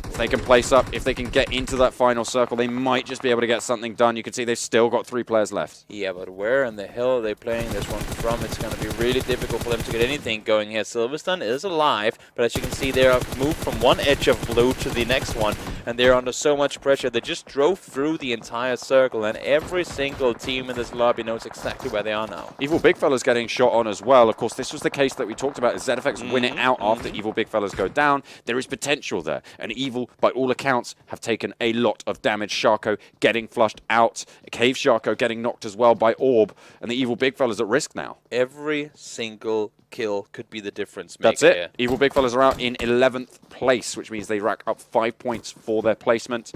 If they can place up, if they can get into that final circle, they might just be able to get something done. You can see they've still got 3 players left. Yeah, but where in the hell are they playing this one from? It's going to be really difficult for them to get anything going here. Silverstone is alive, but as you can see, they are moved from one edge of blue to the next one, and they're under so much pressure. They just drove through the entire circle, and every single team in this lobby knows exactly where they are now. Evil Big Fella's getting shot on as well. Of course, this was the case that we talked about. ZFX win it out after Evil Big Fellas go down. There is potential there, and Evil, by all accounts, have taken a lot of damage. Sharko getting flushed out. Cave Sharko getting knocked as well by Orb, and the Evil Big Fella's at risk now. Every single kill could be the difference maker. That's it. Here. Evil Big Fellas are out in 11th place, which means they rack up 5 points for their placement,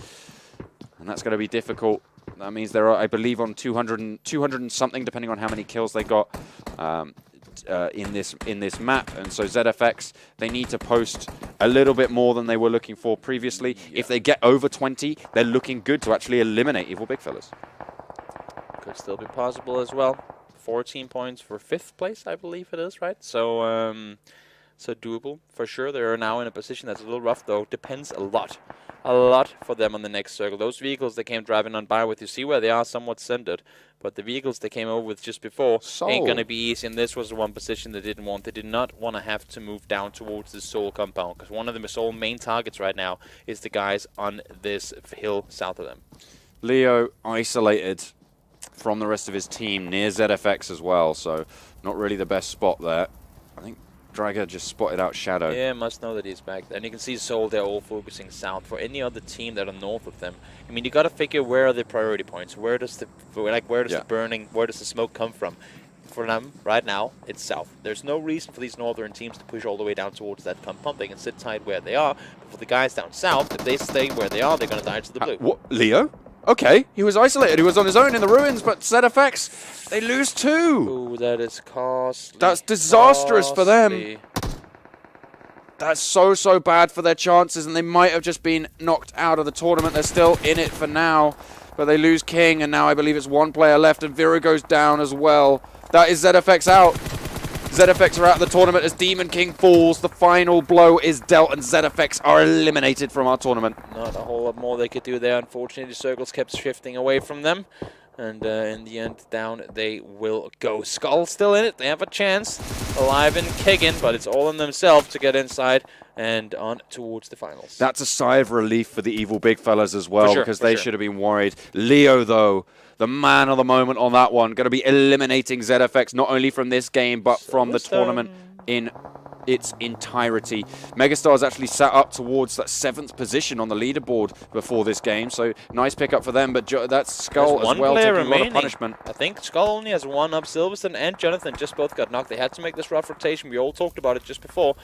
and that's going to be difficult. That means they're, I believe, on 200 and something, depending on how many kills they got in this map. And so ZFX, they need to post a little bit more than they were looking for previously. Yeah. If they get over 20, they're looking good to actually eliminate Evil Big Fellas. Could still be possible as well. 14 points for 5th place, I believe it is, right? So, so doable for sure. They are now in a position that's a little rough, though. Depends a lot for them on the next circle. Those vehicles they came driving on by with, you see where they are somewhat centered, but the vehicles they came over with just before ain't going to be easy, and this was the one position they didn't want. They did not want to have to move down towards the SKUL compound, because one of the SKUL main targets right now is the guys on this hill south of them. Leo isolated from the rest of his team near ZFX as well, so not really the best spot there. I think Draga just spotted out Shadow. Yeah, must know that he's back there. And you can see Soul, they're all focusing south. For any other team that are north of them, I mean, you got to figure where are the priority points. Where does the the burning, where does the smoke come from? For them, right now, it's south. There's no reason for these northern teams to push all the way down towards that compound. They can sit tight where they are. But for the guys down south, if they stay where they are, they're going to die to the blue. What? Leo? Okay, he was isolated. He was on his own in the ruins, but ZFX, they lose 2. Ooh, that is costly. That's disastrous for them. That's so bad for their chances, and they might have just been knocked out of the tournament. They're still in it for now, but they lose King, and now I believe it's 1 player left, and Vira goes down as well. That is ZFX out. ZFX are out of the tournament as Demon King falls. The final blow is dealt, and ZFX are eliminated from our tournament. Not a whole lot more they could do there. Unfortunately, the circles kept shifting away from them. And in the end, down they will go. SKUL still in it. They have a chance. Alive and kicking, but it's all on themselves to get inside and on towards the finals. That's a sigh of relief for the Evil Big Fellas as well, because they should have been worried. Leo, though, the man of the moment on that one, going to be eliminating ZFX not only from this game, but from the tournament in its entirety. MegaStars actually sat up towards that 7th position on the leaderboard before this game, so nice pickup for them, but that's SKUL as well taking a lot of punishment. I think SKUL only has 1 up. Silverstone and Jonathan just both got knocked. They had to make this rough rotation. We all talked about it just before,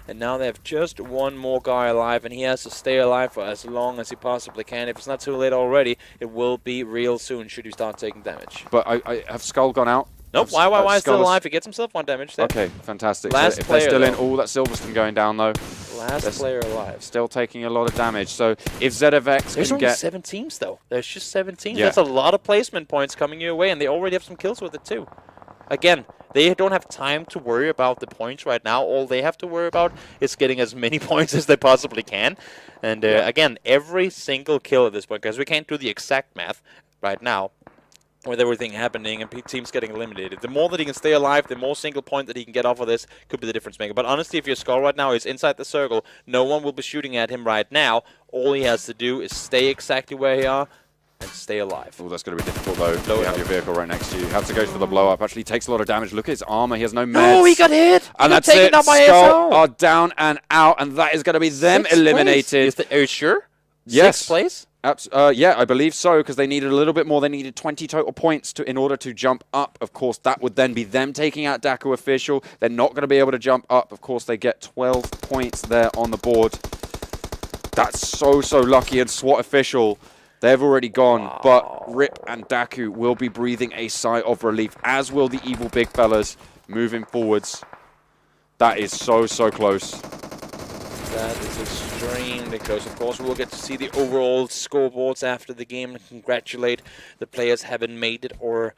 and now they have just 1 more guy alive, and he has to stay alive for as long as he possibly can. If it's not too late already, it will be real soon should he start taking damage. But I have SKUL gone out? Nope, why is still alive? He gets himself 1 damage there. Okay, fantastic. Last so if player, they're still in, all that Silverstone going down though. Last player alive. Still taking a lot of damage. So if ZFX There's only 7 teams though. There's just 7 teams. Yeah. That's a lot of placement points coming your way, and they already have some kills with it too. Again, they don't have time to worry about the points right now. All they have to worry about is getting as many points as they possibly can. And again, every single kill at this point, because we can't do the exact math right now, with everything happening and teams getting eliminated. The more that he can stay alive, the more single point that he can get off of this could be the difference maker. But honestly, if your SKUL right now is inside the circle, no one will be shooting at him right now. All he has to do is stay exactly where he are and stay alive. Oh, that's going to be difficult though. You have your vehicle right next to you. You have to go for the blow up. Actually takes a lot of damage. Look at his armor. He has no meds. Oh, he got hit. And that's it. SKUL are down and out, and that is going to be them eliminated. Are you sure? Yes. 6th place? Yeah, I believe so, because they needed a little bit more. They needed 20 total points in order to jump up. Of course, that would then be them taking out DAKU official. They're not going to be able to jump up. Of course, they get 12 points there on the board. That's so lucky. And SWAT official, They've already gone, Wow. but Rip and DAKU will be breathing a sigh of relief, as will the evil big fellas moving forwards. That is so, so close. That is extremely close. Of course, we'll get to see the overall scoreboards after the game and congratulate the players having made it, or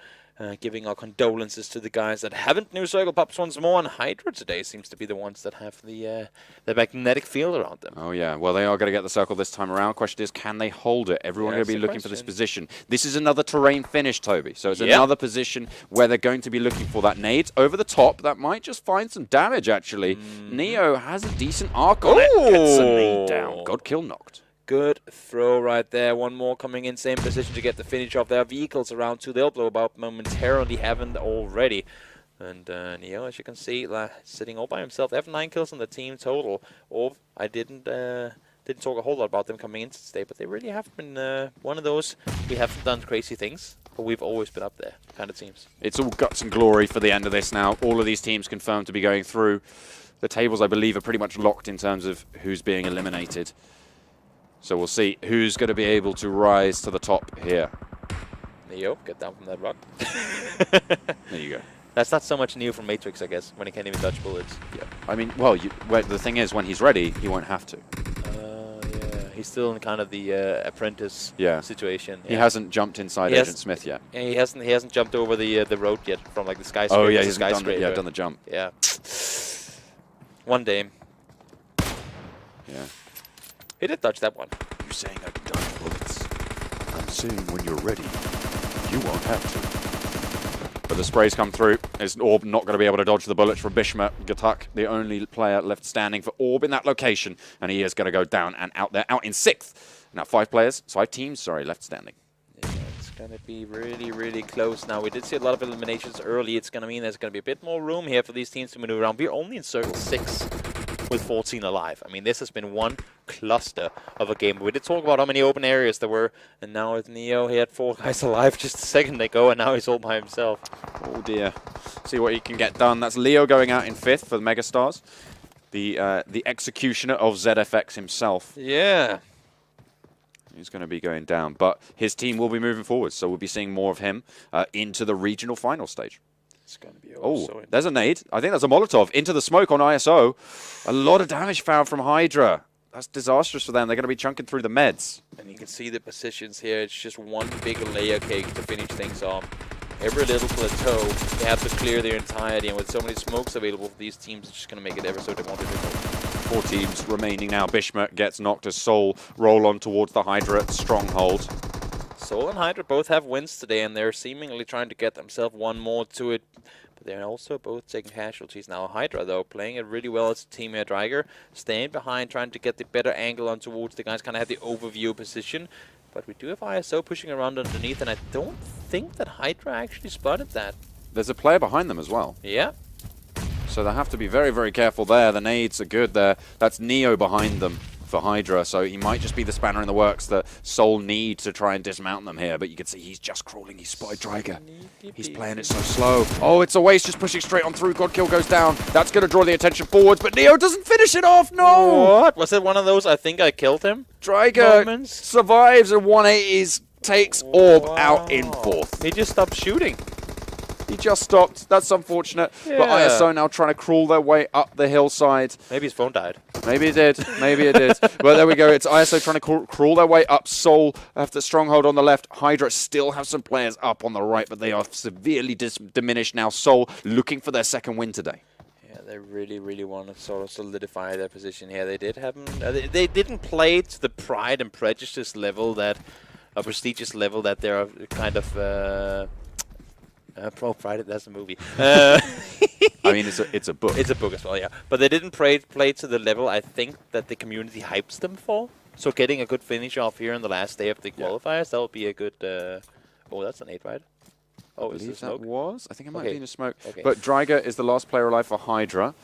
giving our condolences to the guys that haven't. New Circle pops once more, and Hydra today seems to be the ones that have the magnetic field around them. Oh yeah, well they are going to get the circle this time around. Question is, can they hold it? Everyone going to be looking for this position. This is another terrain finish, Toby. So it's another position where they're going to be looking for that nade over the top. That might just find some damage, actually. Neo has a decent arc on it. Gets a nade down. God kill knocked. Good throw right there. One more coming in, same position to get the finish off. There are vehicles around too. They'll blow up momentarily, haven't already. And Neo, as you can see, sitting all by himself. They have 9 kills on the team total. I didn't talk a whole lot about them coming into today, but they really have been one of those. We haven't done crazy things, but we've always been up there kind of teams. It's all guts and glory for the end of this now. All of these teams confirmed to be going through. The tables, I believe, are pretty much locked in terms of who's being eliminated. So we'll see who's going to be able to rise to the top here. Neo, get down from that rock. There you go. That's not so much Neo from Matrix, I guess, when he can't even dodge bullets. Yeah. I mean, well, the thing is, when he's ready, he won't have to. Yeah. He's still in kind of the apprentice situation. He hasn't jumped inside Agent Smith yet. Yeah, he hasn't jumped over the road yet from like the skyscraper. Oh yeah, he's done the jump. Yeah. One day. Yeah. He did touch that one. You're saying I can dodge bullets. I'm saying when you're ready, you won't have to. But the sprays come through. Is Orb not going to be able to dodge the bullets from Bishma? Gatuk, the only player left standing for Orb in that location. And he is going to go down and out there, out in 6th. Now 5 teams, left standing. Yeah, it's going to be really, really close now. We did see a lot of eliminations early. It's going to mean there's going to be a bit more room here for these teams to maneuver around. We're only in circle 6. With 14 alive. I mean, this has been one cluster of a game. We did talk about how many open areas there were, and now with Neo, he had 4 guys alive just a second ago, and now he's all by himself. Oh dear. See what he can get done. That's Leo going out in 5th for the MegaStars. The executioner of ZFX himself. Yeah. He's going to be going down, but his team will be moving forward, so we'll be seeing more of him into the regional final stage. It's going to be there's a nade. I think that's a Molotov into the smoke on ISO. A lot of damage found from Hydra. That's disastrous for them. They're going to be chunking through the meds. And you can see the positions here. It's just one big layer cake to finish things off. Every little plateau, they have to clear their entirety. And with so many smokes available for these teams, it's just going to make it ever so more difficult. 4 teams remaining now. Bishma gets knocked as Soul roll on towards the Hydra stronghold. Soul and Hydra both have wins today, and they're seemingly trying to get themselves one more to it. But they're also both taking casualties now. Hydra, though, playing it really well as a team here. Driger staying behind, trying to get the better angle on towards the guys, kind of have the overview position. But we do have ISO pushing around underneath, and I don't think that Hydra actually spotted that. There's a player behind them as well. Yeah. So they have to be very, very careful there. The nades are good there. That's Neo behind them for Hydra, so he might just be the spanner in the works that Soul need to try and dismount them here, but you can see he's just crawling. He's spotted Driger. He's playing it so slow. Oh, it's a waste, just pushing straight on through. Godkill goes down. That's going to draw the attention forwards, but Neo doesn't finish it off. No! What? Was it one of those I think I killed him? Driger survives and 180s, takes Orb out in 4th. He just stopped shooting. He just stopped. That's unfortunate. Yeah. But ISO now trying to crawl their way up the hillside. Maybe his phone died. Maybe it did. Maybe it did. Well, there we go. It's ISO trying to crawl their way up. Soul have the stronghold on the left. Hydra still have some players up on the right, but they are severely diminished now. Soul looking for their second win today. Yeah, they really, really want to sort of solidify their position here. They did have they didn't play to the pride and prejudice level that a prestigious level that they're kind of. Pro Pride, that's a movie. I mean, it's a book. It's a book as well, yeah. But they didn't play to the level I think that the community hypes them for. So getting a good finish off here on the last day of the qualifiers, that would be a good... oh, that's an 8, right? Oh, is it smoke? That was? I think it might be in a smoke. Okay. But Driger is the last player alive for Hydra.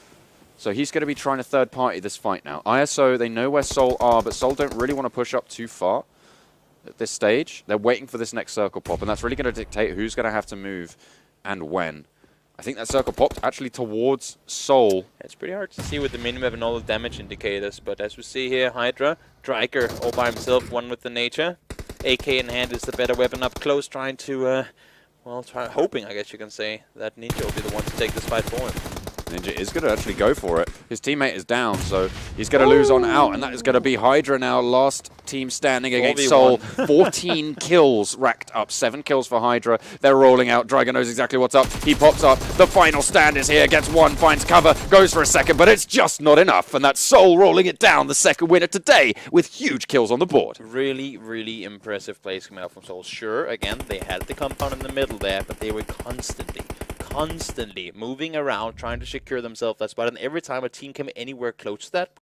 So he's going to be trying to third party this fight now. ISO, they know where Soul are, but Soul don't really want to push up too far. At this stage, they're waiting for this next circle pop, and that's really going to dictate who's going to have to move and when. I think that circle popped actually towards Soul. It's pretty hard to see with the minimap and all the damage indicators, but as we see here, Hydra, Driker all by himself, one with the nature. AK in hand is the better weapon up close, trying to, well, hoping, I guess you can say, that Ninja will be the one to take this fight for him. Ninja is going to actually go for it. His teammate is down, so he's going to lose on out, and that is going to be Hydra now, last team standing against Soul. 14 kills racked up, 7 kills for Hydra. They're rolling out. Dragon knows exactly what's up. He pops up. The final stand is here. Gets one, finds cover, goes for a second, but it's just not enough. And that's Soul rolling it down, the second winner today, with huge kills on the board. Really, really impressive plays coming out from Soul. Sure, again, they had the compound in the middle there, but they were constantly moving around, trying to secure themselves that spot. And every time a team came anywhere close to that,